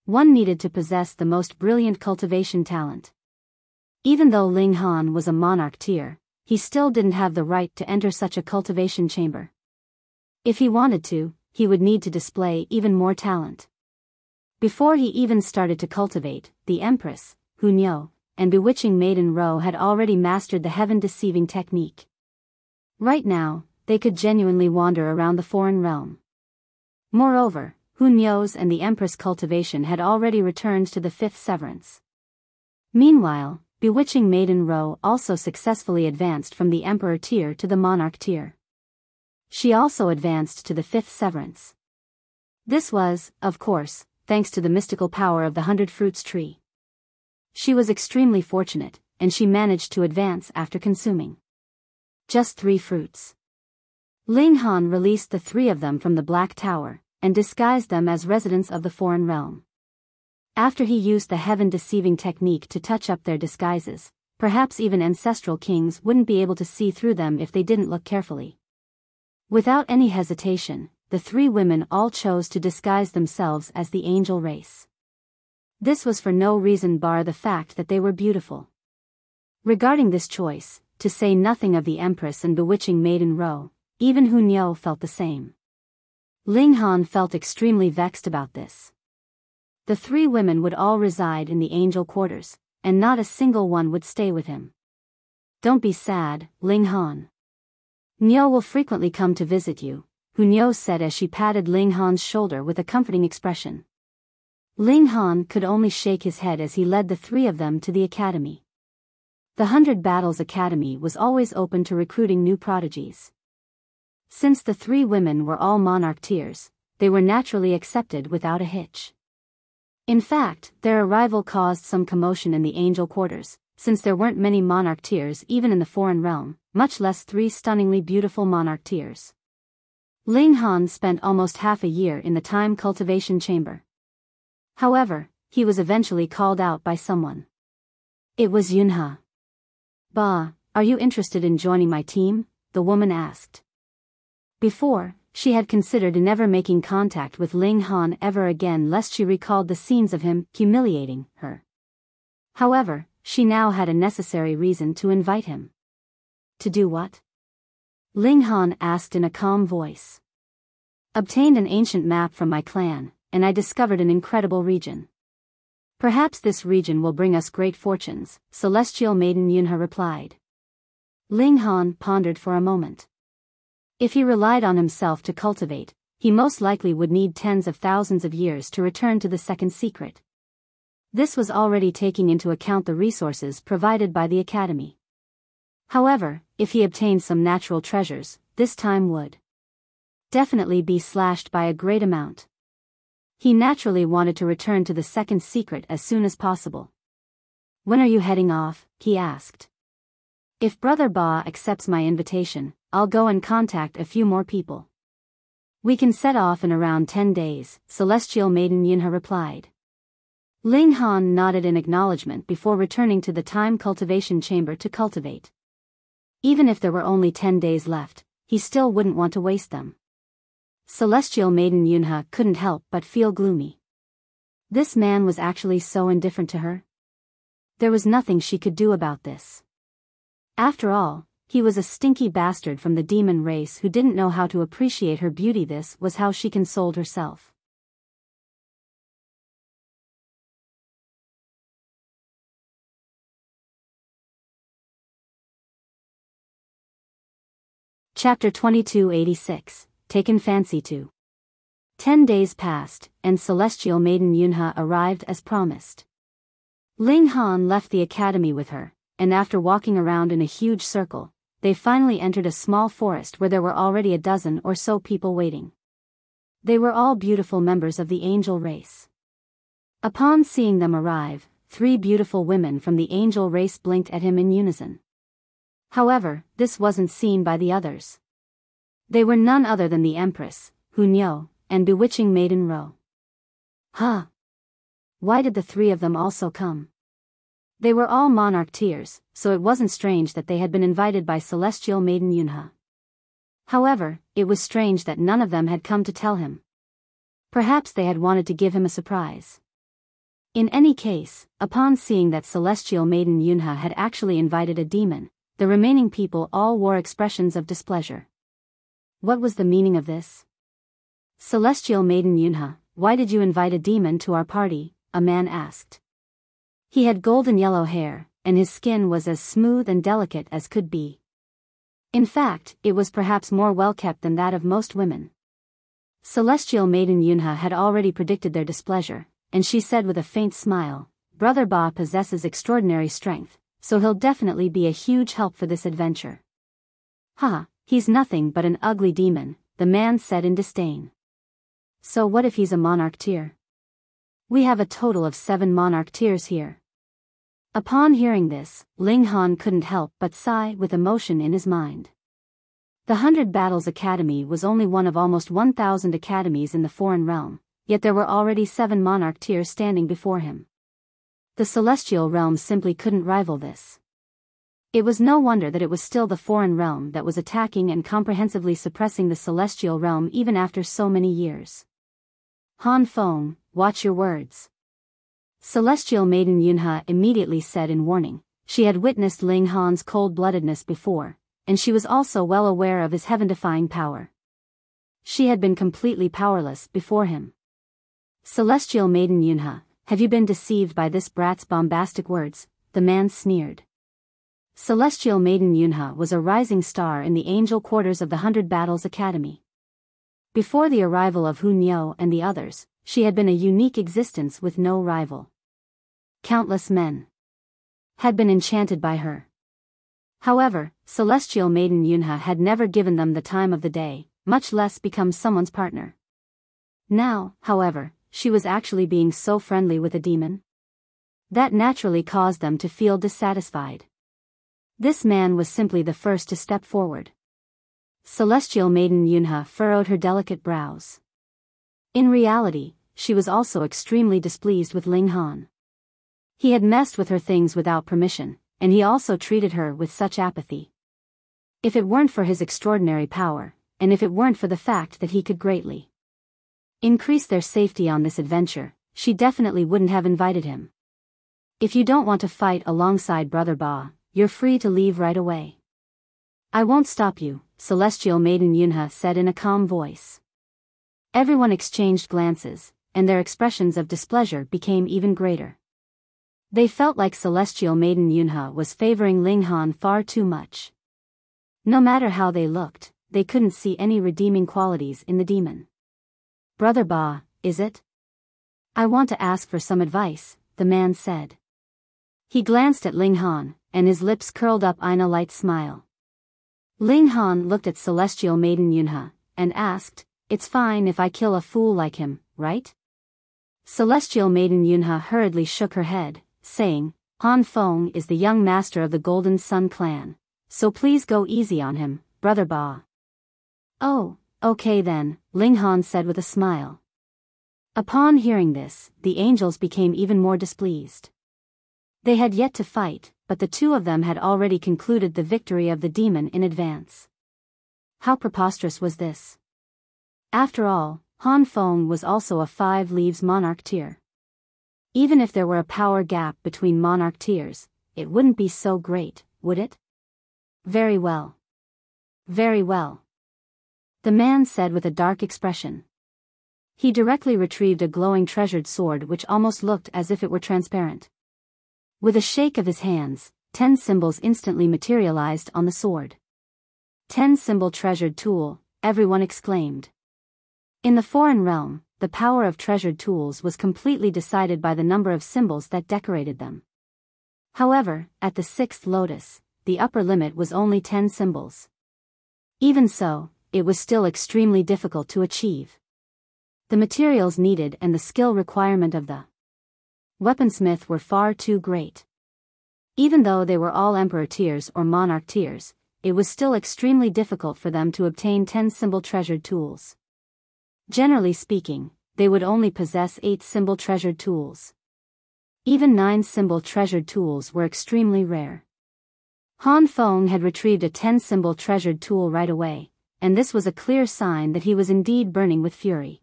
One needed to possess the most brilliant cultivation talent. Even though Ling Han was a monarch tier, he still didn't have the right to enter such a cultivation chamber. If he wanted to, he would need to display even more talent. Before he even started to cultivate, the Empress, Yunhe, and bewitching Maiden Ro had already mastered the heaven-deceiving technique. Right now, they could genuinely wander around the foreign realm. Moreover, Yunhe's and the Empress cultivation had already returned to the fifth severance. Meanwhile, bewitching Maiden Ro also successfully advanced from the Emperor tier to the Monarch tier. She also advanced to the fifth severance. This was, of course, thanks to the mystical power of the 100 Fruits tree. She was extremely fortunate, and she managed to advance after consuming just 3 fruits. Ling Han released the 3 of them from the Black Tower, and disguised them as residents of the foreign realm. After he used the heaven-deceiving technique to touch up their disguises, perhaps even ancestral kings wouldn't be able to see through them if they didn't look carefully. Without any hesitation, the 3 women all chose to disguise themselves as the angel race. This was for no reason bar the fact that they were beautiful. Regarding this choice, to say nothing of the Empress and bewitching Maiden Ro, even Yunhe felt the same. Ling Han felt extremely vexed about this. The 3 women would all reside in the angel quarters, and not a single one would stay with him. Don't be sad, Ling Han. Yunhe will frequently come to visit you, Yunhe said as she patted Ling Han's shoulder with a comforting expression. Ling Han could only shake his head as he led the 3 of them to the academy. The 100 Battles Academy was always open to recruiting new prodigies. Since the 3 women were all monarch tiers, they were naturally accepted without a hitch. In fact, their arrival caused some commotion in the angel quarters, since there weren't many monarch tiers even in the foreign realm, much less 3 stunningly beautiful monarch tiers. Ling Han spent almost half a year in the time cultivation chamber. However, he was eventually called out by someone. It was Yunhe. "Ba, are you interested in joining my team?" the woman asked. Before, she had considered never making contact with Ling Han ever again lest she recalled the scenes of him humiliating her. However, she now had a necessary reason to invite him. To do what? Ling Han asked in a calm voice. Obtained an ancient map from my clan, and I discovered an incredible region. Perhaps this region will bring us great fortunes, Celestial Maiden Yunhe replied. Ling Han pondered for a moment. If he relied on himself to cultivate, he most likely would need tens of thousands of years to return to the second secret. This was already taking into account the resources provided by the academy. However, if he obtained some natural treasures, this time would definitely be slashed by a great amount. He naturally wanted to return to the second secret as soon as possible. When are you heading off? He asked. If Brother Ba accepts my invitation, I'll go and contact a few more people. We can set off in around 10 days, Celestial Maiden Yunhe replied. Ling Han nodded in acknowledgement before returning to the time cultivation chamber to cultivate. Even if there were only 10 days left, he still wouldn't want to waste them. Celestial Maiden Yunhe couldn't help but feel gloomy. This man was actually so indifferent to her. There was nothing she could do about this. After all, He was a stinky bastard from the demon race who didn't know how to appreciate her beauty. This was how she consoled herself. Chapter 2286, Taken Fancy To. 10 days passed, and celestial maiden Yunhe arrived as promised. Ling Han left the academy with her, and after walking around in a huge circle, they finally entered a small forest where there were already a dozen or so people waiting. They were all beautiful members of the angel race. Upon seeing them arrive, 3 beautiful women from the angel race blinked at him in unison. However, this wasn't seen by the others. They were none other than the Empress, Yunhe, and bewitching Maiden Ro. Huh? Why did the 3 of them also come? They were all monarch tiers, so it wasn't strange that they had been invited by celestial maiden Yunhe. However, it was strange that none of them had come to tell him. Perhaps they had wanted to give him a surprise. In any case, upon seeing that celestial maiden Yunhe had actually invited a demon, the remaining people all wore expressions of displeasure. What was the meaning of this? Celestial maiden Yunhe, why did you invite a demon to our party? A man asked. He had golden yellow hair, and his skin was as smooth and delicate as could be. In fact, it was perhaps more well-kept than that of most women. Celestial maiden Yunhe had already predicted their displeasure, and she said with a faint smile, Brother Ba possesses extraordinary strength, so he'll definitely be a huge help for this adventure. Haha, he's nothing but an ugly demon, the man said in disdain. So what if he's a monarch tier? We have a total of 7 monarch tiers here. Upon hearing this, Ling Han couldn't help but sigh with emotion in his mind. The 100 Battles Academy was only one of almost 1,000 academies in the foreign realm, yet there were already 7 monarch tiers standing before him. The celestial realm simply couldn't rival this. It was no wonder that it was still the foreign realm that was attacking and comprehensively suppressing the celestial realm even after so many years. Han Feng, watch your words. Celestial maiden Yunhe immediately said in warning. She had witnessed Ling Han's cold-bloodedness before, and she was also well aware of his heaven-defying power. She had been completely powerless before him. Celestial maiden Yunhe, have you been deceived by this brat's bombastic words? The man sneered. Celestial maiden Yunhe was a rising star in the angel quarters of the 100 Battles Academy. Before the arrival of Yunhe and the others, she had been a unique existence with no rival. Countless men had been enchanted by her. However, celestial maiden Yunhe had never given them the time of the day, much less become someone's partner. Now, however, she was actually being so friendly with a demon. That naturally caused them to feel dissatisfied. This man was simply the first to step forward. Celestial maiden Yunhe furrowed her delicate brows. In reality, she was also extremely displeased with Ling Han. He had messed with her things without permission, and he also treated her with such apathy. If it weren't for his extraordinary power, and if it weren't for the fact that he could greatly increase their safety on this adventure, she definitely wouldn't have invited him. If you don't want to fight alongside Brother Ba, you're free to leave right away. I won't stop you, celestial maiden Yunhe said in a calm voice. Everyone exchanged glances, and their expressions of displeasure became even greater. They felt like celestial maiden Yunhe was favoring Ling Han far too much. No matter how they looked, they couldn't see any redeeming qualities in the demon. Brother Ba, is it? I want to ask for some advice, the man said. He glanced at Ling Han, and his lips curled up in a light smile. Ling Han looked at celestial maiden Yunhe, and asked, It's fine if I kill a fool like him, right? Celestial maiden Yunhe hurriedly shook her head, saying, Han Feng is the young master of the Golden Sun clan, so please go easy on him, Brother Ba. Oh, okay then, Ling Han said with a smile. Upon hearing this, the angels became even more displeased. They had yet to fight, but the 2 of them had already concluded the victory of the demon in advance. How preposterous was this? After all, Han Feng was also a 5 Leaves monarch tier. Even if there were a power gap between monarch tiers, it wouldn't be so great, would it? Very well. Very well. The man said with a dark expression. He directly retrieved a glowing treasured sword which almost looked as if it were transparent. With a shake of his hands, 10 symbols instantly materialized on the sword. 10-symbol treasured tool, everyone exclaimed. In the foreign realm, the power of treasured tools was completely decided by the number of symbols that decorated them. However, at the 6th lotus, the upper limit was only 10 symbols. Even so, it was still extremely difficult to achieve. The materials needed and the skill requirement of the weaponsmith were far too great. Even though they were all emperor tiers or monarch tiers, it was still extremely difficult for them to obtain 10-symbol treasured tools. Generally speaking, they would only possess 8-symbol treasured tools. Even 9-symbol treasured tools were extremely rare. Han Feng had retrieved a 10-symbol treasured tool right away, and this was a clear sign that he was indeed burning with fury.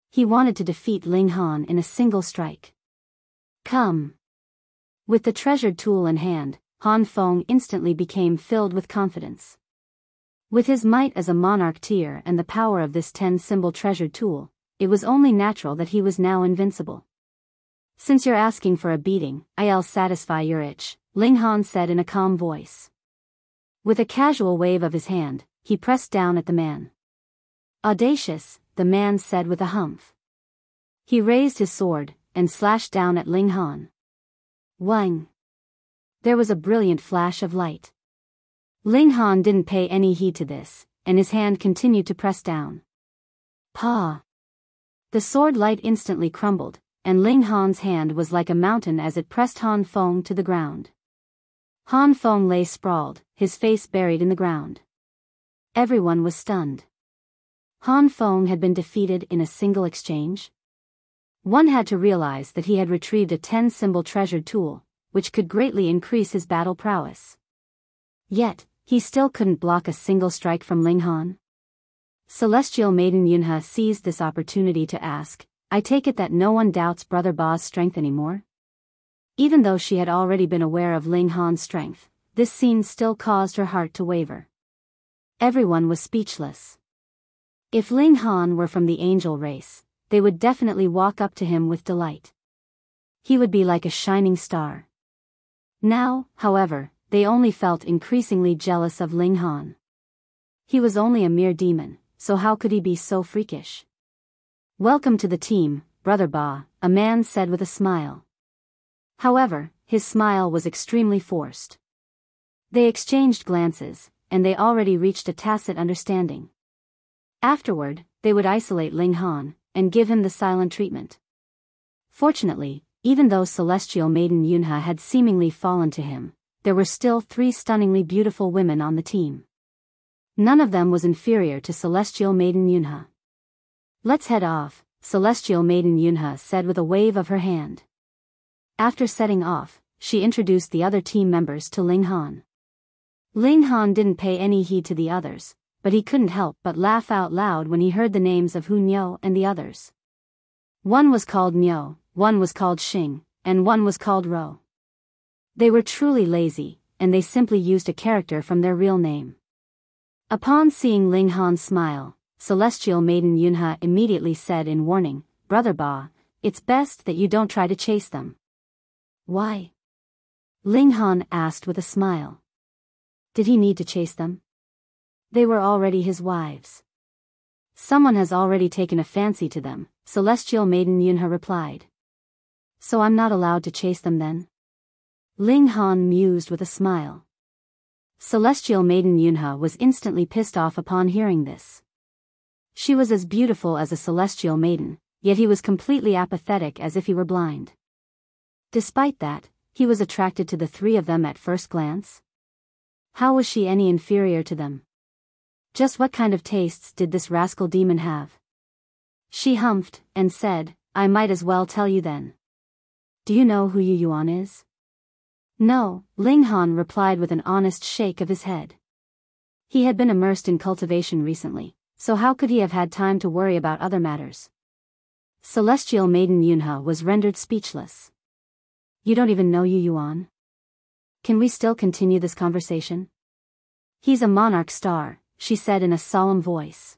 He wanted to defeat Ling Han in a single strike. Come. With the treasured tool in hand, Han Feng instantly became filled with confidence. With his might as a monarch tier and the power of this 10-symbol treasured tool, it was only natural that he was now invincible. Since you're asking for a beating, I'll satisfy your itch, Ling Han said in a calm voice. With a casual wave of his hand, he pressed down at the man. Audacious, the man said with a humph. He raised his sword and slashed down at Ling Han. Wang! There was a brilliant flash of light. Ling Han didn't pay any heed to this, and his hand continued to press down. Pa! The sword light instantly crumbled, and Ling Han's hand was like a mountain as it pressed Han Feng to the ground. Han Feng lay sprawled, his face buried in the ground. Everyone was stunned. Han Feng had been defeated in a single exchange? One had to realize that he had retrieved a 10-symbol treasured tool, which could greatly increase his battle prowess. Yet, he still couldn't block a single strike from Ling Han. Celestial Maiden Yunhe seized this opportunity to ask, I take it that no one doubts Brother Ba's strength anymore? Even though she had already been aware of Ling Han's strength, this scene still caused her heart to waver. Everyone was speechless. If Ling Han were from the angel race, they would definitely walk up to him with delight. He would be like a shining star. Now, however, they only felt increasingly jealous of Ling Han. He was only a mere demon, so how could he be so freakish? Welcome to the team, Brother Ba, a man said with a smile. However, his smile was extremely forced. They exchanged glances, and they already reached a tacit understanding. Afterward, they would isolate Ling Han, and give him the silent treatment. Fortunately, even though Celestial Maiden Yunhe had seemingly fallen to him, there were still 3 stunningly beautiful women on the team. None of them was inferior to Celestial Maiden Yunhe. Let's head off, Celestial Maiden Yunhe said with a wave of her hand. After setting off, she introduced the other team members to Ling Han. Ling Han didn't pay any heed to the others, but he couldn't help but laugh out loud when he heard the names of Hunyo and the others. One was called Nyo, one was called Xing, and one was called Ro. They were truly lazy, and they simply used a character from their real name. Upon seeing Ling Han smile, Celestial Maiden Yunhe immediately said in warning, Brother Ba, it's best that you don't try to chase them. Why? Ling Han asked with a smile. Did he need to chase them? They were already his wives. Someone has already taken a fancy to them, Celestial Maiden Yunhe replied. So I'm not allowed to chase them then? Ling Han mused with a smile. Celestial Maiden Yunhe was instantly pissed off upon hearing this. She was as beautiful as a celestial maiden, yet he was completely apathetic as if he were blind. Despite that, he was attracted to the 3 of them at first glance. How was she any inferior to them? Just what kind of tastes did this rascal demon have? She humphed, and said, I might as well tell you then. Do you know who Yu Yuan is? No, Ling Han replied with an honest shake of his head. He had been immersed in cultivation recently, so how could he have had time to worry about other matters? Celestial Maiden Yunhe was rendered speechless. You don't even know Yu Yuan? Can we still continue this conversation? He's a monarch star, she said in a solemn voice.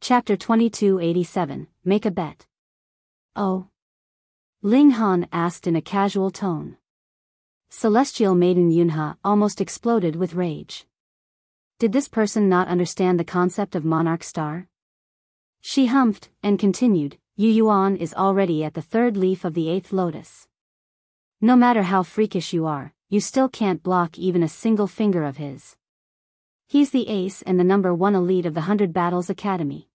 Chapter 2287, Make a Bet. Oh? Ling Han asked in a casual tone. Celestial Maiden Yunhe almost exploded with rage. Did this person not understand the concept of monarch star? She humphed, and continued, Yu Yuan is already at the third leaf of the eighth lotus. No matter how freakish you are, you still can't block even a single finger of his. He's the ace and the number one elite of the 100 Battles Academy.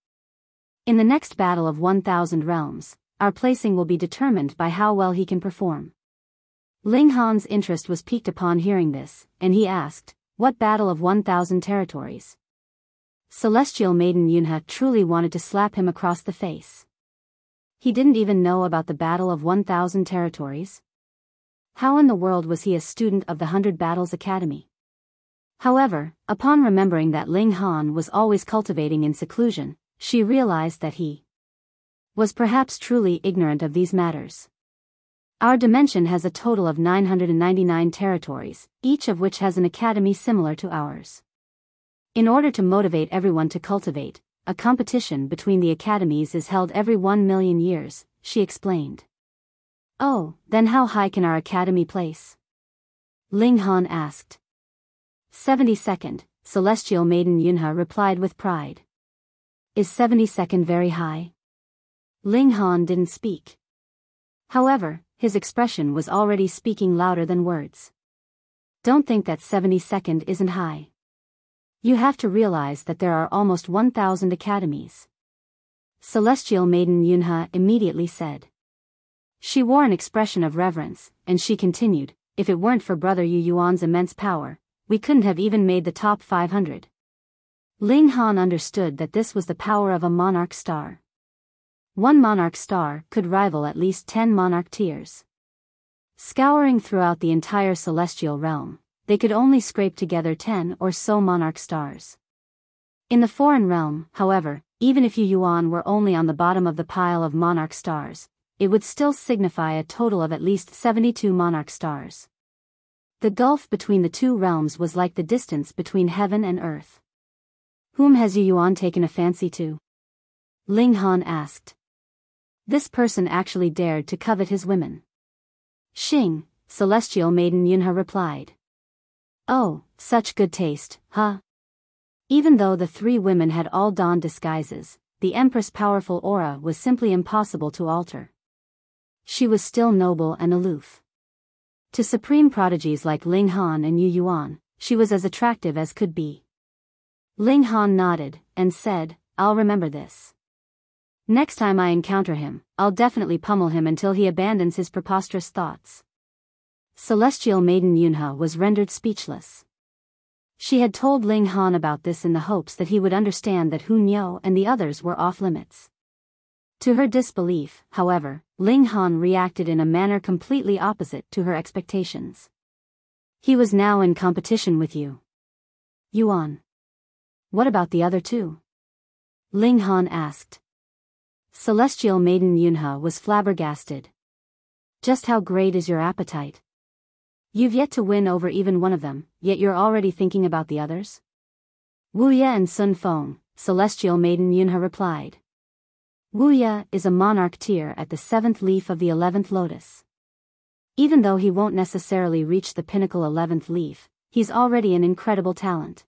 In the next battle of 1,000 realms, our placing will be determined by how well he can perform. Ling Han's interest was piqued upon hearing this, and he asked, what battle of 1,000 territories? Celestial Maiden Yunhe truly wanted to slap him across the face. He didn't even know about the battle of 1,000 territories? How in the world was he a student of the 100 Battles Academy? However, upon remembering that Ling Han was always cultivating in seclusion, she realized that he was perhaps truly ignorant of these matters. Our dimension has a total of 999 territories, each of which has an academy similar to ours. In order to motivate everyone to cultivate, a competition between the academies is held every 1,000,000 years, she explained. Oh, then how high can our academy place? Ling Han asked. 72nd, Celestial Maiden Yunhe replied with pride. Is 72nd very high? Ling Han didn't speak. However, his expression was already speaking louder than words. Don't think that 72nd isn't high. You have to realize that there are almost 1,000 academies. Celestial Maiden Yunhe immediately said. She wore an expression of reverence, and she continued, if it weren't for Brother Yu Yuan's immense power, we couldn't have even made the top 500. Ling Han understood that this was the power of a monarch star. One monarch star could rival at least 10 monarch tiers. Scouring throughout the entire celestial realm, they could only scrape together 10 or so monarch stars. In the foreign realm, however, even if Yu Yuan were only on the bottom of the pile of monarch stars, it would still signify a total of at least 72 monarch stars. The gulf between the two realms was like the distance between heaven and earth. Whom has Yu Yuan taken a fancy to? Ling Han asked. This person actually dared to covet his women. Xing, Celestial Maiden Yunhe replied. Oh, such good taste, huh? Even though the three women had all donned disguises, the Empress' powerful aura was simply impossible to alter. She was still noble and aloof. To supreme prodigies like Ling Han and Yu Yuan, she was as attractive as could be. Ling Han nodded, and said, I'll remember this. Next time I encounter him, I'll definitely pummel him until he abandons his preposterous thoughts. Celestial Maiden Yunhe was rendered speechless. She had told Ling Han about this in the hopes that he would understand that Hu Niu and the others were off limits. To her disbelief, however, Ling Han reacted in a manner completely opposite to her expectations. He was now in competition with Yu Yuan. What about the other two? Ling Han asked. Celestial Maiden Yunhe was flabbergasted. Just how great is your appetite? You've yet to win over even one of them, yet you're already thinking about the others? Wuye and Sun Feng, Celestial Maiden Yunhe replied. Wuye is a monarch tier at the 7th leaf of the 11th lotus. Even though he won't necessarily reach the pinnacle 11th leaf, he's already an incredible talent.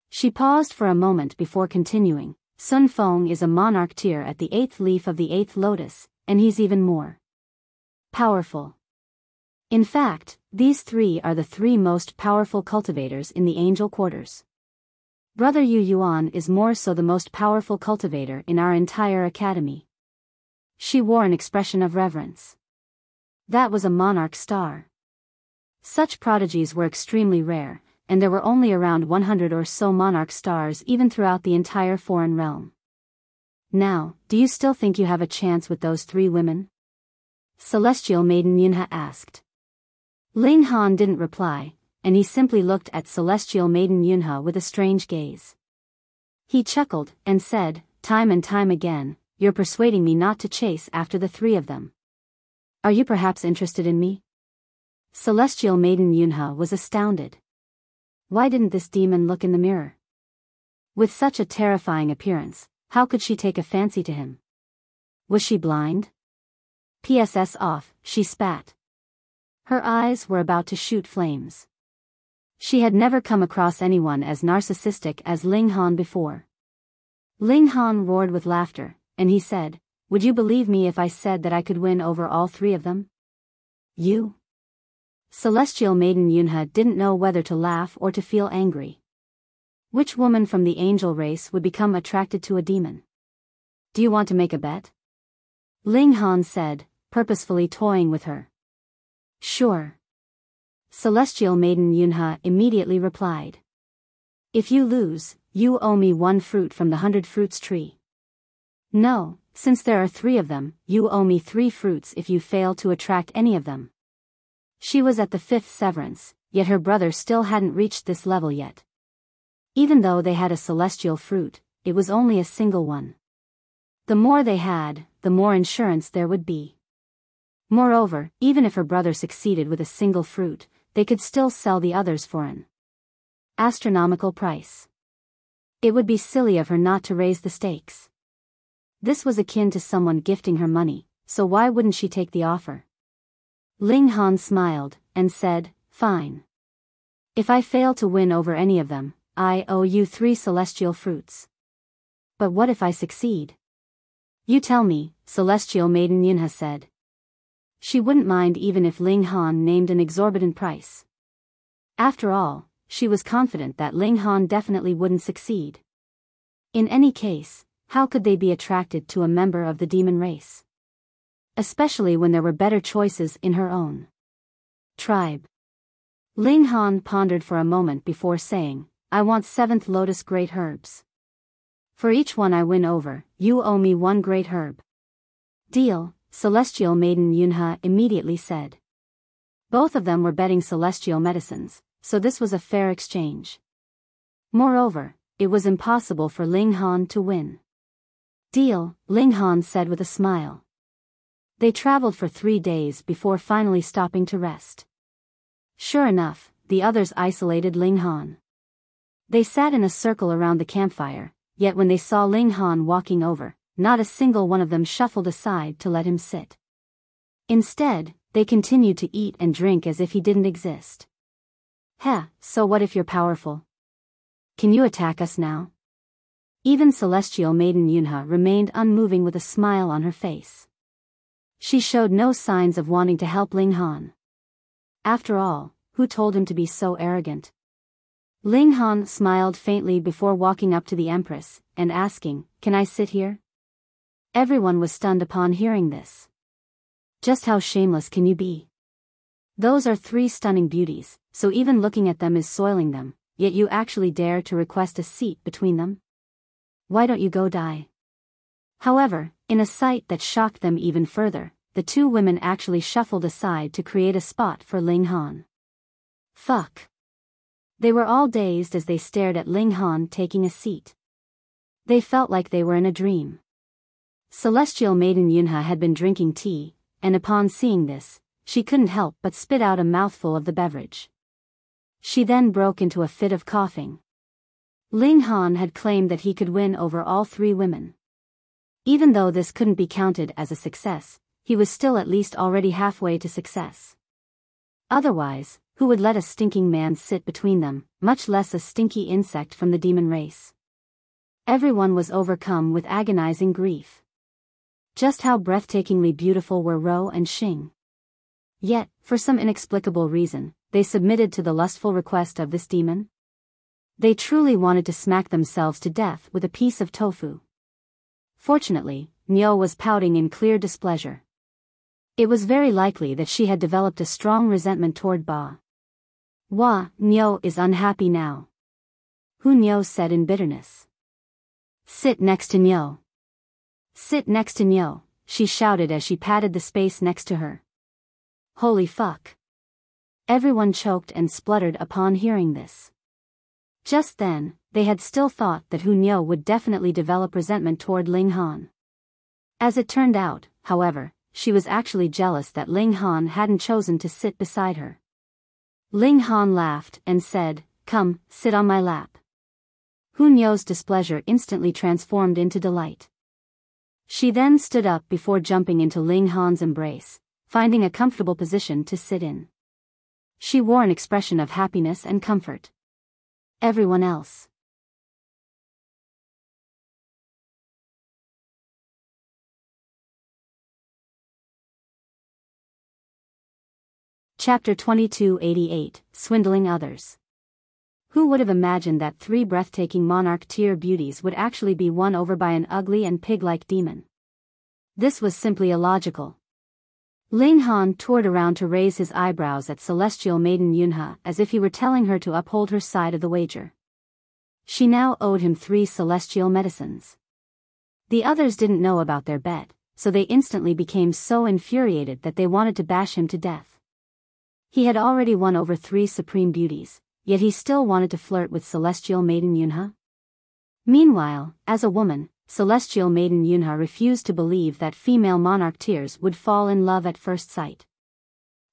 She paused for a moment before continuing. Sun Feng is a monarch tier at the 8th leaf of the 8th lotus, and he's even more powerful. In fact, these three are the three most powerful cultivators in the angel quarters. Brother Yu Yuan is more so the most powerful cultivator in our entire academy. She wore an expression of reverence. That was a monarch star. Such prodigies were extremely rare, and there were only around 100 or so monarch stars even throughout the entire foreign realm. Now, do you still think you have a chance with those three women? Celestial Maiden Yunhe asked. Ling Han didn't reply, and he simply looked at Celestial Maiden Yunhe with a strange gaze. He chuckled, and said, time and time again, you're persuading me not to chase after the three of them. Are you perhaps interested in me? Celestial Maiden Yunhe was astounded. Why didn't this demon look in the mirror? With such a terrifying appearance, how could she take a fancy to him? Was she blind? PSS off, she spat. Her eyes were about to shoot flames. She had never come across anyone as narcissistic as Ling Han before. Ling Han roared with laughter, and he said, "Would you believe me if I said that I could win over all three of them?" You? Celestial Maiden Yunhe didn't know whether to laugh or to feel angry. Which woman from the angel race would become attracted to a demon? Do you want to make a bet? Ling Han said, purposefully toying with her. Sure. Celestial Maiden Yunhe immediately replied. If you lose, you owe me 1 fruit from the 100 fruits tree. No, since there are 3 of them, you owe me 3 fruits if you fail to attract any of them. She was at the 5th severance, yet her brother still hadn't reached this level yet. Even though they had a celestial fruit, it was only a single one. The more they had, the more insurance there would be. Moreover, even if her brother succeeded with a single fruit, they could still sell the others for an astronomical price. It would be silly of her not to raise the stakes. This was akin to someone gifting her money, so why wouldn't she take the offer? Ling Han smiled, and said, fine. If I fail to win over any of them, I owe you 3 celestial fruits. But what if I succeed? You tell me, Celestial Maiden Yunhe said. She wouldn't mind even if Ling Han named an exorbitant price. After all, she was confident that Ling Han definitely wouldn't succeed. In any case, how could they be attracted to a member of the demon race? Especially when there were better choices in her own tribe. Ling Han pondered for a moment before saying, I want 7th lotus great herbs. For each one I win over, you owe me 1 great herb. Deal, Celestial Maiden Yunhe immediately said. Both of them were betting celestial medicines, so this was a fair exchange. Moreover, it was impossible for Ling Han to win. Deal, Ling Han said with a smile. They traveled for 3 days before finally stopping to rest. Sure enough, the others isolated Ling Han. They sat in a circle around the campfire, yet when they saw Ling Han walking over, not a single one of them shuffled aside to let him sit. Instead, they continued to eat and drink as if he didn't exist. Heh, so what if you're powerful? Can you attack us now? Even Celestial Maiden Yunhe remained unmoving with a smile on her face. She showed no signs of wanting to help Ling Han. After all, who told him to be so arrogant? Ling Han smiled faintly before walking up to the Empress, and asking, Can I sit here? Everyone was stunned upon hearing this. Just how shameless can you be? Those are 3 stunning beauties, so even looking at them is soiling them, yet you actually dare to request a seat between them? Why don't you go die? However, in a sight that shocked them even further, the 2 women actually shuffled aside to create a spot for Ling Han. Fuck. They were all dazed as they stared at Ling Han taking a seat. They felt like they were in a dream. Celestial Maiden Yunhe had been drinking tea, and upon seeing this, she couldn't help but spit out a mouthful of the beverage. She then broke into a fit of coughing. Ling Han had claimed that he could win over all 3 women. Even though this couldn't be counted as a success, he was still at least already halfway to success. Otherwise, who would let a stinking man sit between them, much less a stinky insect from the demon race? Everyone was overcome with agonizing grief. Just how breathtakingly beautiful were Ro and Xing. Yet, for some inexplicable reason, they submitted to the lustful request of this demon. They truly wanted to smack themselves to death with a piece of tofu. Fortunately, Nyo was pouting in clear displeasure. It was very likely that she had developed a strong resentment toward Ba. Nyo is unhappy now. Hu Nyo said in bitterness. Sit next to Nyo. Sit next to Nyo, she shouted as she patted the space next to her. Holy fuck. Everyone choked and spluttered upon hearing this. Just then, they had still thought that Hu Nyo would definitely develop resentment toward Ling Han. As it turned out, however, she was actually jealous that Ling Han hadn't chosen to sit beside her. Ling Han laughed and said, "Come, sit on my lap." Hunyo's displeasure instantly transformed into delight. She then stood up before jumping into Ling Han's embrace, finding a comfortable position to sit in. She wore an expression of happiness and comfort. Everyone else. Chapter 2288, Swindling Others. Who would have imagined that 3 breathtaking monarch-tier beauties would actually be won over by an ugly and pig-like demon? This was simply illogical. Ling Han toured around to raise his eyebrows at celestial maiden Yunhe as if he were telling her to uphold her side of the wager. She now owed him 3 celestial medicines. The others didn't know about their bet, so they instantly became so infuriated that they wanted to bash him to death. He had already won over 3 supreme beauties, yet he still wanted to flirt with celestial maiden Yunhe. Meanwhile, as a woman, celestial maiden Yunhe refused to believe that female monarch tiers would fall in love at first sight.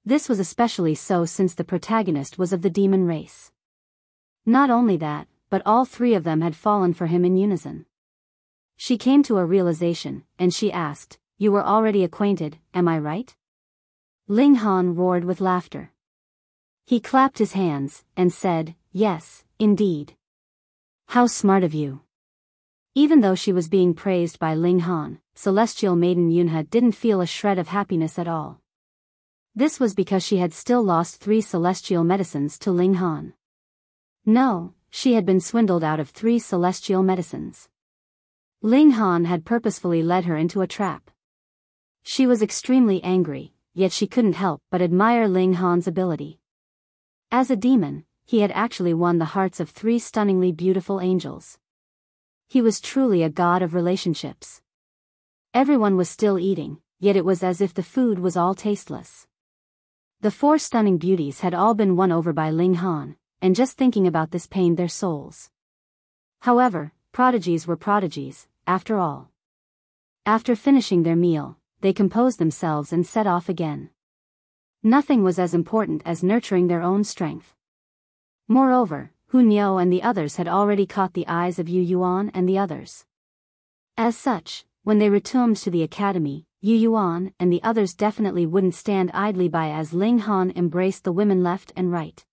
This was especially so since the protagonist was of the demon race. Not only that, but all 3 of them had fallen for him in unison. She came to a realization, and she asked, "You were already acquainted, am I right?" Ling Han roared with laughter. He clapped his hands, and said, "Yes, indeed. How smart of you." Even though she was being praised by Ling Han, celestial maiden Yunhe didn't feel a shred of happiness at all. This was because she had still lost 3 celestial medicines to Ling Han. No, she had been swindled out of 3 celestial medicines. Ling Han had purposefully led her into a trap. She was extremely angry, yet she couldn't help but admire Ling Han's ability. As a demon, he had actually won the hearts of 3 stunningly beautiful angels. He was truly a god of relationships. Everyone was still eating, yet it was as if the food was all tasteless. The 4 stunning beauties had all been won over by Ling Han, and just thinking about this pained their souls. However, prodigies were prodigies, after all. After finishing their meal, they composed themselves and set off again. Nothing was as important as nurturing their own strength. Moreover, Hunyo and the others had already caught the eyes of Yu Yuan and the others. As such, when they returned to the academy, Yu Yuan and the others definitely wouldn't stand idly by as Ling Han embraced the women left and right.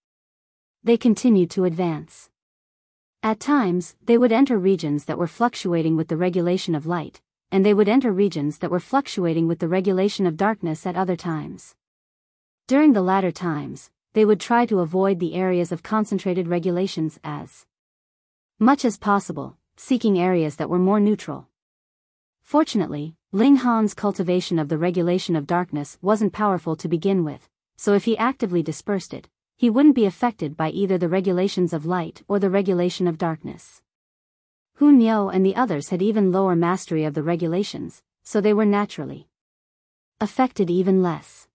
They continued to advance. At times, they would enter regions that were fluctuating with the regulation of light, and they would enter regions that were fluctuating with the regulation of darkness at other times. During the latter times, they would try to avoid the areas of concentrated regulations as much as possible, seeking areas that were more neutral. Fortunately, Ling Han's cultivation of the regulation of darkness wasn't powerful to begin with, so if he actively dispersed it, he wouldn't be affected by either the regulations of light or the regulation of darkness. Hunyo and the others had even lower mastery of the regulations, so they were naturally affected even less.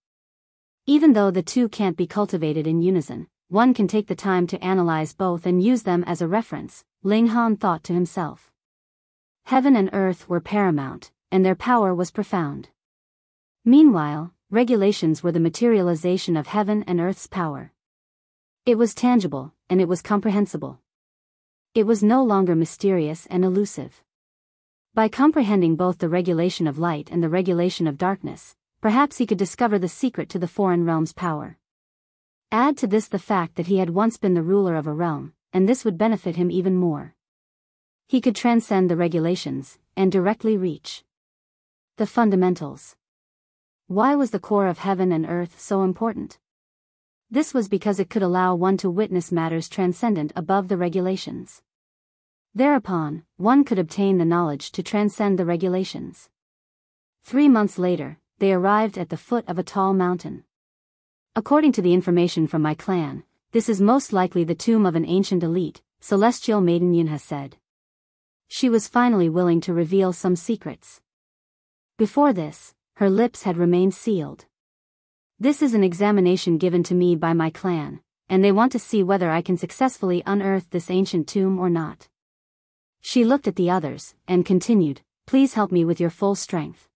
Even though the 2 can't be cultivated in unison, one can take the time to analyze both and use them as a reference, Ling Han thought to himself. Heaven and earth were paramount, and their power was profound. Meanwhile, regulations were the materialization of heaven and earth's power. It was tangible, and it was comprehensible. It was no longer mysterious and elusive. By comprehending both the regulation of light and the regulation of darkness, perhaps he could discover the secret to the foreign realm's power. Add to this the fact that he had once been the ruler of a realm, and this would benefit him even more. He could transcend the regulations, and directly reach the fundamentals. Why was the core of heaven and earth so important? This was because it could allow one to witness matters transcendent above the regulations. Thereupon, one could obtain the knowledge to transcend the regulations. 3 months later, they arrived at the foot of a tall mountain. According to the information from my clan, this is most likely the tomb of an ancient elite, celestial maiden Yunhe said. She was finally willing to reveal some secrets. Before this, her lips had remained sealed. This is an examination given to me by my clan, and they want to see whether I can successfully unearth this ancient tomb or not. She looked at the others, and continued, "Please help me with your full strength."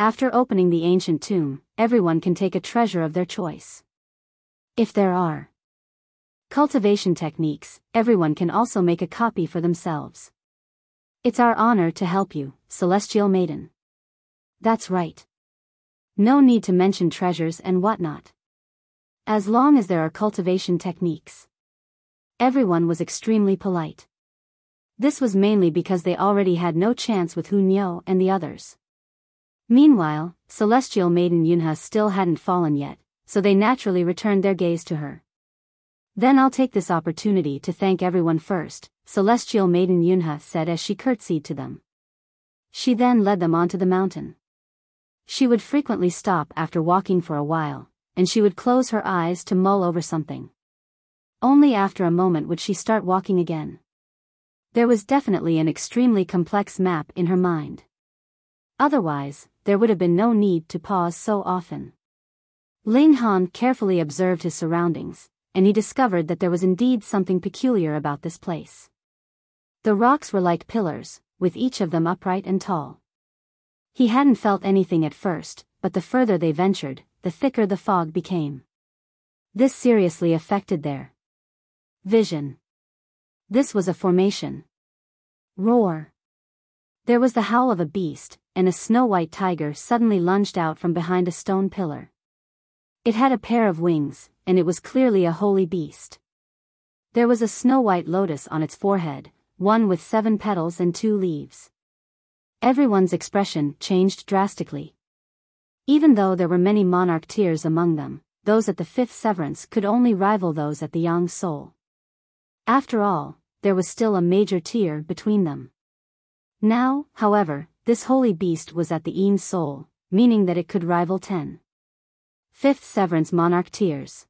After opening the ancient tomb, everyone can take a treasure of their choice. If there are cultivation techniques, everyone can also make a copy for themselves. It's our honor to help you, Celestial Maiden. That's right. No need to mention treasures and whatnot. As long as there are cultivation techniques. Everyone was extremely polite. This was mainly because they already had no chance with Yunhe and the others. Meanwhile, Celestial Maiden Yunhe still hadn't fallen yet, so they naturally returned their gaze to her. Then I'll take this opportunity to thank everyone first, Celestial Maiden Yunhe said as she curtsied to them. She then led them onto the mountain. She would frequently stop after walking for a while, and she would close her eyes to mull over something. Only after a moment would she start walking again. There was definitely an extremely complex map in her mind. Otherwise, there would have been no need to pause so often. Ling Han carefully observed his surroundings, and he discovered that there was indeed something peculiar about this place. The rocks were like pillars, with each of them upright and tall. He hadn't felt anything at first, but the further they ventured, the thicker the fog became. This seriously affected their vision. This was a formation. Roar. There was the howl of a beast, and a snow-white tiger suddenly lunged out from behind a stone pillar. It had a pair of wings, and it was clearly a holy beast. There was a snow-white lotus on its forehead, one with 7 petals and 2 leaves. Everyone's expression changed drastically. Even though there were many monarch tiers among them, those at the 5th severance could only rival those at the Yang Soul. After all, there was still a major tier between them. Now, however, this holy beast was at the Yin Soul, meaning that it could rival 10. 5th severance monarch tiers.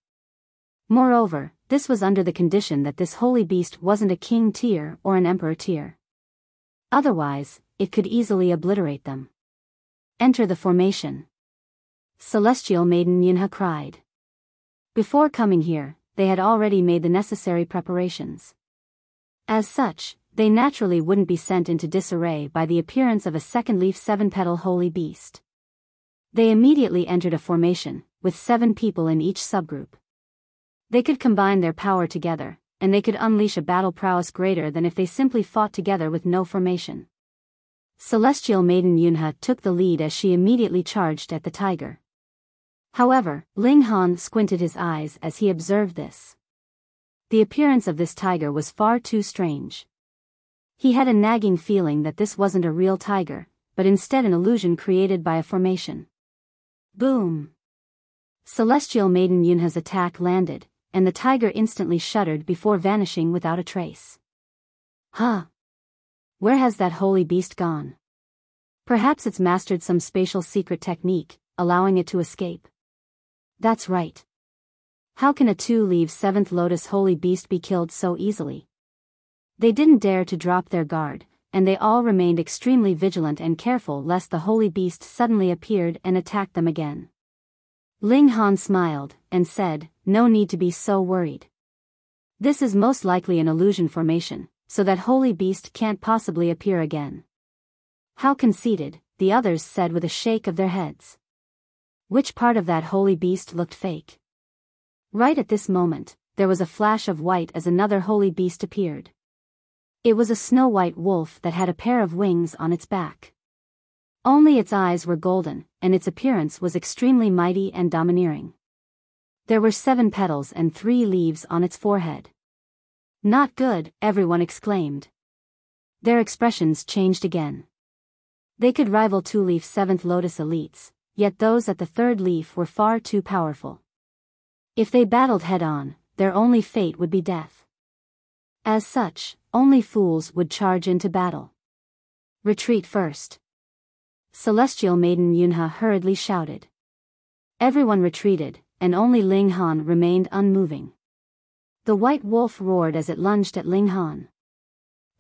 Moreover, this was under the condition that this holy beast wasn't a king tier or an emperor tier. Otherwise, it could easily obliterate them. Enter the formation. Celestial Maiden Yunhe cried. Before coming here, they had already made the necessary preparations. As such, they naturally wouldn't be sent into disarray by the appearance of a second leaf 7-petal holy beast. They immediately entered a formation, with 7 people in each subgroup. They could combine their power together, and they could unleash a battle prowess greater than if they simply fought together with no formation. Celestial Maiden Yunhe took the lead as she immediately charged at the tiger. However, Ling Han squinted his eyes as he observed this. The appearance of this tiger was far too strange. He had a nagging feeling that this wasn't a real tiger, but instead an illusion created by a formation. Boom! Celestial Maiden Yunhe's attack landed, and the tiger instantly shuddered before vanishing without a trace. Huh! Where has that holy beast gone? Perhaps it's mastered some spatial secret technique, allowing it to escape. That's right. How can a 2-leaf 7th lotus holy beast be killed so easily? They didn't dare to drop their guard, and they all remained extremely vigilant and careful lest the holy beast suddenly appeared and attacked them again. Ling Han smiled, and said, "No need to be so worried. This is most likely an illusion formation, so that holy beast can't possibly appear again." How conceited, the others said with a shake of their heads. Which part of that holy beast looked fake? Right at this moment, there was a flash of white as another holy beast appeared. It was a snow-white wolf that had a pair of wings on its back. Only its eyes were golden, and its appearance was extremely mighty and domineering. There were 7 petals and 3 leaves on its forehead. Not good, everyone exclaimed. Their expressions changed again. They could rival 2-leaf 7th lotus elites, yet those at the 3rd leaf were far too powerful. If they battled head-on, their only fate would be death. As such, only fools would charge into battle. Retreat first. Celestial Maiden Yunhe hurriedly shouted. Everyone retreated, and only Ling Han remained unmoving. The white wolf roared as it lunged at Ling Han.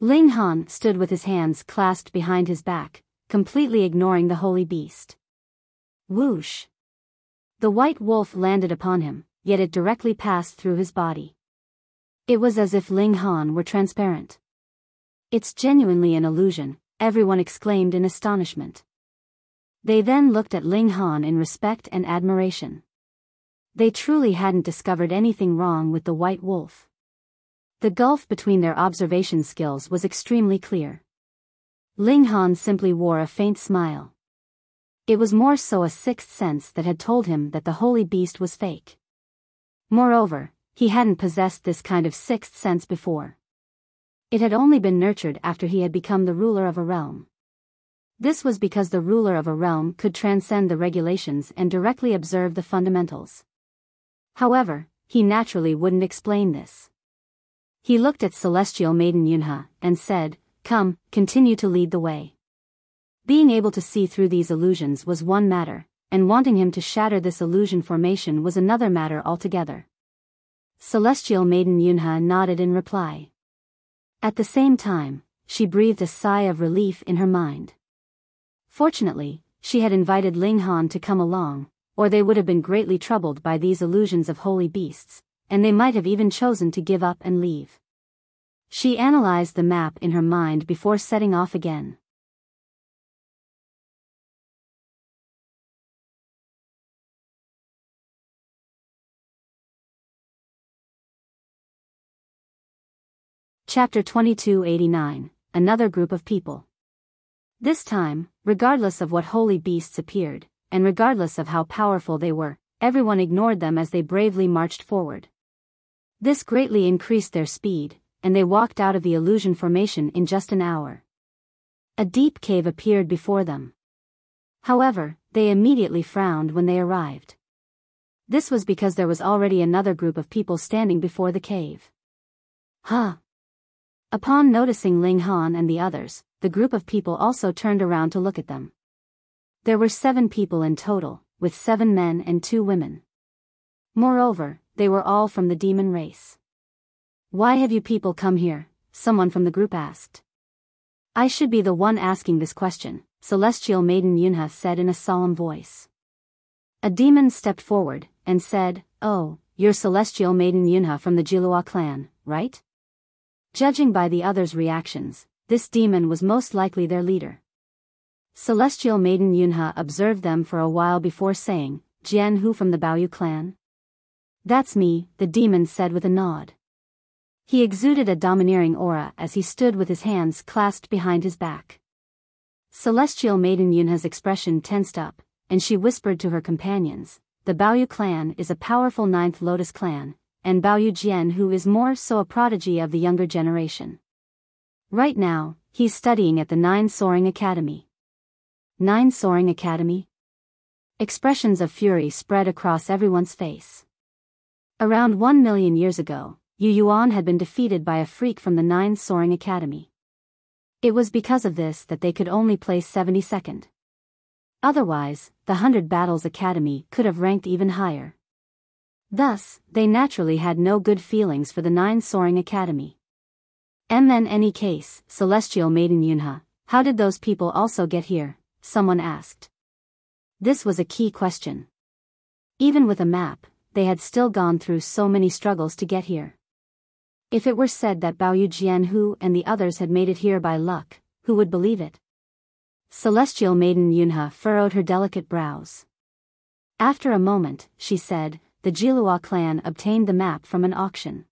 Ling Han stood with his hands clasped behind his back, completely ignoring the holy beast. Whoosh! The white wolf landed upon him, yet it directly passed through his body. It was as if Ling Han were transparent. It's genuinely an illusion, everyone exclaimed in astonishment. They then looked at Ling Han in respect and admiration. They truly hadn't discovered anything wrong with the white wolf. The gulf between their observation skills was extremely clear. Ling Han simply wore a faint smile. It was more so a sixth sense that had told him that the holy beast was fake. Moreover, he hadn't possessed this kind of sixth sense before. It had only been nurtured after he had become the ruler of a realm. This was because the ruler of a realm could transcend the regulations and directly observe the fundamentals. However, he naturally wouldn't explain this. He looked at celestial maiden Yunhe and said, "Come, continue to lead the way." Being able to see through these illusions was one matter, and wanting him to shatter this illusion formation was another matter altogether. Celestial maiden Yunhe nodded in reply. At the same time, she breathed a sigh of relief in her mind. Fortunately, she had invited Ling Han to come along, or they would have been greatly troubled by these illusions of holy beasts, and they might have even chosen to give up and leave. She analyzed the map in her mind before setting off again. Chapter 2289, Another Group of People. This time, regardless of what holy beasts appeared, and regardless of how powerful they were, everyone ignored them as they bravely marched forward. This greatly increased their speed, and they walked out of the illusion formation in just an hour. A deep cave appeared before them. However, they immediately frowned when they arrived. This was because there was already another group of people standing before the cave. Huh! Upon noticing Ling Han and the others, the group of people also turned around to look at them. There were 7 people in total, with 7 men and 2 women. Moreover, they were all from the demon race. "Why have you people come here?" someone from the group asked. "I should be the one asking this question," celestial maiden Yunhe said in a solemn voice. A demon stepped forward and said, "Oh, you're celestial maiden Yunhe from the Jilua clan, right?" Judging by the others' reactions, this demon was most likely their leader. Celestial maiden Yunhe observed them for a while before saying, "Jian Hu from the Biyao clan?" "That's me," the demon said with a nod. He exuded a domineering aura as he stood with his hands clasped behind his back. Celestial maiden Yunhe's expression tensed up, and she whispered to her companions, "The Biyao clan is a powerful 9th Lotus clan, and Biyao Jian Hu is more so a prodigy of the younger generation. Right now, he's studying at the 9 Soaring Academy." 9 Soaring Academy? Expressions of fury spread across everyone's face. Around 1 million years ago, Yu Yuan had been defeated by a freak from the 9 Soaring Academy. It was because of this that they could only place 72nd. Otherwise, the 100 Battles Academy could have ranked even higher. Thus, they naturally had no good feelings for the 9 Soaring Academy. In any case, celestial maiden Yunhe, how did those people also get here? Someone asked. This was a key question. Even with a map, they had still gone through so many struggles to get here. If it were said that Biyao Jian Hu and the others had made it here by luck, who would believe it? Celestial maiden Yunhe furrowed her delicate brows. After a moment, she said, "The Jilua clan obtained the map from an auction.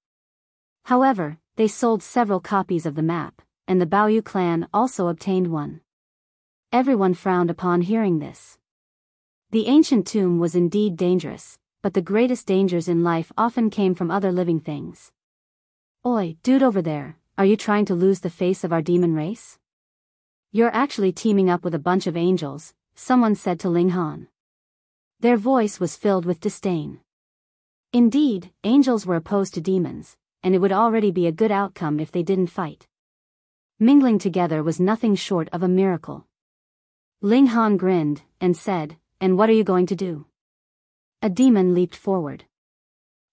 However, they sold several copies of the map, and the Biyao clan also obtained one." Everyone frowned upon hearing this. The ancient tomb was indeed dangerous, but the greatest dangers in life often came from other living things. "Oi, dude over there, are you trying to lose the face of our demon race? You're actually teaming up with a bunch of angels," someone said to Ling Han. Their voice was filled with disdain. Indeed, angels were opposed to demons, and it would already be a good outcome if they didn't fight. Mingling together was nothing short of a miracle. Ling Han grinned, and said, "And what are you going to do?" A demon leaped forward.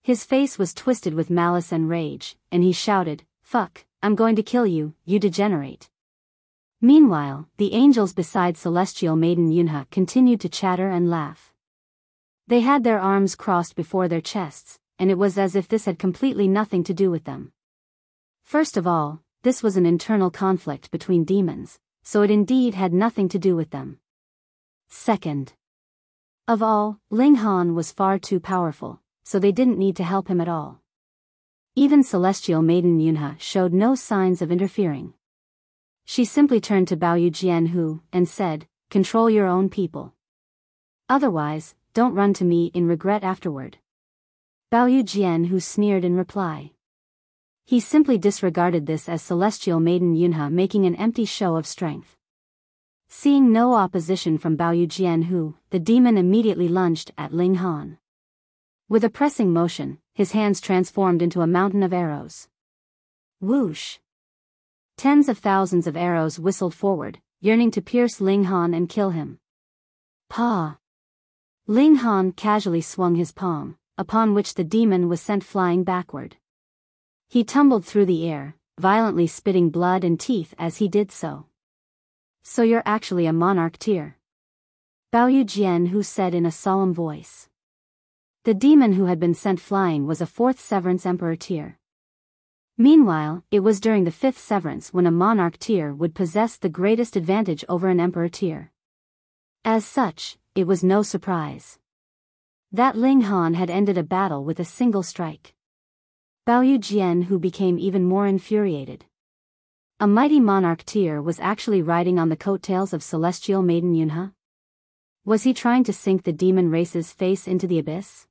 His face was twisted with malice and rage, and he shouted, "Fuck, I'm going to kill you, you degenerate." Meanwhile, the angels beside celestial maiden Yunhe continued to chatter and laugh. They had their arms crossed before their chests, and it was as if this had completely nothing to do with them. First of all, this was an internal conflict between demons, so it indeed had nothing to do with them. Second. Of all, Ling Han was far too powerful, so they didn't need to help him at all. Even celestial maiden Yunhe showed no signs of interfering. She simply turned to Bao Jianhu and said, "Control your own people. Otherwise, don't run to me in regret afterward." Bao Jianhu sneered in reply. He simply disregarded this as celestial maiden Yunhe making an empty show of strength. Seeing no opposition from Bao Jianhu, the demon immediately lunged at Ling Han. With a pressing motion, his hands transformed into a mountain of arrows. Whoosh! Tens of thousands of arrows whistled forward, yearning to pierce Ling Han and kill him. Pa! Ling Han casually swung his palm, upon which the demon was sent flying backward. He tumbled through the air, violently spitting blood and teeth as he did so. "So you're actually a monarch tier," Bao Jianhu said in a solemn voice. The demon who had been sent flying was a 4th Severance Emperor tier. Meanwhile, it was during the 5th Severance when a monarch tier would possess the greatest advantage over an emperor tier. As such, it was no surprise that Ling Han had ended a battle with a single strike. Bao Jianhu became even more infuriated. A mighty monarch tier was actually riding on the coattails of celestial maiden Yunhe? Was he trying to sink the demon race's face into the abyss?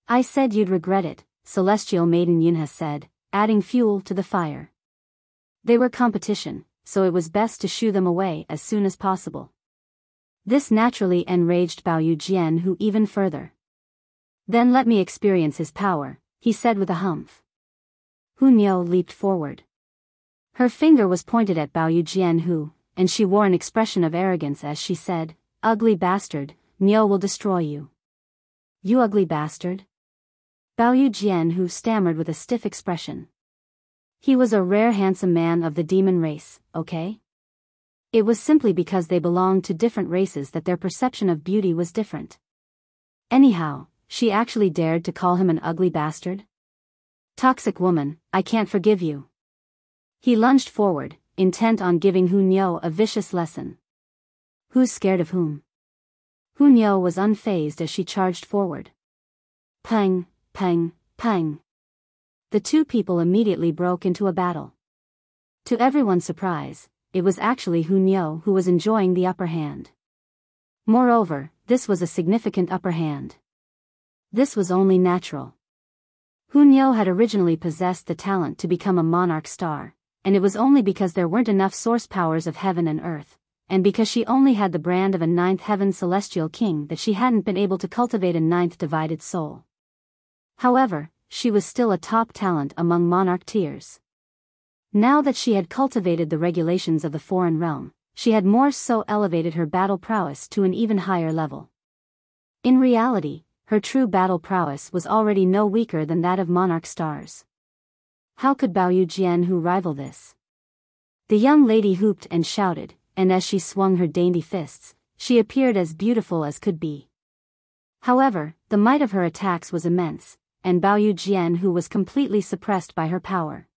"I said you'd regret it," celestial maiden Yunhe said, adding fuel to the fire. They were competition, so it was best to shoo them away as soon as possible. This naturally enraged Bao Jianhu even further. "Then let me experience his power," he said with a humph. Hunyao leaped forward. Her finger was pointed at Bao Jianhu, and she wore an expression of arrogance as she said, "Ugly bastard, Niao will destroy you." "You ugly bastard?" Bao Jianhu stammered with a stiff expression. He was a rare handsome man of the demon race, okay? It was simply because they belonged to different races that their perception of beauty was different. Anyhow, she actually dared to call him an ugly bastard? "Toxic woman, I can't forgive you." He lunged forward, intent on giving Hunyao a vicious lesson. Who's scared of whom? Hunyao was unfazed as she charged forward. Pang, pang, pang. The two people immediately broke into a battle. To everyone's surprise, it was actually Hunyao who was enjoying the upper hand. Moreover, this was a significant upper hand. This was only natural. Hunyao had originally possessed the talent to become a monarch star, and it was only because there weren't enough source powers of heaven and earth, and because she only had the brand of a 9th heaven celestial king that she hadn't been able to cultivate a 9th divided soul. However, she was still a top talent among monarch tiers. Now that she had cultivated the regulations of the foreign realm, she had more so elevated her battle prowess to an even higher level. In reality, her true battle prowess was already no weaker than that of monarch stars. How could Bao Jianhu rival this? The young lady hooped and shouted, and as she swung her dainty fists, she appeared as beautiful as could be. However, the might of her attacks was immense, and Bao Jianhu was completely suppressed by her power.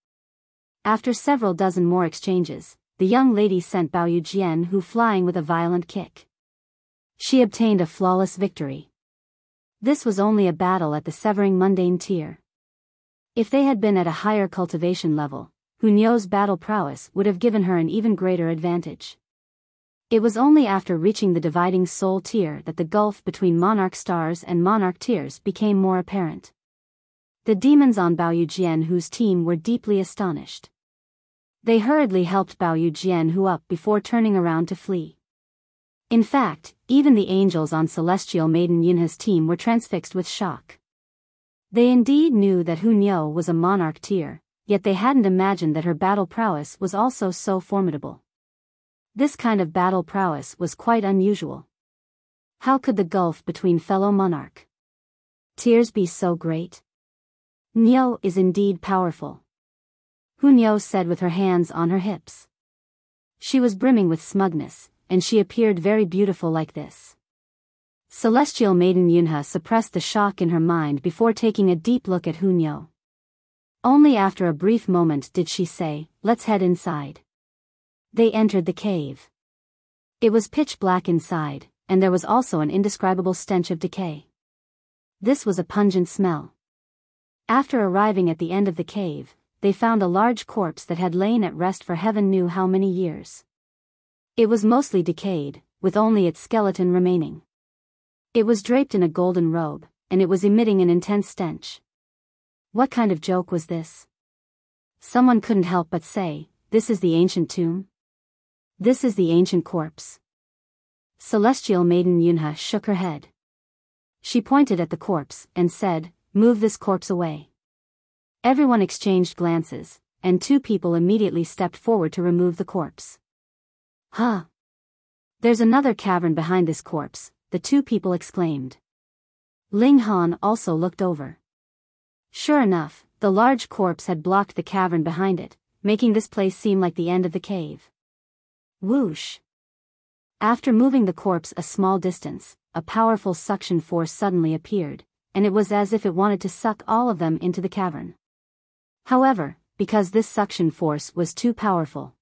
After several dozen more exchanges, the young lady sent Bao Jianhu flying with a violent kick. She obtained a flawless victory. This was only a battle at the severing mundane tier. If they had been at a higher cultivation level, Hunyao's battle prowess would have given her an even greater advantage. It was only after reaching the dividing soul tier that the gulf between monarch stars and monarch tiers became more apparent. The demons on Bao Jianhu's team were deeply astonished. They hurriedly helped Bao Jianhu up before turning around to flee. In fact, even the angels on celestial maiden Yunhe's team were transfixed with shock. They indeed knew that Hunyao was a monarch tier, yet they hadn't imagined that her battle prowess was also so formidable. This kind of battle prowess was quite unusual. How could the gulf between fellow monarch tiers be so great? Niao is indeed powerful, Hunyao said with her hands on her hips. She was brimming with smugness, and she appeared very beautiful like this. Celestial maiden Yunhe suppressed the shock in her mind before taking a deep look at Hunyao. Only after a brief moment did she say, "Let's head inside." They entered the cave. It was pitch black inside, and there was also an indescribable stench of decay. This was a pungent smell. After arriving at the end of the cave, they found a large corpse that had lain at rest for heaven knew how many years. It was mostly decayed, with only its skeleton remaining. It was draped in a golden robe, and it was emitting an intense stench. What kind of joke was this? Someone couldn't help but say, "This is the ancient tomb? This is the ancient corpse." Celestial Maiden Yunhe shook her head. She pointed at the corpse and said, "Move this corpse away." Everyone exchanged glances, and two people immediately stepped forward to remove the corpse. "Huh! There's another cavern behind this corpse," the two people exclaimed. Ling Han also looked over. Sure enough, the large corpse had blocked the cavern behind it, making this place seem like the end of the cave. Whoosh! After moving the corpse a small distance, a powerful suction force suddenly appeared, and it was as if it wanted to suck all of them into the cavern. However, because this suction force was too powerful,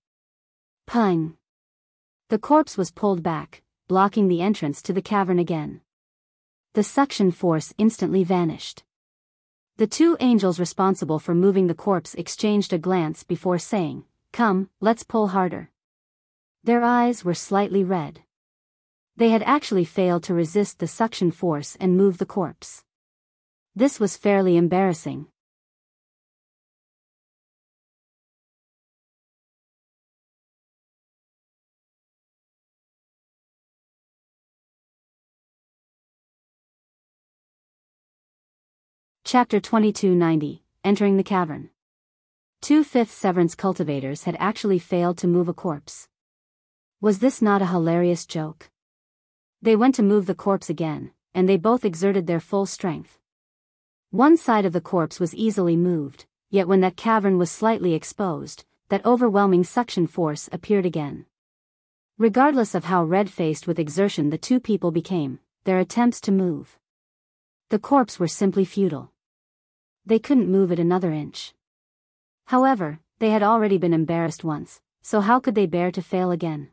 pung! The corpse was pulled back, blocking the entrance to the cavern again. The suction force instantly vanished. The two angels responsible for moving the corpse exchanged a glance before saying, "Come, let's pull harder." Their eyes were slightly red. They had actually failed to resist the suction force and move the corpse. This was fairly embarrassing. Chapter 2290, Entering the Cavern. 2/5 Severance cultivators had actually failed to move a corpse. Was this not a hilarious joke? They went to move the corpse again, and they both exerted their full strength. One side of the corpse was easily moved, yet when that cavern was slightly exposed, that overwhelming suction force appeared again. Regardless of how red-faced with exertion the two people became, their attempts to move the corpse were simply futile. They couldn't move it another inch. However, they had already been embarrassed once, so how could they bear to fail again?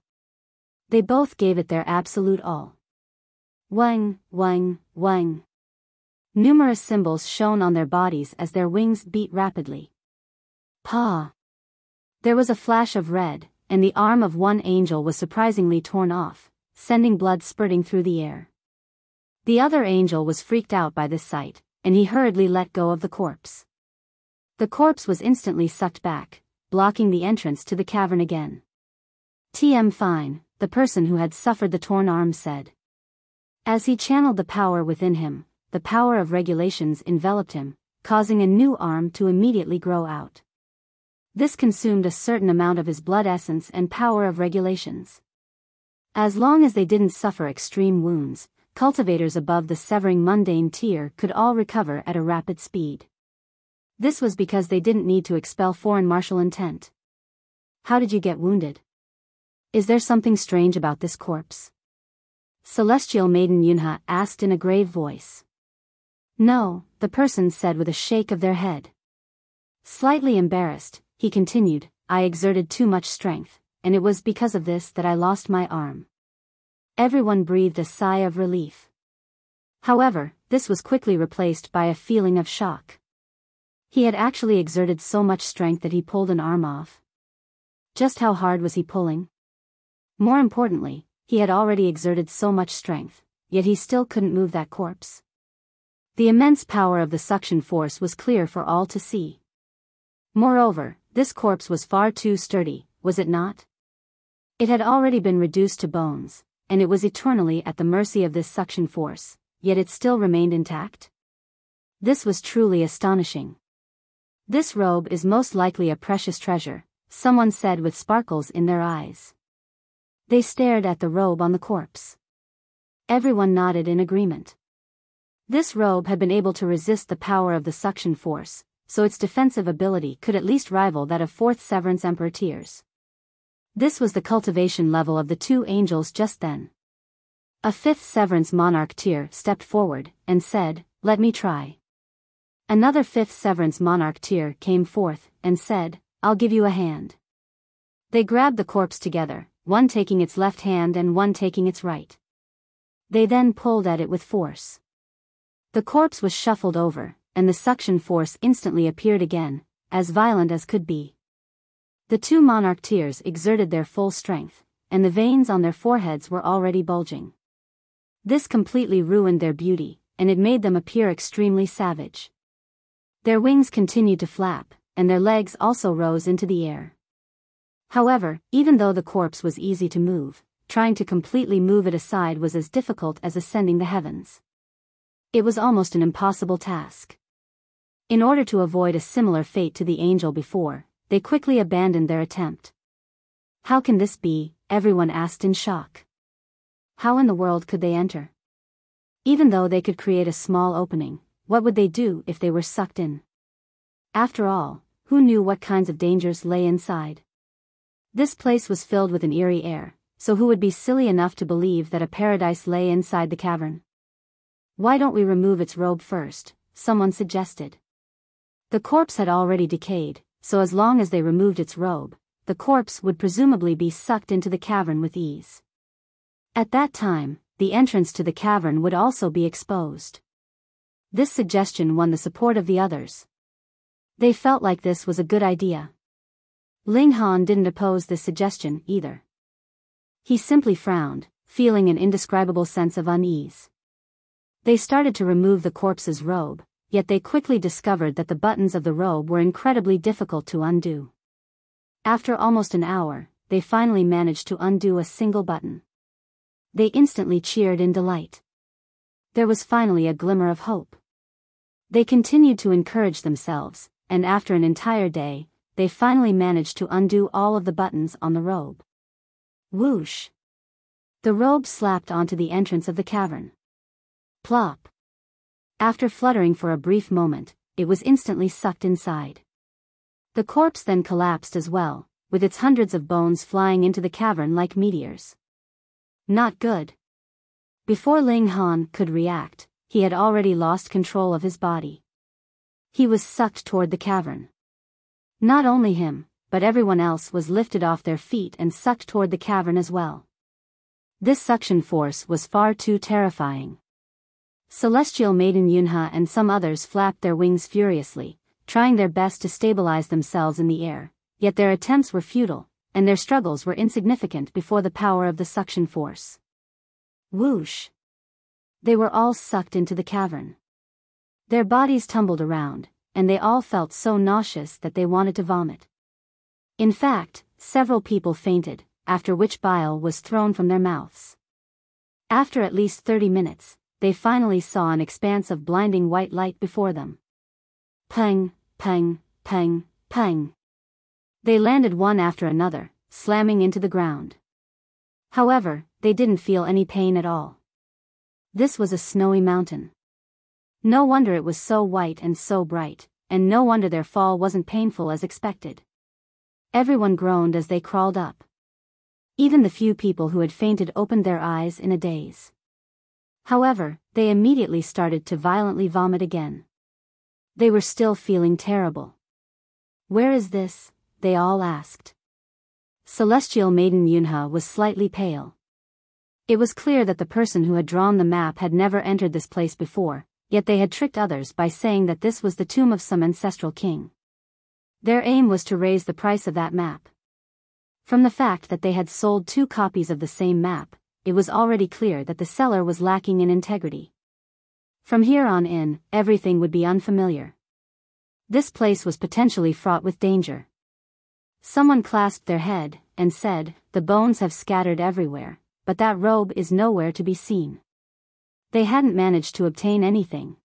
They both gave it their absolute all. Wang, wang, wang. Numerous symbols shone on their bodies as their wings beat rapidly. Pa! There was a flash of red, and the arm of one angel was surprisingly torn off, sending blood spurting through the air. The other angel was freaked out by this sight, and he hurriedly let go of the corpse. The corpse was instantly sucked back, blocking the entrance to the cavern again. "TM fine," the person who had suffered the torn arm said. As he channeled the power within him, the power of regulations enveloped him, causing a new arm to immediately grow out. This consumed a certain amount of his blood essence and power of regulations. As long as they didn't suffer extreme wounds, cultivators above the severing mundane tier could all recover at a rapid speed. This was because they didn't need to expel foreign martial intent. "How did you get wounded? Is there something strange about this corpse?" Celestial Maiden Yunhe asked in a grave voice. "No," the person said with a shake of their head. Slightly embarrassed, he continued, "I exerted too much strength, and it was because of this that I lost my arm." Everyone breathed a sigh of relief. However, this was quickly replaced by a feeling of shock. He had actually exerted so much strength that he pulled an arm off. Just how hard was he pulling? More importantly, he had already exerted so much strength, yet he still couldn't move that corpse. The immense power of the suction force was clear for all to see. Moreover, this corpse was far too sturdy, was it not? It had already been reduced to bones, and it was eternally at the mercy of this suction force, yet it still remained intact. This was truly astonishing. "This robe is most likely a precious treasure," someone said with sparkles in their eyes. They stared at the robe on the corpse. Everyone nodded in agreement. This robe had been able to resist the power of the suction force, so its defensive ability could at least rival that of 4th Severance Emperor tiers. This was the cultivation level of the two angels just then. A 5th Severance Monarch tier stepped forward and said, "Let me try." Another 5th Severance Monarch tier came forth and said, "I'll give you a hand." They grabbed the corpse together, one taking its left hand and one taking its right. They then pulled at it with force. The corpse was shuffled over, and the suction force instantly appeared again, as violent as could be. The two monarch tears exerted their full strength, and the veins on their foreheads were already bulging. This completely ruined their beauty, and it made them appear extremely savage. Their wings continued to flap, and their legs also rose into the air. However, even though the corpse was easy to move, trying to completely move it aside was as difficult as ascending the heavens. It was almost an impossible task. In order to avoid a similar fate to the angel before, they quickly abandoned their attempt. How can this be? Everyone asked in shock. How in the world could they enter? Even though they could create a small opening, what would they do if they were sucked in? After all, who knew what kinds of dangers lay inside? This place was filled with an eerie air, so who would be silly enough to believe that a paradise lay inside the cavern? Why don't we remove its robe first? Someone suggested. The corpse had already decayed, so as long as they removed its robe, the corpse would presumably be sucked into the cavern with ease. At that time, the entrance to the cavern would also be exposed. This suggestion won the support of the others. They felt like this was a good idea. Ling Han didn't oppose this suggestion either. He simply frowned, feeling an indescribable sense of unease. They started to remove the corpse's robe, yet they quickly discovered that the buttons of the robe were incredibly difficult to undo. After almost an hour, they finally managed to undo a single button. They instantly cheered in delight. There was finally a glimmer of hope. They continued to encourage themselves, and after an entire day, they finally managed to undo all of the buttons on the robe. Whoosh! The robe slapped onto the entrance of the cavern. Plop! After fluttering for a brief moment, it was instantly sucked inside. The corpse then collapsed as well, with its hundreds of bones flying into the cavern like meteors. Not good. Before Ling Han could react, he had already lost control of his body. He was sucked toward the cavern. Not only him, but everyone else was lifted off their feet and sucked toward the cavern as well. This suction force was far too terrifying. Celestial Maiden Yunhe and some others flapped their wings furiously, trying their best to stabilize themselves in the air, yet their attempts were futile, and their struggles were insignificant before the power of the suction force. Whoosh! They were all sucked into the cavern. Their bodies tumbled around, and they all felt so nauseous that they wanted to vomit. In fact, several people fainted, after which bile was thrown from their mouths. After at least 30 minutes, they finally saw an expanse of blinding white light before them. Pang, pang, pang, pang. They landed one after another, slamming into the ground. However, they didn't feel any pain at all. This was a snowy mountain. No wonder it was so white and so bright, and no wonder their fall wasn't painful as expected. Everyone groaned as they crawled up. Even the few people who had fainted opened their eyes in a daze. However, they immediately started to violently vomit again. They were still feeling terrible. "Where is this?" they all asked. Celestial Maiden Yunhe was slightly pale. It was clear that the person who had drawn the map had never entered this place before, yet they had tricked others by saying that this was the tomb of some ancestral king. Their aim was to raise the price of that map. From the fact that they had sold 2 copies of the same map, it was already clear that the seller was lacking in integrity. From here on in, everything would be unfamiliar. This place was potentially fraught with danger. Someone clasped their head and said, "The bones have scattered everywhere, but that robe is nowhere to be seen." They hadn't managed to obtain anything.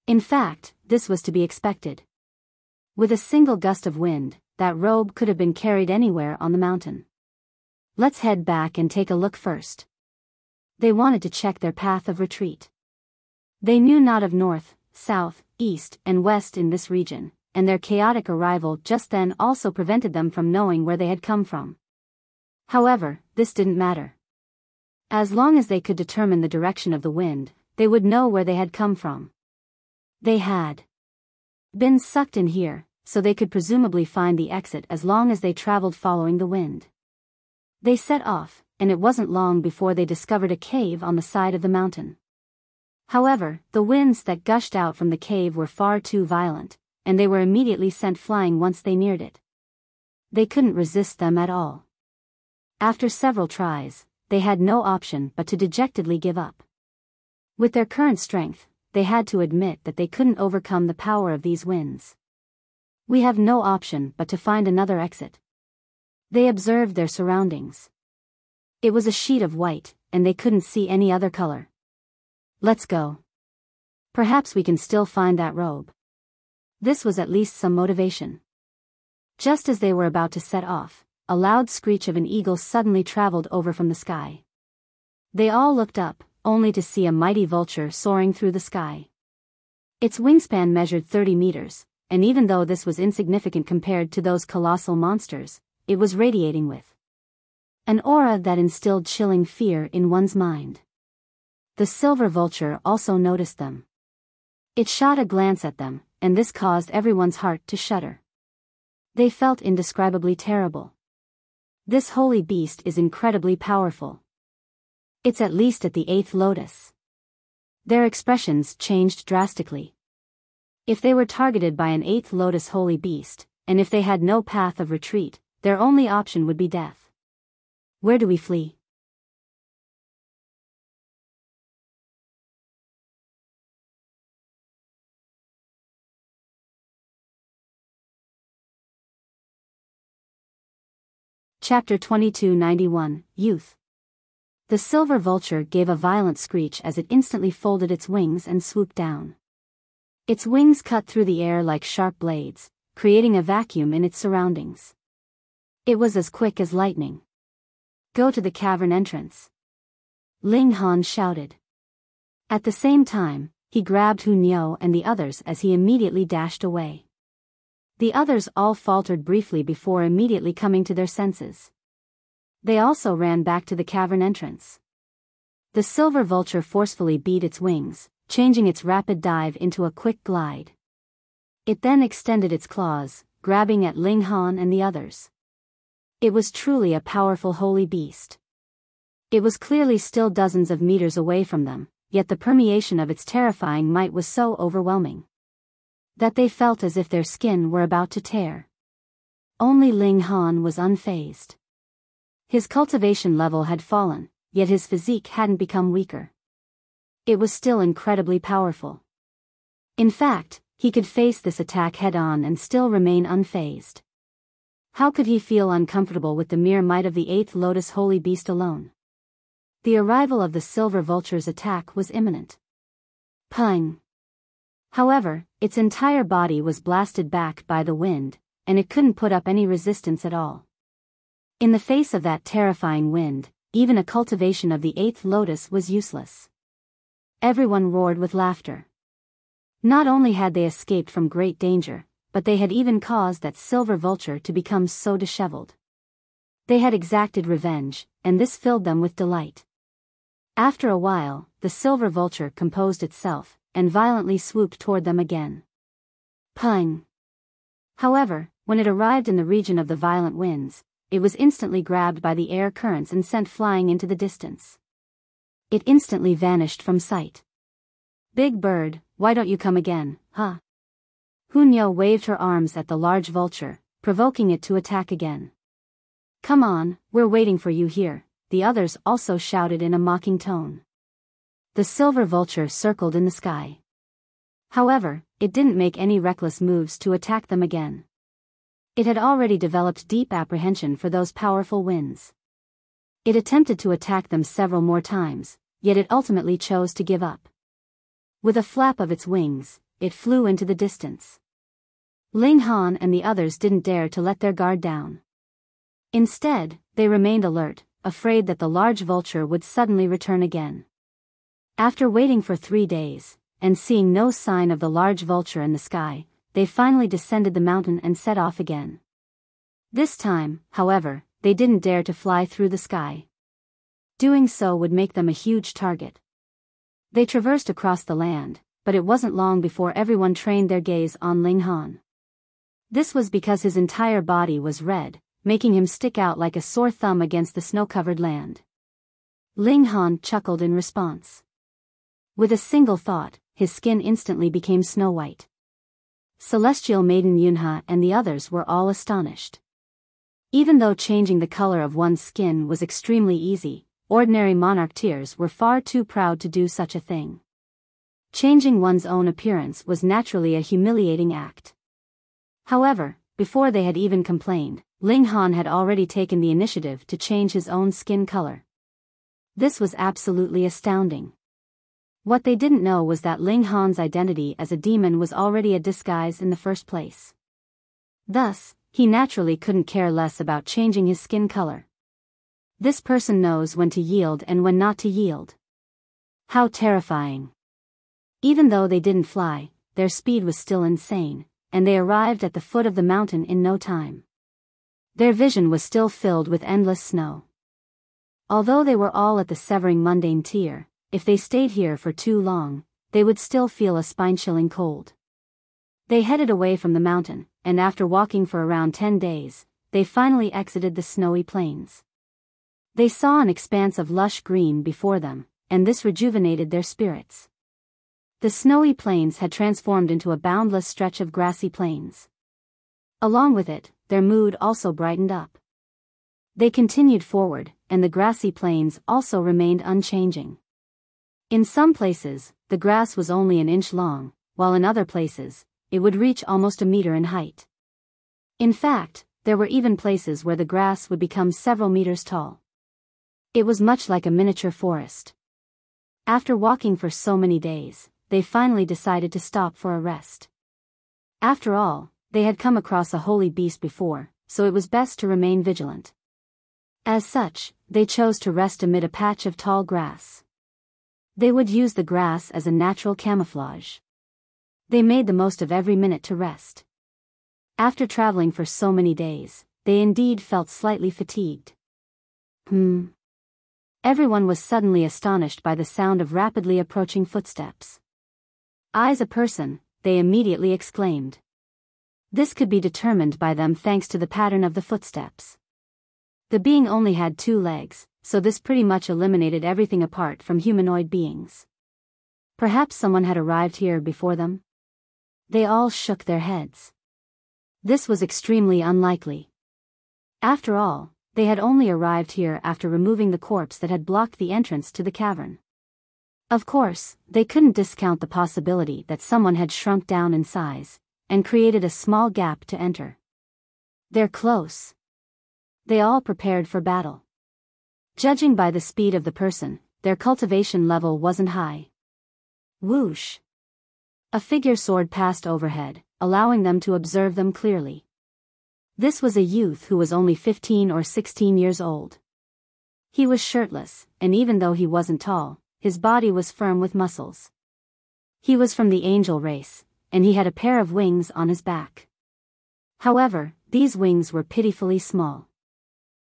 In fact, this was to be expected. With a single gust of wind, that robe could have been carried anywhere on the mountain. Let's head back and take a look first. They wanted to check their path of retreat. They knew not of north, south, east, and west in this region, and their chaotic arrival just then also prevented them from knowing where they had come from. However, this didn't matter. As long as they could determine the direction of the wind, they would know where they had come from. They had been sucked in here, so they could presumably find the exit as long as they traveled following the wind. They set off, and it wasn't long before they discovered a cave on the side of the mountain. However, the winds that gushed out from the cave were far too violent, and they were immediately sent flying once they neared it. They couldn't resist them at all. After several tries, they had no option but to dejectedly give up. With their current strength, they had to admit that they couldn't overcome the power of these winds. We have no option but to find another exit. They observed their surroundings. It was a sheet of white, and they couldn't see any other color. Let's go. Perhaps we can still find that robe. This was at least some motivation. Just as they were about to set off, a loud screech of an eagle suddenly traveled over from the sky. They all looked up, only to see a mighty vulture soaring through the sky. Its wingspan measured 30 meters, and even though this was insignificant compared to those colossal monsters, it was radiating with an aura that instilled chilling fear in one's mind. The silver vulture also noticed them. It shot a glance at them, and this caused everyone's heart to shudder. They felt indescribably terrible. This holy beast is incredibly powerful. It's at least at the 8th lotus. Their expressions changed drastically. If they were targeted by an 8th lotus holy beast, and if they had no path of retreat, their only option would be death. Where do we flee? Chapter 2291, Youth. The silver vulture gave a violent screech as it instantly folded its wings and swooped down. Its wings cut through the air like sharp blades, creating a vacuum in its surroundings. It was as quick as lightning. Go to the cavern entrance. Ling Han shouted. At the same time, he grabbed Yunhe and the others as he immediately dashed away. The others all faltered briefly before immediately coming to their senses. They also ran back to the cavern entrance. The silver vulture forcefully beat its wings, changing its rapid dive into a quick glide. It then extended its claws, grabbing at Ling Han and the others. It was truly a powerful holy beast. It was clearly still dozens of meters away from them, yet the permeation of its terrifying might was so overwhelming that they felt as if their skin were about to tear. Only Ling Han was unfazed. His cultivation level had fallen, yet his physique hadn't become weaker. It was still incredibly powerful. In fact, he could face this attack head-on and still remain unfazed. How could he feel uncomfortable with the mere might of the 8th lotus holy beast alone? The arrival of the silver vulture's attack was imminent. Pung! However, its entire body was blasted back by the wind, and it couldn't put up any resistance at all. In the face of that terrifying wind, even a cultivation of the 8th lotus was useless. Everyone roared with laughter. Not only had they escaped from great danger, but they had even caused that silver vulture to become so disheveled. They had exacted revenge, and this filled them with delight. After a while, the silver vulture composed itself, and violently swooped toward them again. Pung! However, when it arrived in the region of the violent winds, it was instantly grabbed by the air currents and sent flying into the distance. It instantly vanished from sight. Big bird, why don't you come again, huh? Yunhe waved her arms at the large vulture, provoking it to attack again. Come on, we're waiting for you here, the others also shouted in a mocking tone. The silver vulture circled in the sky. However, it didn't make any reckless moves to attack them again. It had already developed deep apprehension for those powerful winds. It attempted to attack them several more times, yet it ultimately chose to give up. With a flap of its wings, it flew into the distance. Ling Han and the others didn't dare to let their guard down. Instead, they remained alert, afraid that the large vulture would suddenly return again. After waiting for 3 days, and seeing no sign of the large vulture in the sky, they finally descended the mountain and set off again. This time, however, they didn't dare to fly through the sky. Doing so would make them a huge target. They traversed across the land, but it wasn't long before everyone trained their gaze on Ling Han. This was because his entire body was red, making him stick out like a sore thumb against the snow-covered land. Ling Han chuckled in response. With a single thought, his skin instantly became snow-white. Celestial Maiden Yunhe and the others were all astonished. Even though changing the color of one's skin was extremely easy, ordinary monarch tears were far too proud to do such a thing. Changing one's own appearance was naturally a humiliating act. However, before they had even complained, Ling Han had already taken the initiative to change his own skin color. This was absolutely astounding. What they didn't know was that Ling Han's identity as a demon was already a disguise in the first place. Thus, he naturally couldn't care less about changing his skin color. This person knows when to yield and when not to yield. How terrifying. Even though they didn't fly, their speed was still insane, and they arrived at the foot of the mountain in no time. Their vision was still filled with endless snow. Although they were all at the severing mundane tier, if they stayed here for too long, they would still feel a spine-chilling cold. They headed away from the mountain, and after walking for around 10 days, they finally exited the snowy plains. They saw an expanse of lush green before them, and this rejuvenated their spirits. The snowy plains had transformed into a boundless stretch of grassy plains. Along with it, their mood also brightened up. They continued forward, and the grassy plains also remained unchanging. In some places, the grass was only an inch long, while in other places, it would reach almost a meter in height. In fact, there were even places where the grass would become several meters tall. It was much like a miniature forest. After walking for so many days, they finally decided to stop for a rest. After all, they had come across a holy beast before, so it was best to remain vigilant. As such, they chose to rest amid a patch of tall grass. They would use the grass as a natural camouflage. They made the most of every minute to rest. After traveling for so many days, they indeed felt slightly fatigued. Everyone was suddenly astonished by the sound of rapidly approaching footsteps. As a person, they immediately exclaimed. This could be determined by them thanks to the pattern of the footsteps. The being only had 2 legs, so this pretty much eliminated everything apart from humanoid beings. Perhaps someone had arrived here before them? They all shook their heads. This was extremely unlikely. After all, they had only arrived here after removing the corpse that had blocked the entrance to the cavern. Of course, they couldn't discount the possibility that someone had shrunk down in size, and created a small gap to enter. They're close. They all prepared for battle. Judging by the speed of the person, their cultivation level wasn't high. Whoosh! A figure soared past overhead, allowing them to observe them clearly. This was a youth who was only 15 or 16 years old. He was shirtless, and even though he wasn't tall, his body was firm with muscles. He was from the angel race, and he had a pair of wings on his back. However, these wings were pitifully small.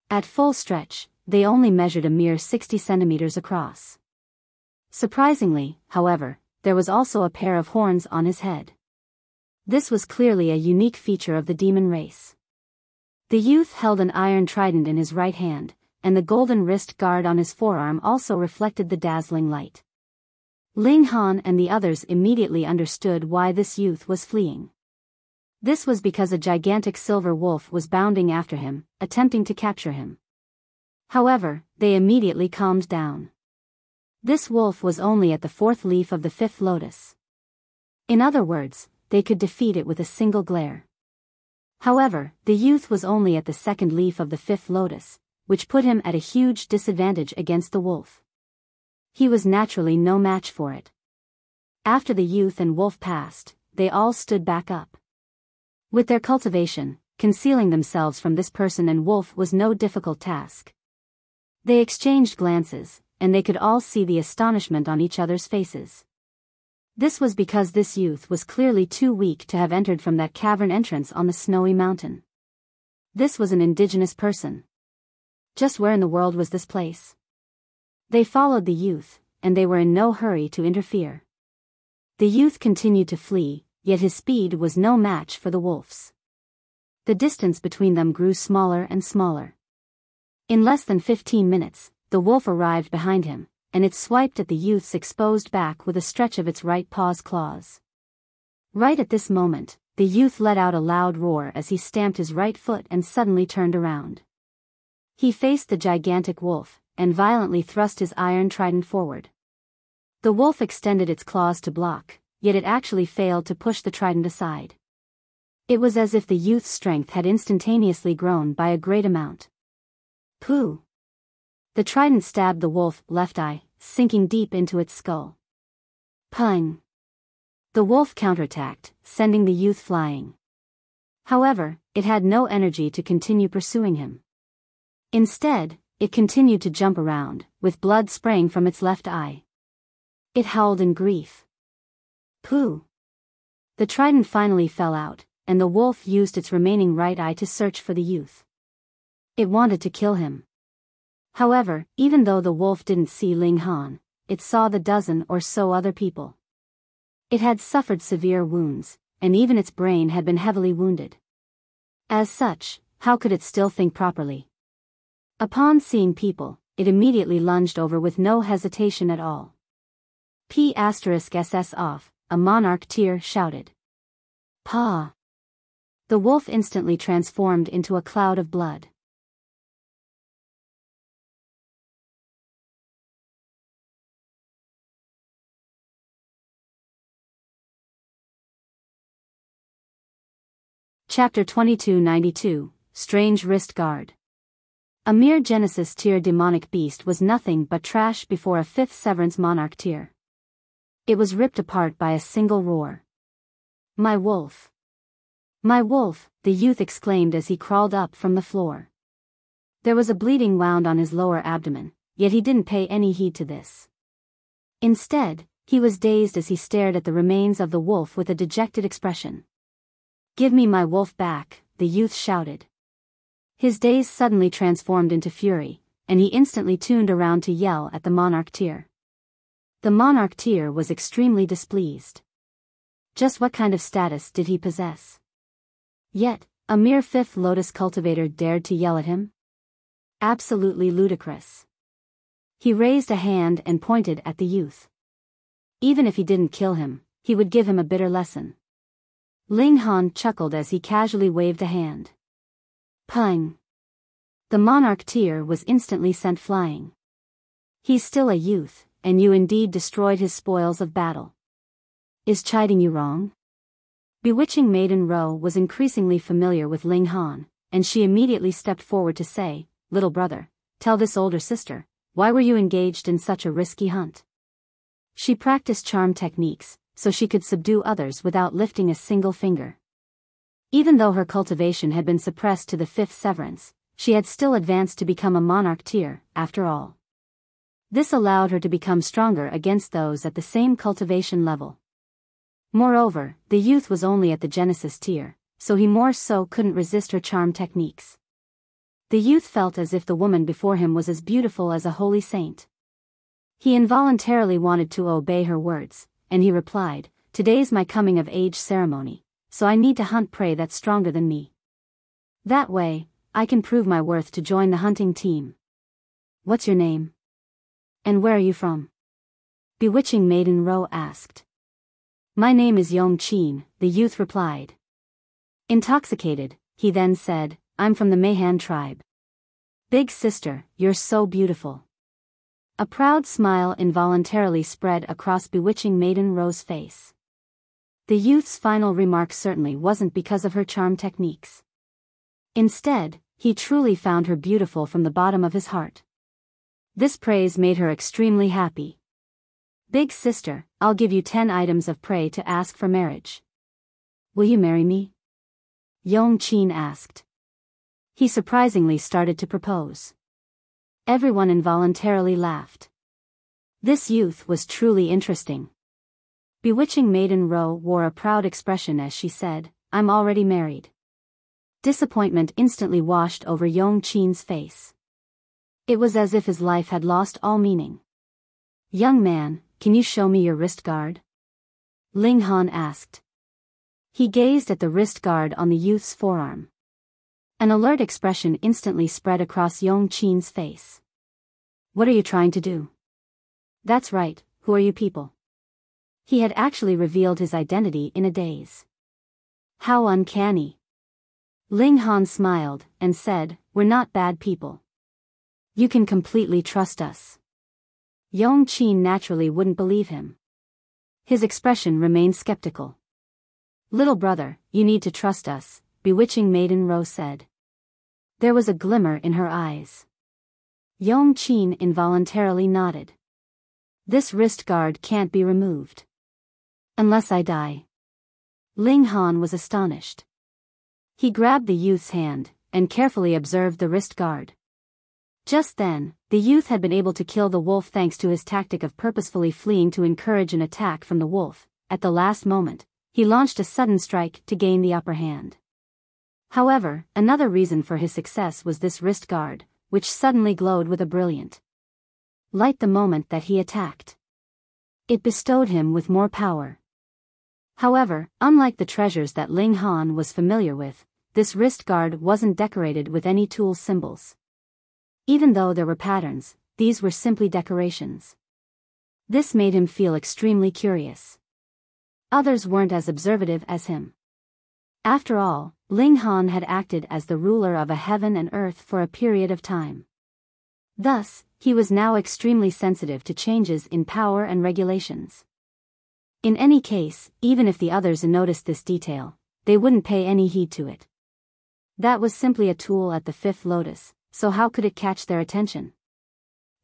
At full stretch, they only measured a mere 60 centimeters across. Surprisingly, however, there was also a pair of horns on his head. This was clearly a unique feature of the demon race. The youth held an iron trident in his right hand, and the golden wrist guard on his forearm also reflected the dazzling light. Ling Han and the others immediately understood why this youth was fleeing. This was because a gigantic silver wolf was bounding after him, attempting to capture him. However, they immediately calmed down. This wolf was only at the 4th leaf of the 5th lotus. In other words, they could defeat it with a single glare. However, the youth was only at the 2nd leaf of the 5th lotus, which put him at a huge disadvantage against the wolf. He was naturally no match for it. After the youth and wolf passed, they all stood back up. With their cultivation, concealing themselves from this person and wolf was no difficult task. They exchanged glances, and they could all see the astonishment on each other's faces. This was because this youth was clearly too weak to have entered from that cavern entrance on the snowy mountain. This was an indigenous person. Just where in the world was this place? They followed the youth, and they were in no hurry to interfere. The youth continued to flee, yet his speed was no match for the wolf's. The distance between them grew smaller and smaller. In less than 15 minutes, the wolf arrived behind him, and it swiped at the youth's exposed back with a stretch of its right paw's claws. Right at this moment, the youth let out a loud roar as he stamped his right foot and suddenly turned around. He faced the gigantic wolf, and violently thrust his iron trident forward. The wolf extended its claws to block, yet it actually failed to push the trident aside. It was as if the youth's strength had instantaneously grown by a great amount. Pooh! The trident stabbed the wolf's left eye, sinking deep into its skull. Pung! The wolf counterattacked, sending the youth flying. However, it had no energy to continue pursuing him. Instead, it continued to jump around, with blood spraying from its left eye. It howled in grief. Pooh! The trident finally fell out, and the wolf used its remaining right eye to search for the youth. It wanted to kill him. However, even though the wolf didn't see Ling Han, it saw the dozen or so other people. It had suffered severe wounds, and even its brain had been heavily wounded. As such, how could it still think properly? Upon seeing people, it immediately lunged over with no hesitation at all. P*SS off, a monarch tear shouted. Pa! The wolf instantly transformed into a cloud of blood. Chapter 2292, Strange Wrist Guard. A mere Genesis tier demonic beast was nothing but trash before a 5th Severance monarch tier. It was ripped apart by a single roar. My wolf! My wolf, the youth exclaimed as he crawled up from the floor. There was a bleeding wound on his lower abdomen, yet he didn't pay any heed to this. Instead, he was dazed as he stared at the remains of the wolf with a dejected expression. Give me my wolf back, the youth shouted. His daze suddenly transformed into fury, and he instantly tuned around to yell at the monarch tier. The monarch tier was extremely displeased. Just what kind of status did he possess? Yet, a mere 5th Lotus cultivator dared to yell at him? Absolutely ludicrous. He raised a hand and pointed at the youth. Even if he didn't kill him, he would give him a bitter lesson. Ling Han chuckled as he casually waved a hand. Pung! The monarch tier was instantly sent flying. He's still a youth, and you indeed destroyed his spoils of battle. Is chiding you wrong? Bewitching Maiden Ro was increasingly familiar with Ling Han, and she immediately stepped forward to say, Little brother, tell this older sister, why were you engaged in such a risky hunt? She practiced charm techniques, so she could subdue others without lifting a single finger. Even though her cultivation had been suppressed to the 5th Severance, she had still advanced to become a monarch tier, after all. This allowed her to become stronger against those at the same cultivation level. Moreover, the youth was only at the Genesis tier, so he more so couldn't resist her charm techniques. The youth felt as if the woman before him was as beautiful as a holy saint. He involuntarily wanted to obey her words, and he replied, Today's my coming-of-age ceremony, so I need to hunt prey that's stronger than me. That way, I can prove my worth to join the hunting team. What's your name? And where are you from? Bewitching Maiden Ro asked. My name is Yong Qin, the youth replied. Intoxicated, he then said, I'm from the Mahan tribe. Big sister, you're so beautiful. A proud smile involuntarily spread across bewitching Maiden Ro's face. The youth's final remark certainly wasn't because of her charm techniques. Instead, he truly found her beautiful from the bottom of his heart. This praise made her extremely happy. Big sister, I'll give you 10 items of prey to ask for marriage. Will you marry me? Yong Qin asked. He surprisingly started to propose. Everyone involuntarily laughed. This youth was truly interesting. Bewitching Maiden Ro wore a proud expression as she said, I'm already married. Disappointment instantly washed over Yong Qin's face. It was as if his life had lost all meaning. Young man, can you show me your wrist guard? Ling Han asked. He gazed at the wrist guard on the youth's forearm. An alert expression instantly spread across Yong Qin's face. What are you trying to do? That's right, who are you people? He had actually revealed his identity in a daze. How uncanny. Ling Han smiled and said, we're not bad people. You can completely trust us. Yong Qin naturally wouldn't believe him. His expression remained skeptical. Little brother, you need to trust us, bewitching Maiden Ro said. There was a glimmer in her eyes. Yong Qin involuntarily nodded. This wrist guard can't be removed. Unless I die. Ling Han was astonished. He grabbed the youth's hand and carefully observed the wrist guard. Just then, the youth had been able to kill the wolf thanks to his tactic of purposefully fleeing to encourage an attack from the wolf. At the last moment, he launched a sudden strike to gain the upper hand. However, another reason for his success was this wrist guard, which suddenly glowed with a brilliant light the moment that he attacked. It bestowed him with more power. However, unlike the treasures that Ling Han was familiar with, this wrist guard wasn't decorated with any tool symbols. Even though there were patterns, these were simply decorations. This made him feel extremely curious. Others weren't as observative as him. After all, Ling Han had acted as the ruler of a heaven and earth for a period of time. Thus, he was now extremely sensitive to changes in power and regulations. In any case, even if the others noticed this detail, they wouldn't pay any heed to it. That was simply a tool at the fifth lotus, so how could it catch their attention?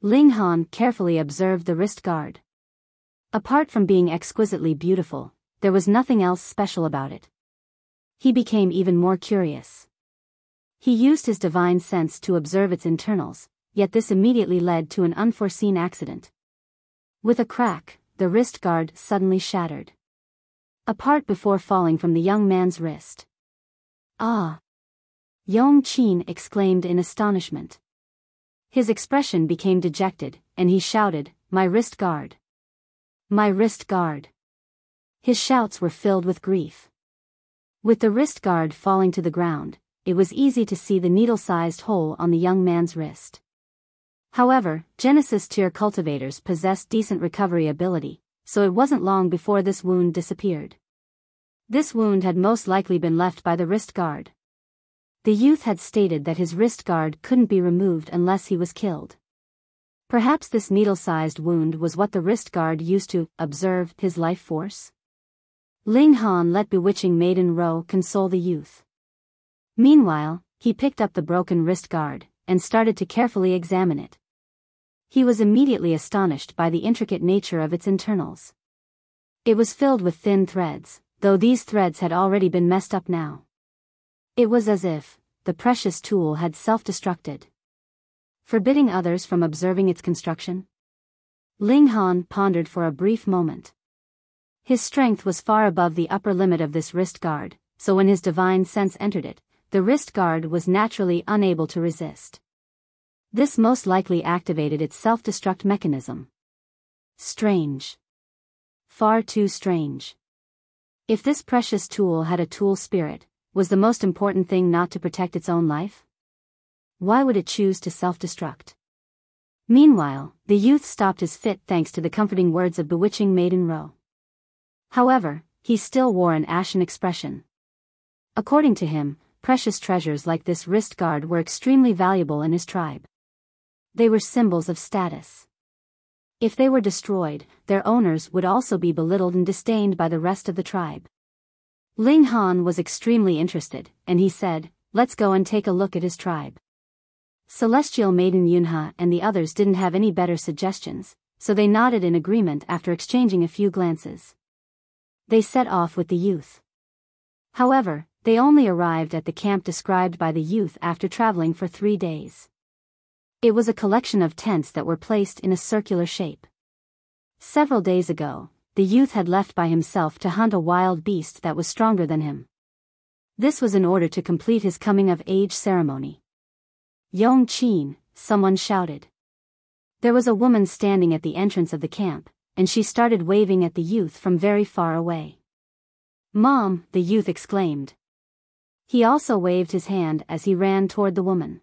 Ling Han carefully observed the wrist guard. Apart from being exquisitely beautiful, there was nothing else special about it. He became even more curious. He used his divine sense to observe its internals, yet this immediately led to an unforeseen accident. With a crack, the wrist guard suddenly shattered. A part before falling from the young man's wrist. Ah! Yong Qin exclaimed in astonishment. His expression became dejected, and he shouted, my wrist guard! My wrist guard! His shouts were filled with grief. With the wrist guard falling to the ground, it was easy to see the needle-sized hole on the young man's wrist. However, Genesis tier cultivators possessed decent recovery ability, so it wasn't long before this wound disappeared. This wound had most likely been left by the wrist guard. The youth had stated that his wrist guard couldn't be removed unless he was killed. Perhaps this needle-sized wound was what the wrist guard used to observe his life force? Ling Han let bewitching Maiden Ro console the youth. Meanwhile, he picked up the broken wrist guard and started to carefully examine it. He was immediately astonished by the intricate nature of its internals. It was filled with thin threads, though these threads had already been messed up now. It was as if the precious tool had self-destructed, forbidding others from observing its construction. Ling Han pondered for a brief moment. His strength was far above the upper limit of this wrist guard, so when his divine sense entered it, the wrist guard was naturally unable to resist. This most likely activated its self-destruct mechanism. Strange. Far too strange. If this precious tool had a tool spirit, was the most important thing not to protect its own life? Why would it choose to self-destruct? Meanwhile, the youth stopped his fit thanks to the comforting words of bewitching Maiden Ro. However, he still wore an ashen expression. According to him, precious treasures like this wrist guard were extremely valuable in his tribe. They were symbols of status. If they were destroyed, their owners would also be belittled and disdained by the rest of the tribe. Ling Han was extremely interested, and he said, let's go and take a look at his tribe. Celestial Maiden Yunhe and the others didn't have any better suggestions, so they nodded in agreement after exchanging a few glances. They set off with the youth. However, they only arrived at the camp described by the youth after traveling for 3 days. It was a collection of tents that were placed in a circular shape. Several days ago, the youth had left by himself to hunt a wild beast that was stronger than him. This was in order to complete his coming-of-age ceremony. Yong Qin, someone shouted. There was a woman standing at the entrance of the camp, and she started waving at the youth from very far away. Mom, the youth exclaimed. He also waved his hand as he ran toward the woman.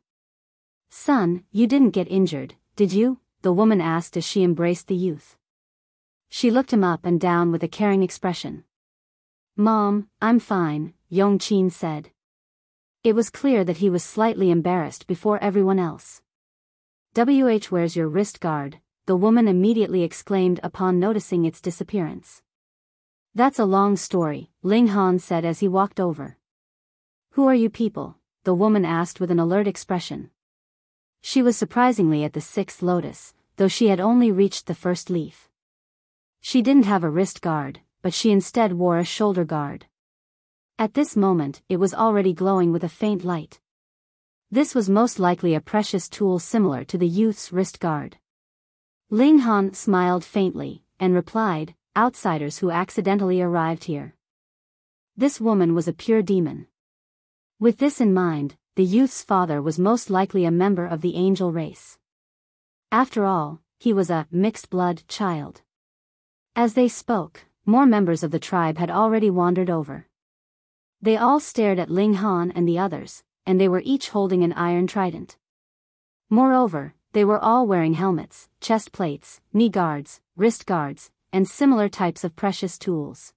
Son, you didn't get injured, did you? the woman asked as she embraced the youth. She looked him up and down with a caring expression. Mom, I'm fine, Yongqin said. It was clear that he was slightly embarrassed before everyone else. Where's your wrist guard? The woman immediately exclaimed upon noticing its disappearance. That's a long story, Ling Han said as he walked over. Who are you people? The woman asked with an alert expression. She was surprisingly at the sixth lotus, though she had only reached the first leaf. She didn't have a wrist guard, but she instead wore a shoulder guard. At this moment, it was already glowing with a faint light. This was most likely a precious tool similar to the youth's wrist guard. Ling Han smiled faintly, and replied, outsiders who accidentally arrived here. This woman was a pure demon. With this in mind, the youth's father was most likely a member of the angel race. After all, he was a mixed-blood child. As they spoke, more members of the tribe had already wandered over. They all stared at Ling Han and the others, and they were each holding an iron trident. Moreover, they were all wearing helmets, chest plates, knee guards, wrist guards, and similar types of precious tools.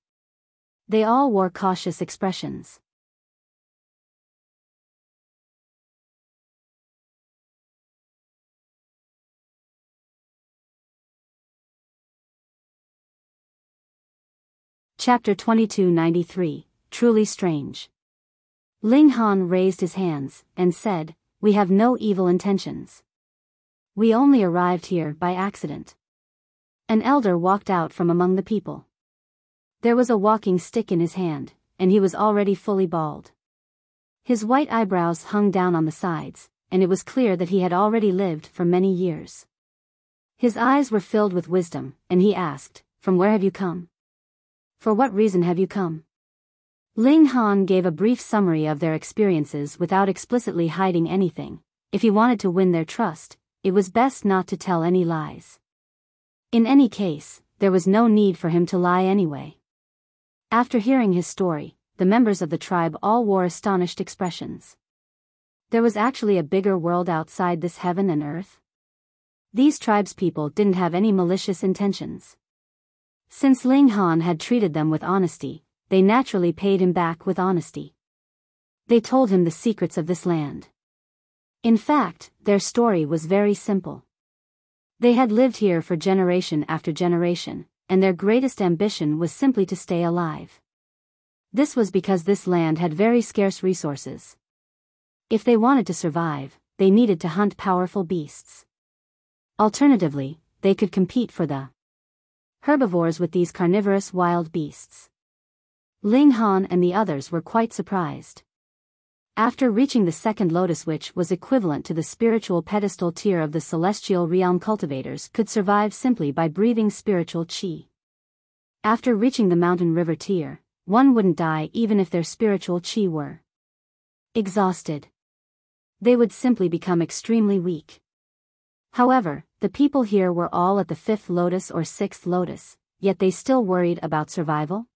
They all wore cautious expressions. Chapter 2293, Truly Strange. Ling Han raised his hands, and said, We have no evil intentions. We only arrived here by accident. An elder walked out from among the people. There was a walking stick in his hand, and he was already fully bald. His white eyebrows hung down on the sides, and it was clear that he had already lived for many years. His eyes were filled with wisdom, and he asked, From where have you come? For what reason have you come? Ling Han gave a brief summary of their experiences without explicitly hiding anything. If he wanted to win their trust, it was best not to tell any lies. In any case, there was no need for him to lie anyway. After hearing his story, the members of the tribe all wore astonished expressions. There was actually a bigger world outside this heaven and earth? These tribespeople didn't have any malicious intentions. Since Ling Han had treated them with honesty, they naturally paid him back with honesty. They told him the secrets of this land. In fact, their story was very simple. They had lived here for generation after generation, and their greatest ambition was simply to stay alive. This was because this land had very scarce resources. If they wanted to survive, they needed to hunt powerful beasts. Alternatively, they could compete for the herbivores with these carnivorous wild beasts. Ling Han and the others were quite surprised. After reaching the second lotus, which was equivalent to the spiritual pedestal tier of the celestial realm, cultivators could survive simply by breathing spiritual qi. After reaching the mountain river tier, one wouldn't die even if their spiritual qi were exhausted. They would simply become extremely weak. However, the people here were all at the fifth lotus or sixth lotus, yet they still worried about survival?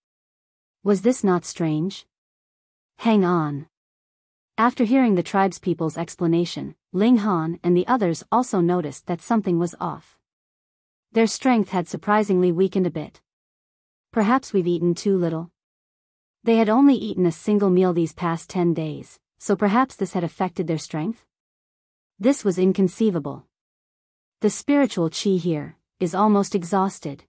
Was this not strange? Hang on. After hearing the tribespeople's explanation, Ling Han and the others also noticed that something was off. Their strength had surprisingly weakened a bit. Perhaps we've eaten too little. They had only eaten a single meal these past 10 days, so perhaps this had affected their strength? This was inconceivable. The spiritual qi here is almost exhausted.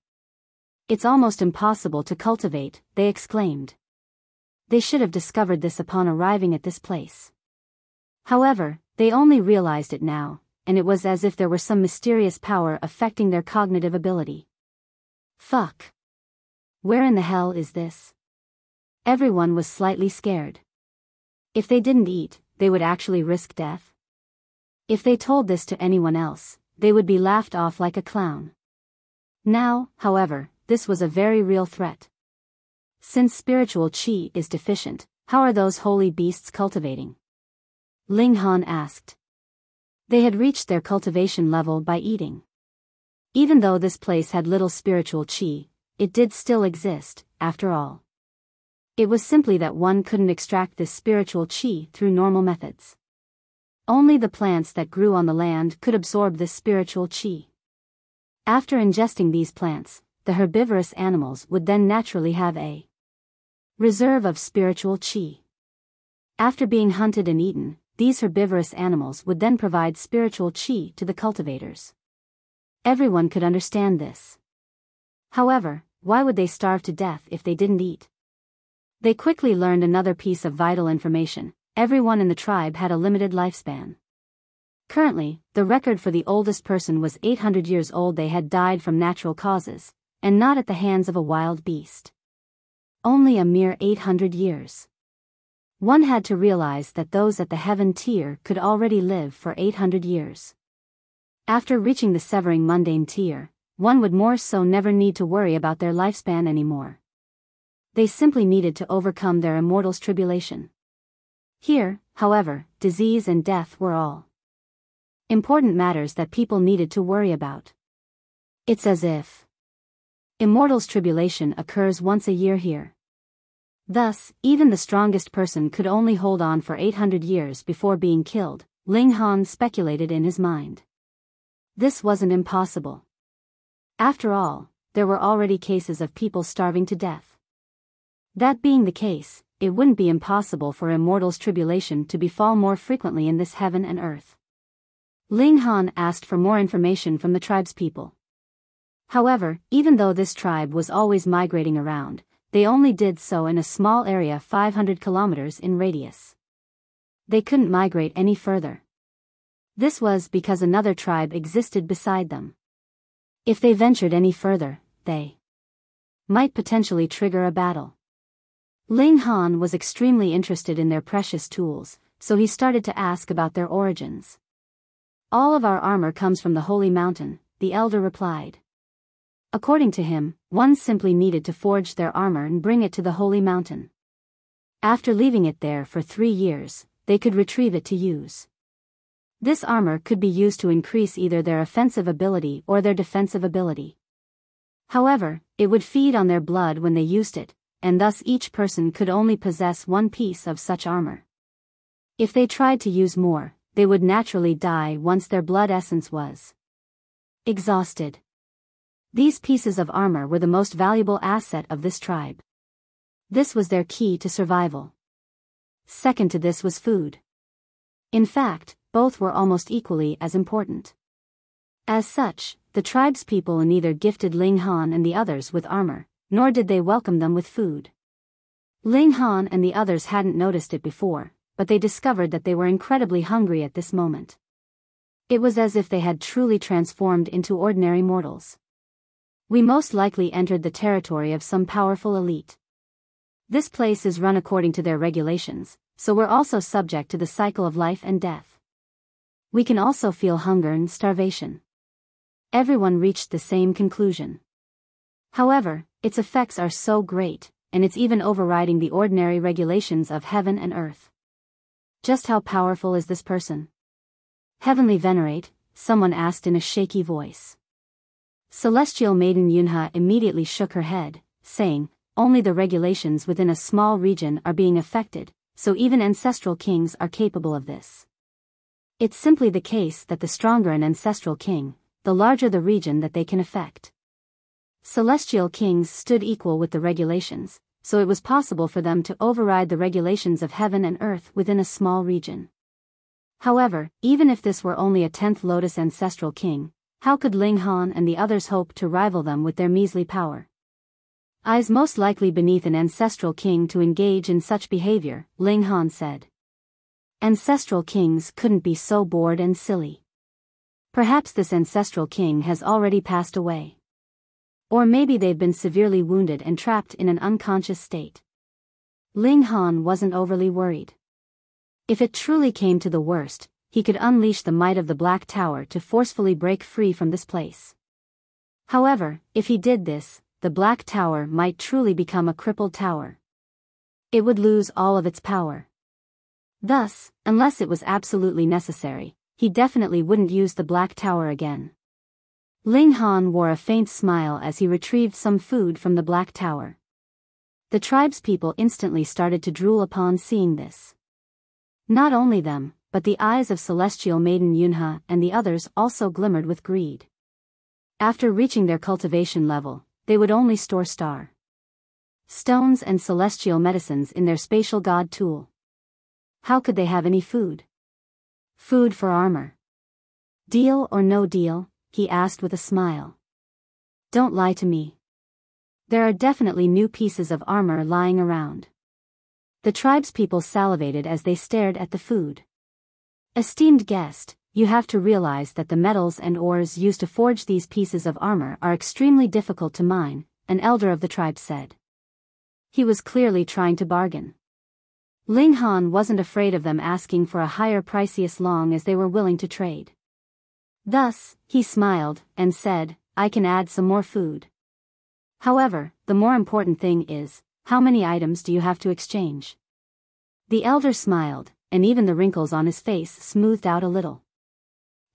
It's almost impossible to cultivate, they exclaimed. They should have discovered this upon arriving at this place. However, they only realized it now, and it was as if there were some mysterious power affecting their cognitive ability. Fuck. Where in the hell is this? Everyone was slightly scared. If they didn't eat, they would actually risk death. If they told this to anyone else, they would be laughed off like a clown. Now, however, this was a very real threat. Since spiritual qi is deficient, how are those holy beasts cultivating? Ling Han asked. They had reached their cultivation level by eating. Even though this place had little spiritual qi, it did still exist, after all. It was simply that one couldn't extract this spiritual qi through normal methods. Only the plants that grew on the land could absorb this spiritual qi. After ingesting these plants, the herbivorous animals would then naturally have a reserve of spiritual qi. After being hunted and eaten, these herbivorous animals would then provide spiritual qi to the cultivators. Everyone could understand this. However, why would they starve to death if they didn't eat? They quickly learned another piece of vital information: everyone in the tribe had a limited lifespan. Currently, the record for the oldest person was 800 years old. They had died from natural causes, and not at the hands of a wild beast. Only a mere 800 years. One had to realize that those at the heaven tier could already live for 800 years. After reaching the severing mundane tier, one would more so never need to worry about their lifespan anymore. They simply needed to overcome their immortal's tribulation. Here, however, disease and death were all important matters that people needed to worry about. It's as if immortal's tribulation occurs once a year here. Thus, even the strongest person could only hold on for 800 years before being killed, Ling Han speculated in his mind. This wasn't impossible. After all, there were already cases of people starving to death. That being the case, it wouldn't be impossible for immortal's tribulation to befall more frequently in this heaven and earth. Ling Han asked for more information from the tribe's people. However, even though this tribe was always migrating around, they only did so in a small area 500 kilometers in radius. They couldn't migrate any further. This was because another tribe existed beside them. If they ventured any further, they might potentially trigger a battle. Ling Han was extremely interested in their precious tools, so he started to ask about their origins. All of our armor comes from the holy mountain, the elder replied. According to him, one simply needed to forge their armor and bring it to the holy mountain. After leaving it there for 3 years, they could retrieve it to use. This armor could be used to increase either their offensive ability or their defensive ability. However, it would feed on their blood when they used it, and thus each person could only possess one piece of such armor. If they tried to use more, they would naturally die once their blood essence was exhausted. These pieces of armor were the most valuable asset of this tribe. This was their key to survival. Second to this was food. In fact, both were almost equally as important. As such, the tribe's people neither gifted Ling Han and the others with armor, nor did they welcome them with food. Ling Han and the others hadn't noticed it before, but they discovered that they were incredibly hungry at this moment. It was as if they had truly transformed into ordinary mortals. We most likely entered the territory of some powerful elite. This place is run according to their regulations, so we're also subject to the cycle of life and death. We can also feel hunger and starvation. Everyone reached the same conclusion. However, its effects are so great, and it's even overriding the ordinary regulations of heaven and earth. Just how powerful is this person? Heavenly Venerate, someone asked in a shaky voice. Celestial Maiden Yunhe immediately shook her head, saying, only the regulations within a small region are being affected, so even ancestral kings are capable of this. It's simply the case that the stronger an ancestral king, the larger the region that they can affect. Celestial kings stood equal with the regulations, so it was possible for them to override the regulations of heaven and earth within a small region. However, even if this were only a 10th Lotus ancestral king, how could Ling Han and the others hope to rival them with their measly power? Is most likely beneath an ancestral king to engage in such behavior, Ling Han said. Ancestral kings couldn't be so bored and silly. Perhaps this ancestral king has already passed away. Or maybe they've been severely wounded and trapped in an unconscious state. Ling Han wasn't overly worried. If it truly came to the worst, he could unleash the might of the Black Tower to forcefully break free from this place. However, if he did this, the Black Tower might truly become a crippled tower. It would lose all of its power. Thus, unless it was absolutely necessary, he definitely wouldn't use the Black Tower again. Ling Han wore a faint smile as he retrieved some food from the Black Tower. The tribe's people instantly started to drool upon seeing this. Not only them, but the eyes of Celestial Maiden Yunhe and the others also glimmered with greed. After reaching their cultivation level, they would only store star stones and celestial medicines in their spatial god tool. How could they have any food? Food for armor. Deal or no deal? He asked with a smile. Don't lie to me. There are definitely new pieces of armor lying around. The tribespeople salivated as they stared at the food. Esteemed guest, you have to realize that the metals and ores used to forge these pieces of armor are extremely difficult to mine, an elder of the tribe said. He was clearly trying to bargain. Ling Han wasn't afraid of them asking for a higher price as long as they were willing to trade. Thus, he smiled and said, I can add some more food. However, the more important thing is, how many items do you have to exchange? The elder smiled, and even the wrinkles on his face smoothed out a little.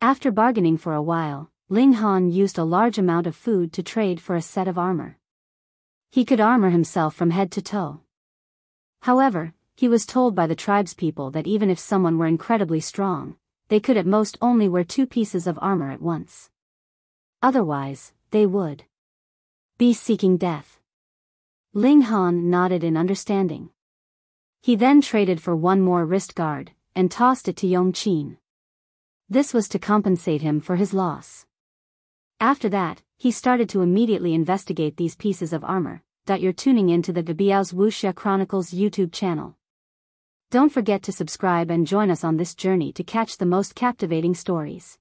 After bargaining for a while, Ling Han used a large amount of food to trade for a set of armor. He could armor himself from head to toe. However, he was told by the tribespeople that even if someone were incredibly strong, they could at most only wear 2 pieces of armor at once. Otherwise, they would be seeking death. Ling Han nodded in understanding. He then traded for 1 more wrist guard, and tossed it to Yongqin. This was to compensate him for his loss. After that, he started to immediately investigate these pieces of armor. You're tuning into the Biyao's Wuxia Chronicles YouTube channel. Don't forget to subscribe and join us on this journey to catch the most captivating stories.